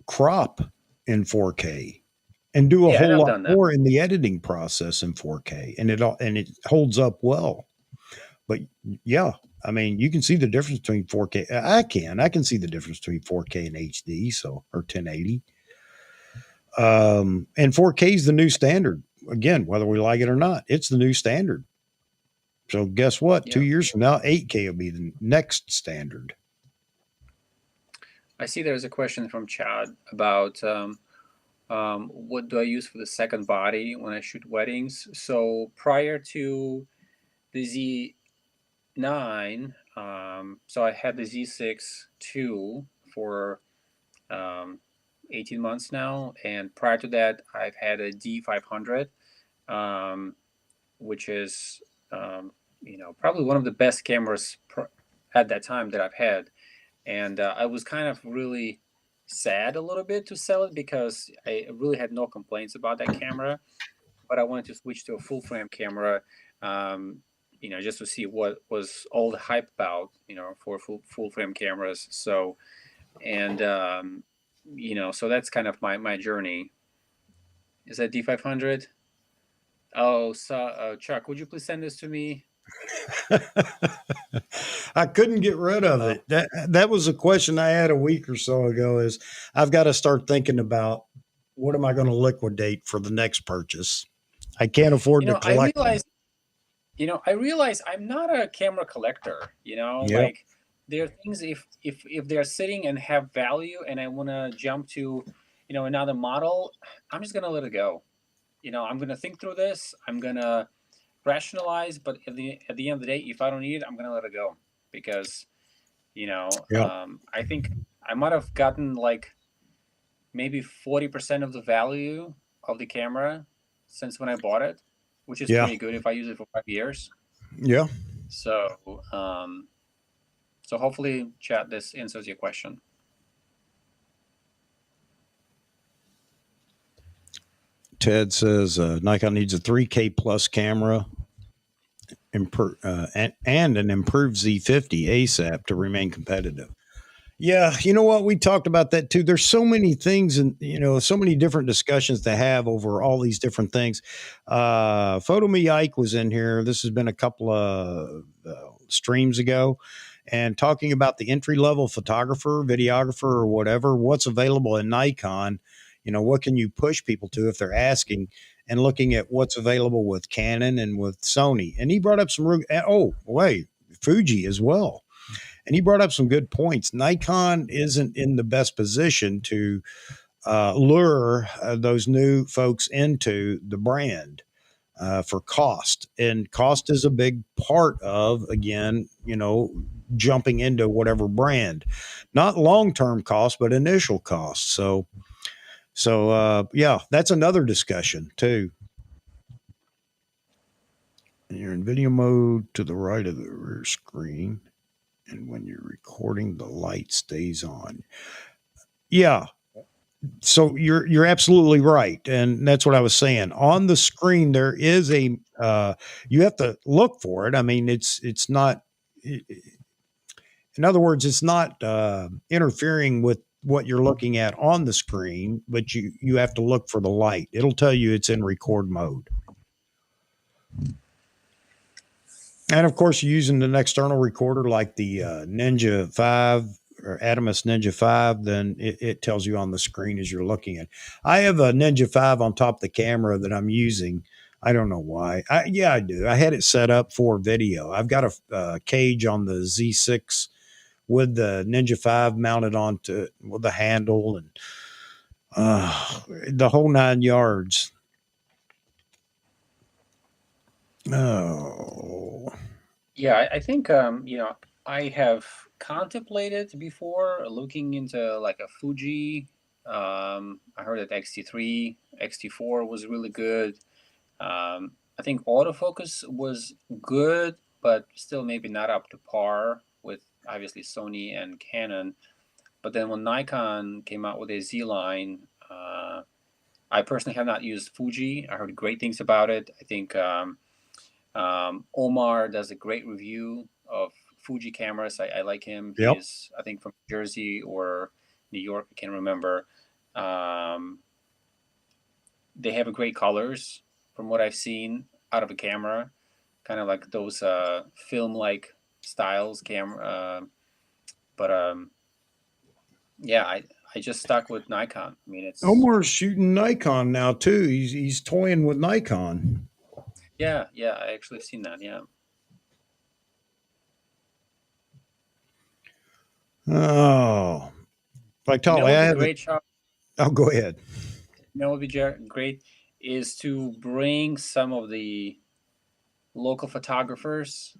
crop in 4K and do a whole lot more in the editing process in 4K, and it holds up well. But yeah, I mean, you can see the difference between 4K. I can see the difference between 4K and HD, or 1080. And 4K is the new standard. Again, whether we like it or not, it's the new standard. So guess what? Yeah. 2 years from now, 8K will be the next standard. I see there's a question from Chad about what do I use for the second body when I shoot weddings. So prior to the Z9, so I had the Z6 II for 18 months now, and prior to that, I've had a D500, which is probably one of the best cameras at that time that I've had. And I was kind of really sad a little bit to sell it because I really had no complaints about that camera, but I wanted to switch to a full frame camera, just to see what was all the hype about, for full frame cameras. So, and so that's kind of my journey. Is that D500? Oh, so Chuck, would you please send this to me? I couldn't get rid of it. That was a question I had a week or so ago. Is I've got to start thinking about what am I going to liquidate for the next purchase. I can't afford to collect. I realize I'm not a camera collector. Yep. Like there are things, if they're sitting and have value, and I want to jump to, another model, I'm just gonna let it go. I'm gonna think through this. I'm gonna rationalize, but at the end of the day, if I don't need it, I'm gonna let it go, because Yeah. I think I might have gotten like maybe 40% of the value of the camera since when I bought it, which is Yeah. pretty good if I use it for 5 years. Yeah. So, so hopefully, chat, this answers your question. Ted says Nikon needs a 3K plus camera and an improved Z50 ASAP to remain competitive. Yeah, you know what? We talked about that too. There's so many things, and so many different discussions to have over all these different things. Photo Me Ike was in here. This has been a couple of streams ago, and talking about the entry level photographer, videographer, or whatever. What's available in Nikon? What can you push people to if they're asking? And looking at what's available with Canon and with Sony. And he brought up some. Oh, wait, Fuji as well. And he brought up some good points. Nikon isn't in the best position to lure those new folks into the brand for cost. And cost is a big part of, again, jumping into whatever brand. Not long-term cost, but initial cost. So yeah, that's another discussion too. And you're in video mode to the right of the rear screen. And when you're recording, the light stays on. Yeah. So you're absolutely right, and that's what I was saying. On the screen, there is a you have to look for it. I mean, it's not. In other words, it's not interfering with what you're looking at on the screen, but you have to look for the light. It'll tell you it's in record mode. And of course, you're using an external recorder like the Ninja 5 or Adamus Ninja 5, then it tells you on the screen as you're looking at. I have a Ninja 5 on top of the camera that I'm using. I don't know why. Yeah, I do. I had it set up for video. I've got a cage on the Z6 with the Ninja 5 mounted onto it with the handle and the whole 9 yards. Oh. Yeah, I think I have contemplated before looking into like a Fuji. I heard that XT3, XT4 was really good. I think autofocus was good, but still maybe not up to par with obviously Sony and Canon. But then when Nikon came out with a Z9, I personally have not used Fuji. I heard great things about it. I think Omar does a great review of Fuji cameras. I like him. Yep. He's, I think, from Jersey or New York. I can't remember. They have great colors from what I've seen out of a camera, kind of like those film-like styles camera. But yeah, I just stuck with Nikon. I mean, it's Omar's shooting Nikon now too. He's toying with Nikon. yeah, I actually have seen that. Yeah. Oh, Vitalij, I have great shot. Oh, go ahead. What would be great is to bring some of the local photographers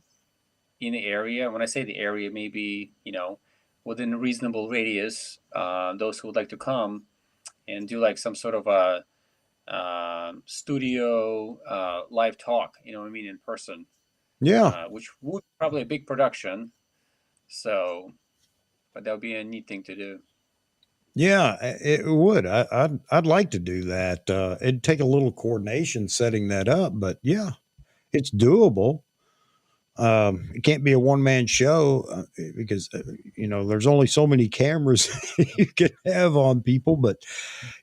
in the area. When I say the area, maybe within a reasonable radius, those who would like to come and do like some sort of a studio live talk. You know what I mean, in person. Yeah. Which would probably a big production. So, but that would be a neat thing to do. Yeah, it would. I'd like to do that. It'd take a little coordination setting that up, but yeah, it's doable. It can't be a one man show because there's only so many cameras you can have on people. But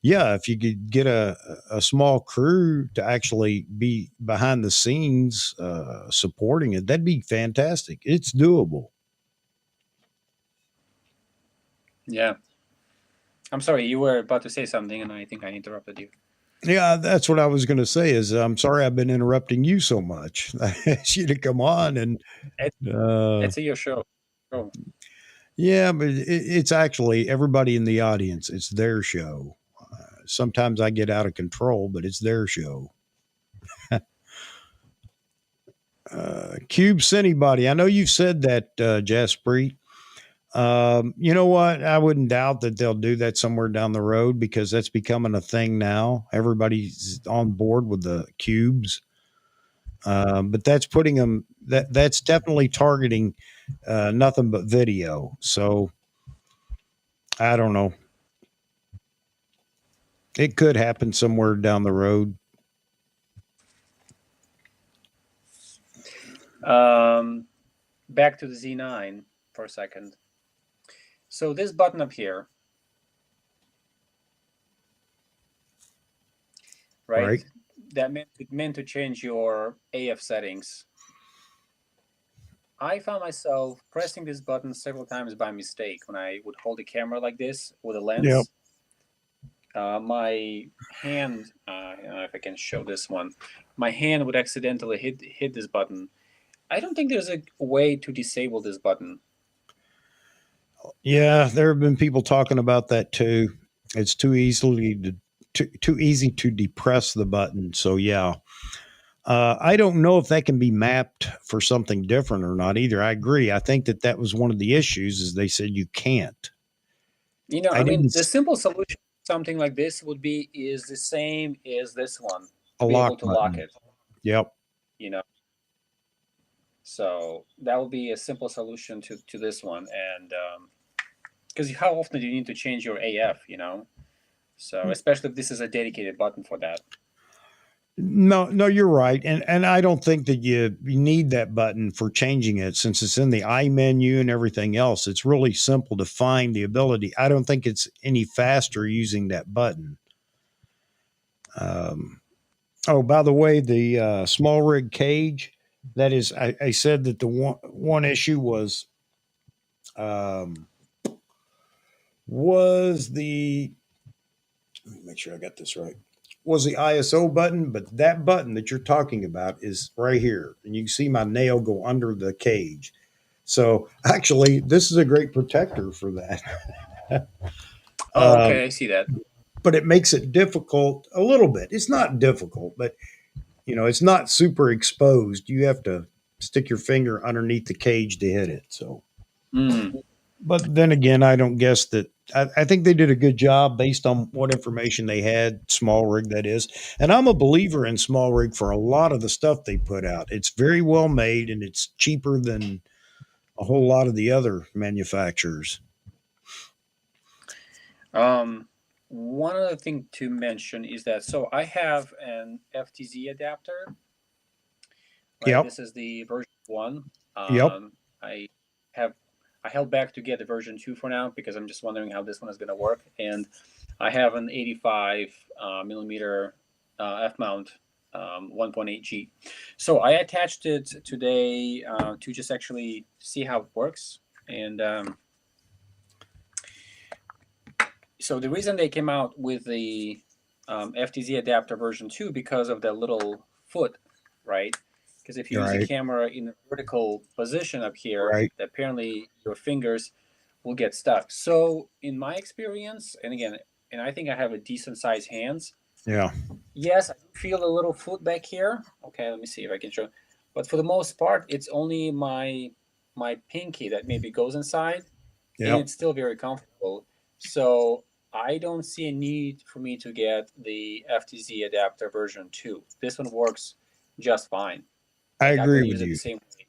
yeah, if you could get a small crew to actually be behind the scenes supporting it, that'd be fantastic. It's doable. Yeah. I'm sorry, you were about to say something, and I think I interrupted you. Yeah, that's what I was going to say. Is I'm sorry I've been interrupting you so much. I asked you to come on, and it's your show. Oh. Yeah, but it's actually everybody in the audience. It's their show. Sometimes I get out of control, but it's their show. Cubes anybody. I know you've said that, Jaspreet. You know what? I wouldn't doubt that they'll do that somewhere down the road because that's becoming a thing now. Everybody's on board with the cubes. But that's putting them that's definitely targeting nothing but video. So I don't know. It could happen somewhere down the road. Back to the Z9 for a second. So this button up here, right? That meant to change your AF settings. I found myself pressing this button several times by mistake when I would hold the camera like this with a lens. Yep. My hand, I don't know if I can show this one, my hand would accidentally hit this button. I don't think there's a way to disable this button. Yeah, there have been people talking about that too. It's too easy to depress the button. So yeah, I don't know if that can be mapped for something different or not either. I agree. I think that was one of the issues is they said you can't. You know, I mean, the simple solution to something like this is the same as this one. Be able to lock it. Yep. You know, so that would be a simple solution to this one. And because how often do you need to change your AF, you know? So especially if this is a dedicated button for that. No, you're right. And I don't think that you need that button for changing it since it's in the I menu and everything else. It's really simple to find the ability. I don't think it's any faster using that button. Oh, by the way, the small rig cage, that is, I said that the one issue was the, let me make sure I got this right, was the ISO button, but that button that you're talking about is right here. And you can see my nail go under the cage. So actually, this is a great protector for that. Oh, okay, I see that. But it makes it difficult a little bit. It's not difficult, but you know, it's not super exposed. You have to stick your finger underneath the cage to hit it. So, but then again, I don't guess that. I think they did a good job based on what information they had, small rig that is. And I'm a believer in small rig for a lot of the stuff they put out. It's very well made and it's cheaper than a whole lot of the other manufacturers. One other thing to mention is that, so I have an FTZ adapter. Right? Yep. This is the version 1. Yep. I held back to get the version 2 for now because I'm just wondering how this one is going to work. And I have an 85 millimeter F-mount 1.8G. So I attached it today to just actually see how it works. And so the reason they came out with the FTZ adapter version 2 because of the little foot, right? Because if you use the camera in a vertical position up here, apparently your fingers will get stuck. So in my experience, and again, and I think I have a decent sized hands. Yeah. Yes, I feel a little foot back here. Okay, let me see if I can show. But for the most part, it's only my pinky that maybe goes inside, and it's still very comfortable. So I don't see a need for me to get the FTZ adapter version 2. This one works just fine. I agree with you. The same way.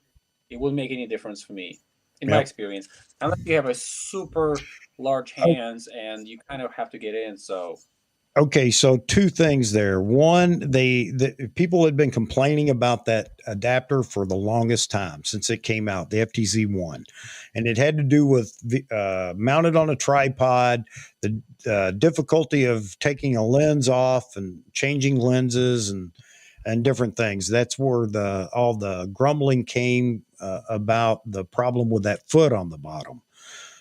It wouldn't make any difference for me, in my experience, unless you have a super large hands and you kind of have to get in. So, okay, so two things there. One, the people had been complaining about that adapter for the longest time since it came out, the FTZ1, and it had to do with mounted on a tripod, the difficulty of taking a lens off and changing lenses and different things. That's where all the grumbling came about the problem with that foot on the bottom.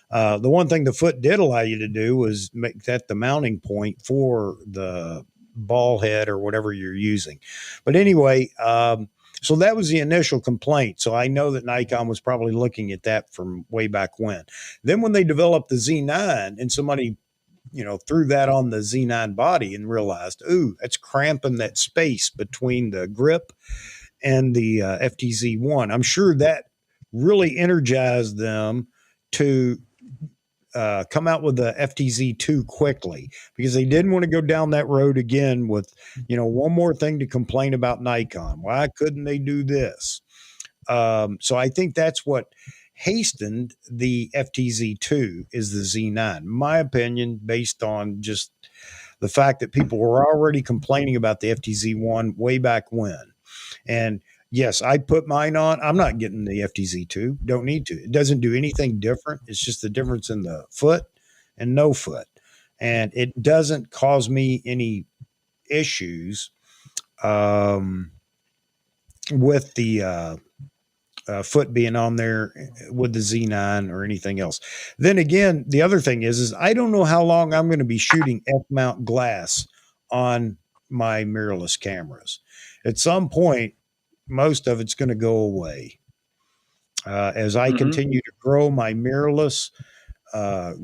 The one thing the foot did allow you to do was make that the mounting point for the ball head or whatever you're using. But anyway, So that was the initial complaint. So I know that Nikon was probably looking at that from way back when. Then when they developed the Z9 and somebody, threw that on the Z9 body and realized, ooh, that's cramping that space between the grip and the FTZ1. I'm sure that really energized them to come out with the FTZ2 quickly, because they didn't want to go down that road again with, one more thing to complain about Nikon. Why couldn't they do this? So I think that's what hastened the FTZ2 is the Z9. My opinion, based on just the fact that people were already complaining about the FTZ1 way back when. And yes, I put mine on. I'm not getting the FTZ2. Don't need to. It doesn't do anything different. It's just the difference in the foot and no foot. And it doesn't cause me any issues with the foot being on there with the Z9 or anything else. Then again, the other thing is I don't know how long I'm going to be shooting F-mount glass on my mirrorless cameras. At some point, most of it's going to go away. As I continue to grow my mirrorless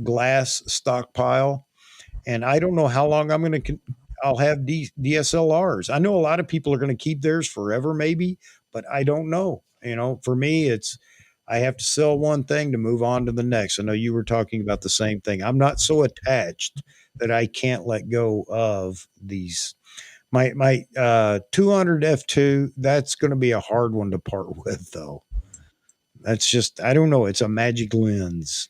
glass stockpile, and I don't know how long I'll have DSLRs. I know a lot of people are going to keep theirs forever, maybe, but I don't know. For me, I have to sell one thing to move on to the next. I know you were talking about the same thing. I'm not so attached that I can't let go of these. My 200 F2, that's going to be a hard one to part with, though. That's just, I don't know. It's a magic lens.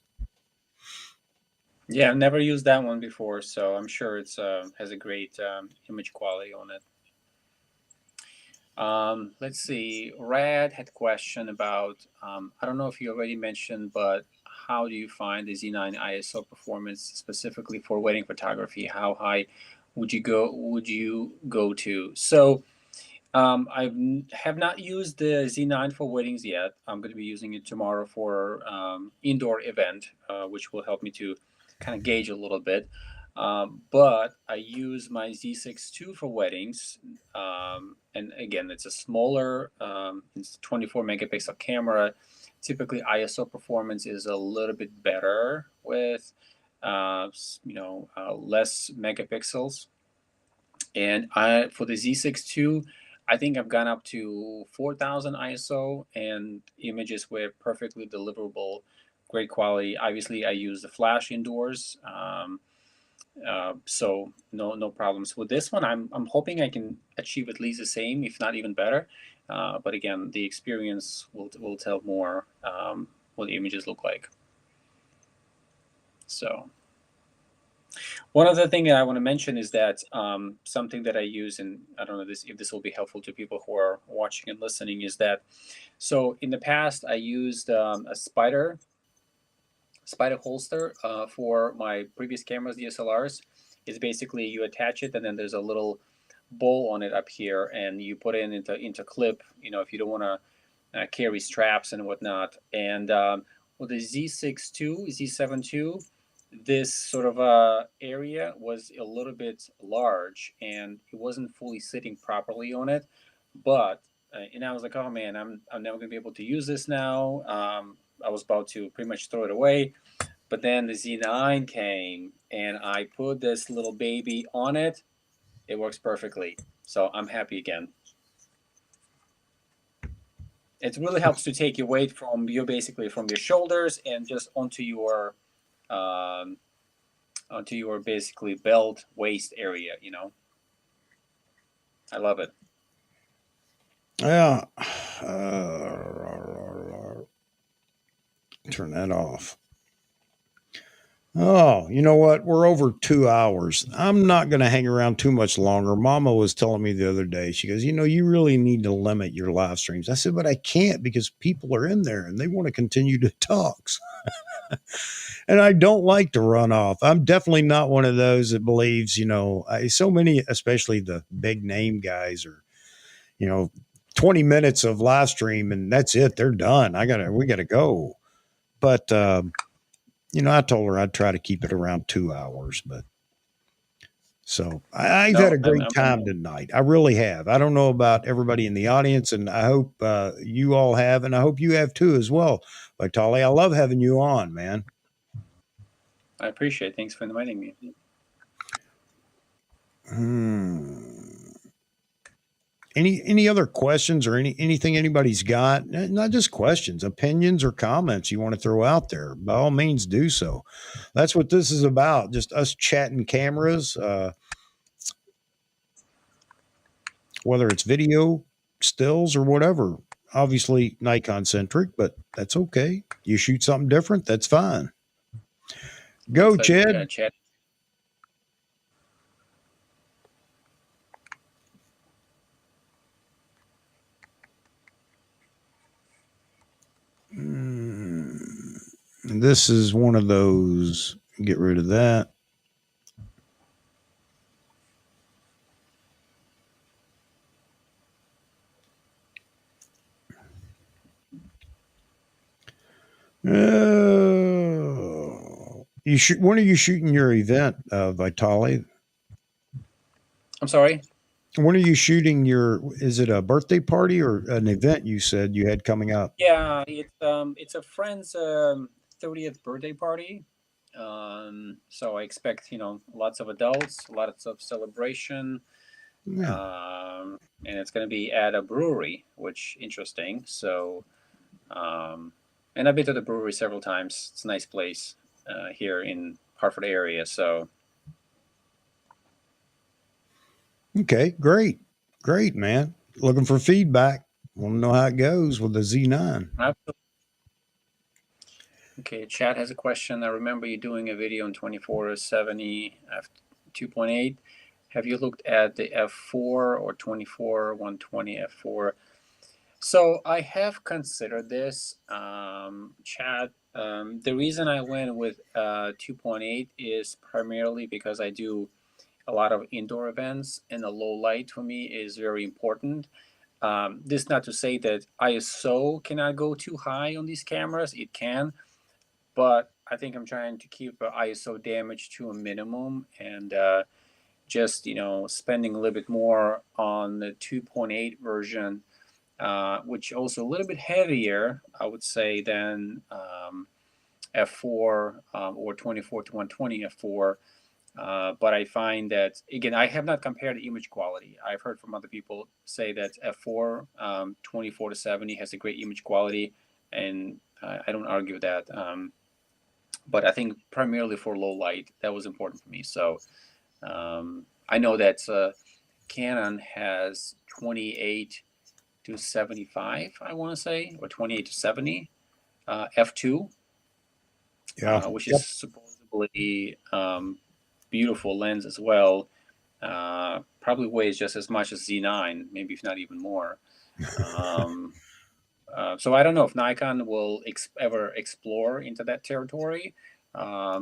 Yeah, I've never used that one before, so I'm sure it's has a great image quality on it. Let's see. Rad had a question about, I don't know if you already mentioned, but how do you find the Z9 ISO performance specifically for wedding photography? How high would you go to? So I have not used the Z9 for weddings yet. I'm going to be using it tomorrow for indoor event, which will help me to kind of gauge a little bit. But I use my Z6 II for weddings. And again, it's a smaller, it's 24 megapixel camera. Typically, ISO performance is a little bit better with, less megapixels. And for the Z6 II, I think I've gone up to 4,000 ISO, and images were perfectly deliverable, great quality. Obviously, I use the flash indoors, so no problems with this one. I'm hoping I can achieve at least the same, if not even better. But again, the experience will tell more what the images look like. So. One other thing that I want to mention is that something that I use, and I don't know if this will be helpful to people who are watching and listening, is that, so in the past I used a spider holster for my previous cameras, DSLRs. It's basically you attach it, and then there's a little bowl on it up here, and you put it into clip, if you don't want to carry straps and whatnot. And with the Z6 II, Z7 II, this sort of area was a little bit large, and it wasn't fully sitting properly on it. But and I was like, oh man, I'm never gonna be able to use this now. I was about to pretty much throw it away, but then the Z9 came, and I put this little baby on it. It works perfectly, so I'm happy again. It really helps to take your weight from your shoulders and just onto your basically belt waist area. I love it. Yeah. Turn that off. Oh, you know what? We're over 2 hours. I'm not going to hang around too much longer. Mama was telling me the other day, she goes, you really need to limit your live streams. I said, but I can't, because people are in there and they want to continue to talk. And I don't like to run off. I'm definitely not one of those that believes, so many, especially the big name guys, are, 20 minutes of live stream and that's it. They're done. We got to go. But, I told her I'd try to keep it around 2 hours, but So I've No, had a great time tonight. I really have. I don't know about everybody in the audience, and I hope you all have, and I hope you have too as well. Vitalij, I love having you on, man. I appreciate it. Thanks for inviting me. Any other questions or anything anybody's got? Not just questions, opinions or comments you want to throw out there. By all means, do so. That's what this is about. Just us chatting cameras. Whether it's video, stills, or whatever. Obviously Nikon centric, but that's okay. You shoot something different, that's fine. Go, Chad. Chat. This is one of those. Get rid of that. You shoot. When are you shooting your event, Vitalij? I'm sorry. When are you shooting your? Is it a birthday party or an event you said you had coming up? Yeah, it's a friend's 30th birthday party. So I expect lots of adults, lots of celebration, Yeah. and it's going to be at a brewery, which interesting. So, and I've been to the brewery several times. It's a nice place here in Hartford area. So, Okay, great, man. Looking for feedback. Want to know how it goes with the Z9. okay, Chad has a question. I remember you doing a video in 24-70 f2.8. Have you looked at the f4 or 24-120 f4? So I have considered this, Chad. The reason I went with 2.8 is primarily because I do a lot of indoor events, and the low light for me is very important. This is not to say that ISO cannot go too high on these cameras. It can, but I think I'm trying to keep ISO damage to a minimum, and just spending a little bit more on the 2.8 version, which also a little bit heavier, I would say, than f4 or 24-120 f4. But I find that, again, I have not compared the image quality. I've heard from other people say that f4 24-70 has a great image quality, and I don't argue that. But I think primarily for low light, that was important for me. So I know that Canon has 28-75, I want to say, or 28-70 f2, which is supposedly beautiful lens as well. Probably weighs just as much as Z9, maybe if not even more. So I don't know if Nikon will ever explore into that territory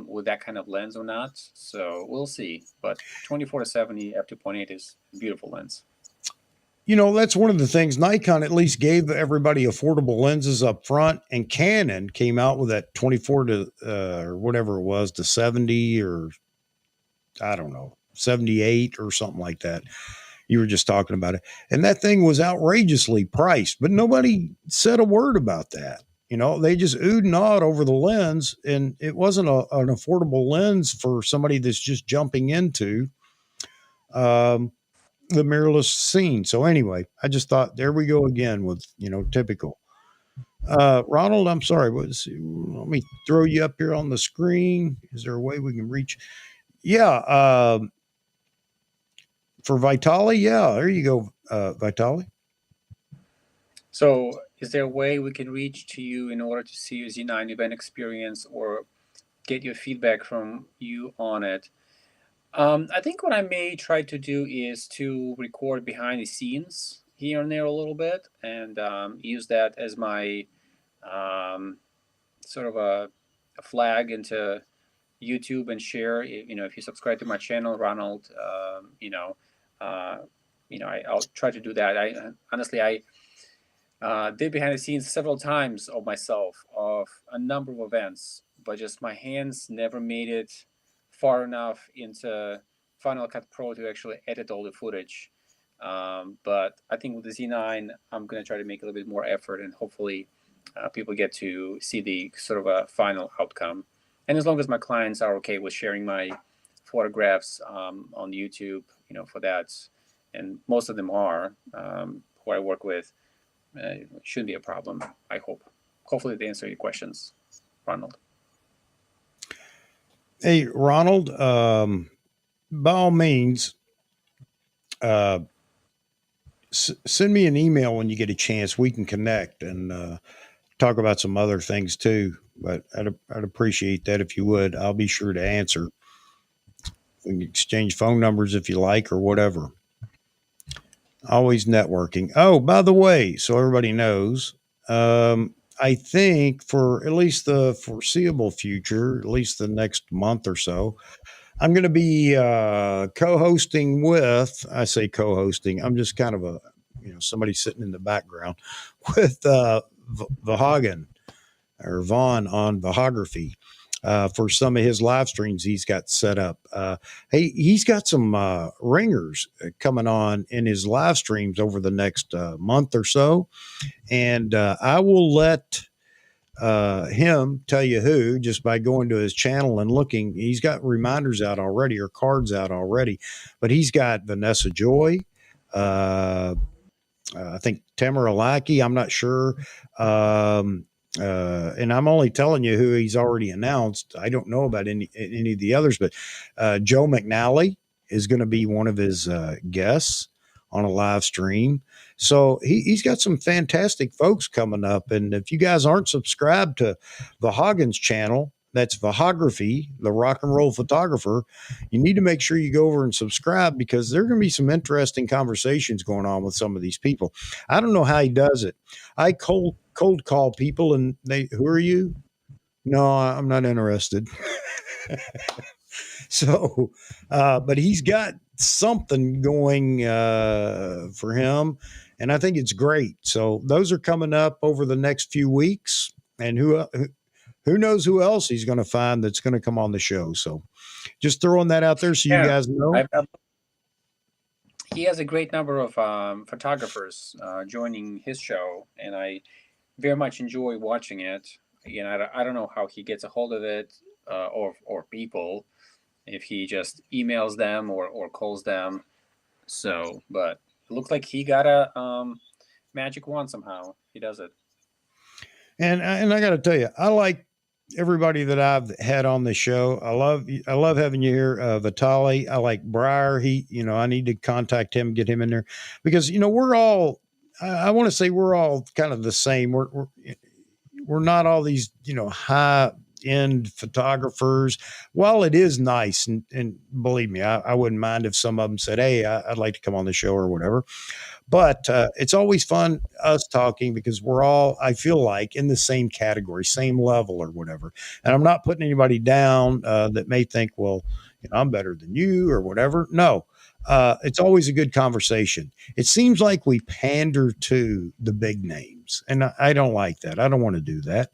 with that kind of lens or not. So we'll see. But 24-70 f2.8 is a beautiful lens. That's one of the things. Nikon at least gave everybody affordable lenses up front, and Canon came out with that 24 to or whatever it was to 70, or I don't know, 78 or something like that. You were just talking about it. And that thing was outrageously priced, but nobody said a word about that. They just oohed and awed over the lens, and it wasn't an affordable lens for somebody that's just jumping into the mirrorless scene. So anyway, I just thought, there we go again with, typical. Ronald, I'm sorry. Let me throw you up here on the screen. Is there a way we can reach? Yeah. For Vitalij, yeah, there you go, Vitalij. So is there a way we can reach to you in order to see your Z9 event experience or get your feedback from you on it? I think what I may try to do is to record behind the scenes here and there a little bit, and use that as my sort of a flag into YouTube and share. If you subscribe to my channel, Ronald, I'll try to do that. I honestly did behind the scenes several times of myself of a number of events, but just my hands never made it far enough into Final Cut Pro to actually edit all the footage. But I think with the Z9, I'm going to try to make a little bit more effort, and hopefully people get to see the sort of a final outcome. And as long as my clients are okay with sharing my photographs on YouTube, for that, and most of them are, who I work with, shouldn't be a problem, I hope. Hopefully they answer your questions, Ronald. Hey, Ronald, by all means, send me an email when you get a chance. We can connect and talk about some other things too. But I'd appreciate that if you would. I'll be sure to answer. We can exchange phone numbers if you like or whatever. Always networking. Oh, by the way, so everybody knows, I think for at least the foreseeable future, at least the next month or so, I'm going to be co-hosting with. I say co-hosting. I'm just kind of somebody sitting in the background with Vahagan or Vaughn on Vahography. For some of his live streams he's got set up. Hey, he's got some ringers coming on in his live streams over the next month or so. And I will let him tell you who just by going to his channel and looking. He's got reminders out already or cards out already. But he's got Vanessa Joy, I think Tamara Lackey, I'm not sure. And I'm only telling you who he's already announced. I don't know about any of the others, but Joe McNally is going to be one of his guests on a live stream. So he's got some fantastic folks coming up. And if you guys aren't subscribed to Vahagan's channel, that's Vahography, the rock and roll photographer, you need to make sure you go over and subscribe because there are going to be some interesting conversations going on with some of these people. I don't know how he does it. I cold call people and who are you? No, I'm not interested. So, but he's got something going for him, and I think it's great. So those are coming up over the next few weeks, and who knows who else he's going to find that's going to come on the show. So just throwing that out there so you guys know. He has a great number of photographers joining his show, and I very much enjoy watching it. Again, I don't know how he gets a hold of it or people, if he just emails them or calls them. So, but it looks like he got a magic wand somehow. He does it. And I got to tell you, I like everybody that I've had on the show. I love having you here, Vitalij. I like Briar. I need to contact him, get him in there because we're all. I want to say we're all kind of the same. We're not all these high end photographers. While it is nice, and believe me, I wouldn't mind if some of them said, "Hey, I'd like to come on the show" or whatever. But it's always fun us talking because we're all, I feel like, in the same category, same level or whatever. And I'm not putting anybody down that may think, well, I'm better than you or whatever. No, it's always a good conversation. It seems like we pander to the big names, and I don't like that. I don't want to do that.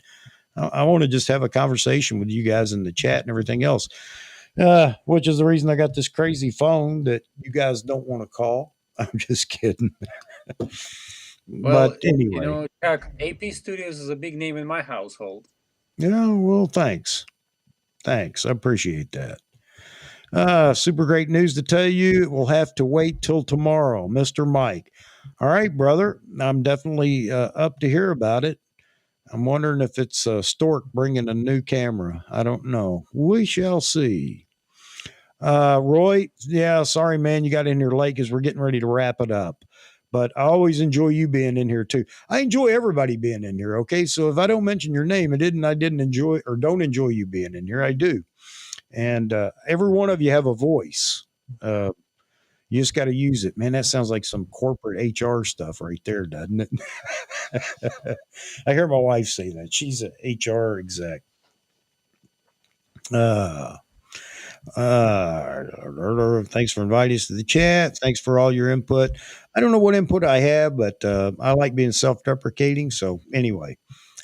I want to just have a conversation with you guys in the chat and everything else, which is the reason I got this crazy phone that you guys don't want to call. I'm just kidding. Well, but anyway, Chuck, AP Studios is a big name in my household. Well, thanks. I appreciate that. Super great news to tell you. We'll have to wait till tomorrow, Mr. Mike. All right, brother. I'm definitely up to hear about it. I'm wondering if it's Stork bringing a new camera. I don't know. We shall see. Roy, yeah, sorry, man, you got in here late because we're getting ready to wrap it up. But I always enjoy you being in here too. I enjoy everybody being in here. Okay, so if I don't mention your name, I didn't enjoy or don't enjoy you being in here. I do, and every one of you have a voice. You just got to use it, man. That sounds like some corporate HR stuff right there, doesn't it? I hear my wife say that. She's an HR exec. Thanks for inviting us to the chat. Thanks for all your input. I don't know what input I have, but I like being self-deprecating. So anyway,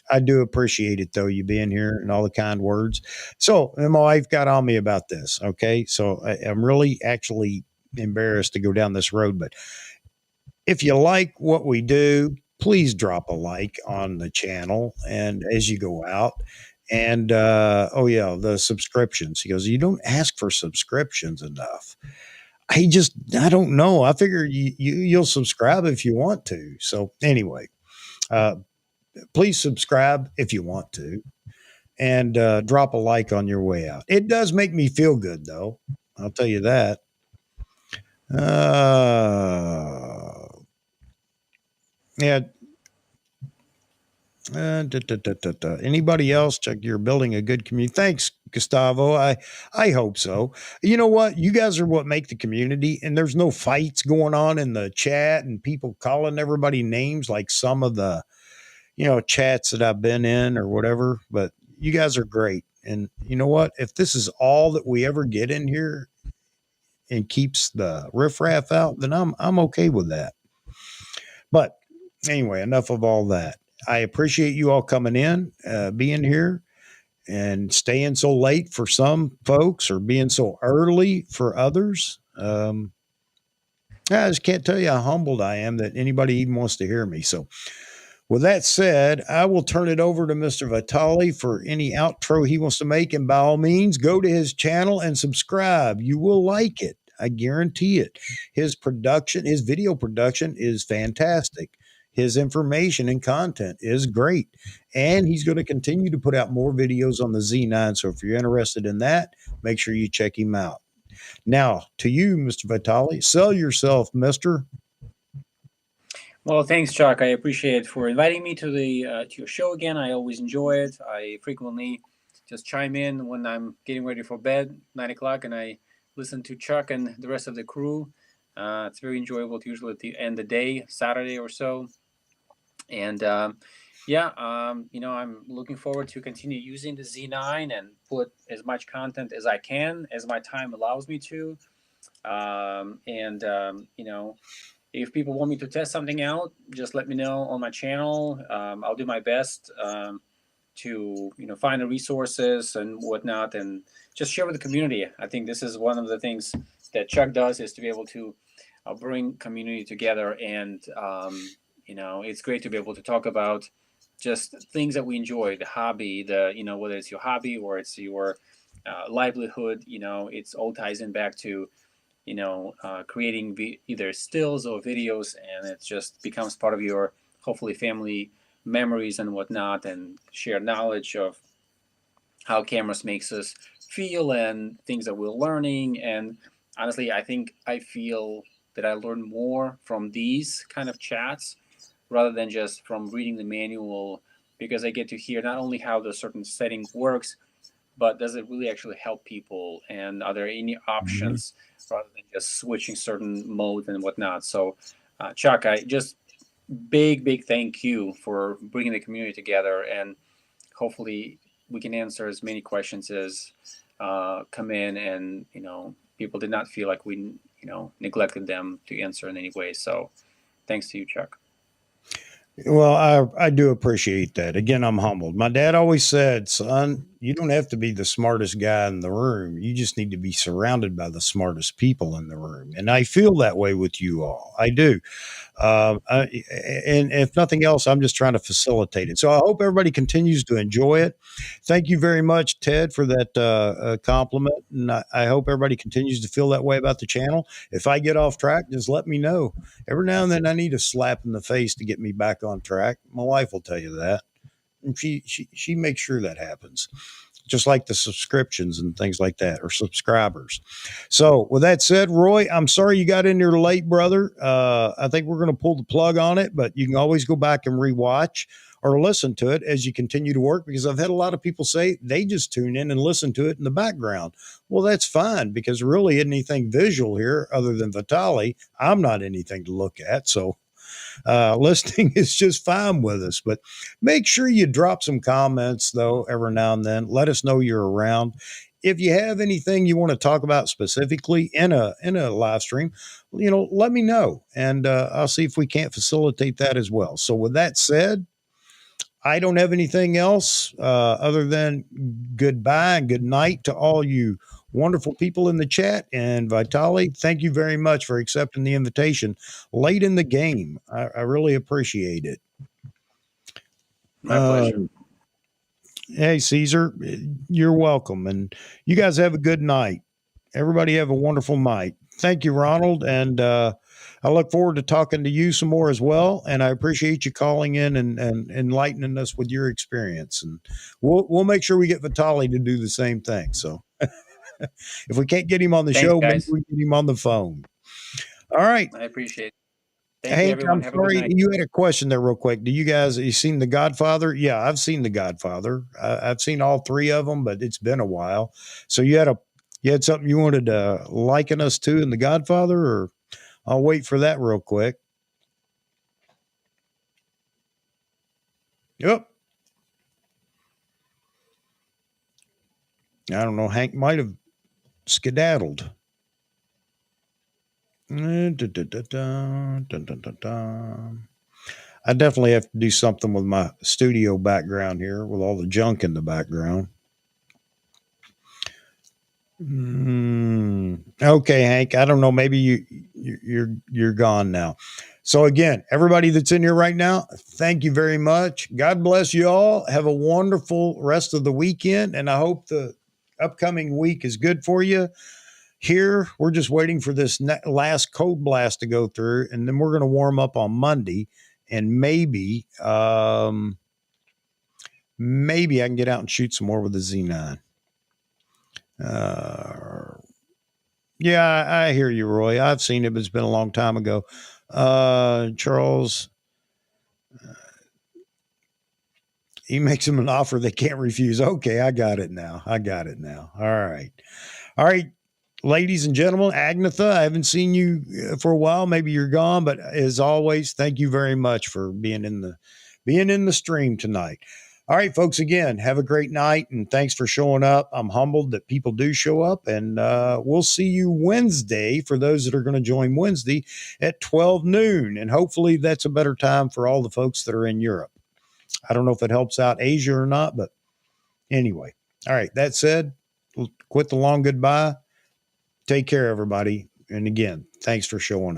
I do appreciate it though, you being here and all the kind words. So, and my wife got on me about this. Okay. So I'm really actually embarrassed to go down this road, but if you like what we do, please drop a like on the channel and as you go out. And oh yeah, the subscriptions. He goes, you don't ask for subscriptions enough. I don't know. I figure you'll subscribe if you want to. So anyway, uh, please subscribe if you want to, and drop a like on your way out. It does make me feel good, though. I'll tell you that. Yeah. Anybody else? Chuck, you're building a good community. Thanks, Gustavo. I hope so. You know what? You guys are what make the community, and there's no fights going on in the chat and people calling everybody names like some of the chats that I've been in or whatever. But you guys are great, and you know what? If this is all that we ever get in here and keeps the riffraff out, then I'm okay with that. But anyway, enough of all that. I appreciate you all coming in, being here, and staying so late for some folks or being so early for others. I just can't tell you how humbled I am that anybody even wants to hear me. So, with that said, I will turn it over to Mr. Vitalij for any outro he wants to make. And by all means, go to his channel and subscribe. You will like it. I guarantee it. His video production is fantastic. His information and content is great. And he's going to continue to put out more videos on the Z9. So if you're interested in that, make sure you check him out. Now, to you, Mr. Vitalij, sell yourself, mister. Well, thanks, Chuck. I appreciate it for inviting me to to your show again. I always enjoy it. I frequently just chime in when I'm getting ready for bed, 9 o'clock, and I listen to Chuck and the rest of the crew. It's very enjoyable, usually at the end of the day, Saturday or so. And I'm looking forward to continue using the Z9 and put as much content as I can, as my time allows me to. If people want me to test something out, just let me know on my channel. I'll do my best to find the resources and whatnot, and just share with the community. I think this is one of the things that Chuck does, is to be able to bring community together, and it's great to be able to talk about just things that we enjoy, the hobby, whether it's your hobby or it's your livelihood. It's all ties in back to creating either stills or videos, and it just becomes part of your hopefully family memories and whatnot, and shared knowledge of how cameras makes us feel and things that we're learning. And honestly, I feel that I learn more from these kind of chats rather than just from reading the manual, because I get to hear not only how the certain setting works, but does it really actually help people, and are there any options rather than just switching certain modes and whatnot. So Chuck, I just big thank you for bringing the community together, and hopefully we can answer as many questions as come in, and people did not feel like we neglected them to answer in any way. So thanks to you, Chuck. Well, I do appreciate that. Again, I'm humbled. My dad always said, son, you don't have to be the smartest guy in the room. You just need to be surrounded by the smartest people in the room. And I feel that way with you all. I do. And if nothing else, I'm just trying to facilitate it. So I hope everybody continues to enjoy it. Thank you very much, Ted, for that compliment. And I hope everybody continues to feel that way about the channel. If I get off track, just let me know. Every now and then I need a slap in the face to get me back on track. My wife will tell you that. And she makes sure that happens, just like the subscriptions and things like that, or subscribers. So with that said, Roy, I'm sorry you got in here late, brother. I think we're going to pull the plug on it, but you can always go back and rewatch or listen to it as you continue to work, because I've had a lot of people say they just tune in and listen to it in the background. Well, that's fine, because really anything visual here other than Vitalij, I'm not anything to look at. So listening is just fine with us. But make sure you drop some comments, though, every now and then. Let us know you're around. If you have anything you want to talk about specifically in a live stream, let me know, and I'll see if we can't facilitate that as well. So with that said, I don't have anything else other than goodbye and good night to all you wonderful people in the chat. And Vitalij, thank you very much for accepting the invitation late in the game. I really appreciate it. My pleasure. Hey, Caesar, you're welcome. And you guys have a good night. Everybody have a wonderful night. Thank you, Ronald. And I look forward to talking to you some more as well. And I appreciate you calling in and enlightening us with your experience. And we'll make sure we get Vitalij to do the same thing. So if we can't get him on the Thanks, show, maybe guys. we get him on the phone. All right. I appreciate it. Thank you, Hank, everyone. I'm Have a good sorry. night. You had a question there real quick. You seen The Godfather? Yeah, I've seen The Godfather. I've seen all three of them, but it's been a while. So you had something you wanted to liken us to in The Godfather, or I'll wait for that real quick. Yep. I don't know. Hank might have skedaddled. I definitely have to do something with my studio background here with all the junk in the background. Okay, Hank. I don't know. Maybe you're gone now. So again, everybody that's in here right now, thank you very much. God bless you all. Have a wonderful rest of the weekend, and I hope the upcoming week is good for you. Here, we're just waiting for this last cold blast to go through, and then we're going to warm up on Monday, and maybe I can get out and shoot some more with the Z9. Yeah, I hear you, Roy. I've seen it, but it's been a long time ago. Charles, he makes him an offer they can't refuse. Okay, I got it now. All right. Ladies and gentlemen, Agnetha, I haven't seen you for a while. Maybe you're gone, but as always, thank you very much for being in the stream tonight. All right, folks, again, have a great night, and thanks for showing up. I'm humbled that people do show up, and we'll see you Wednesday for those that are going to join Wednesday at 12 noon, and hopefully that's a better time for all the folks that are in Europe. I don't know if it helps out Asia or not, but anyway. All right, that said, quit the long goodbye. Take care, everybody. And again, thanks for showing up.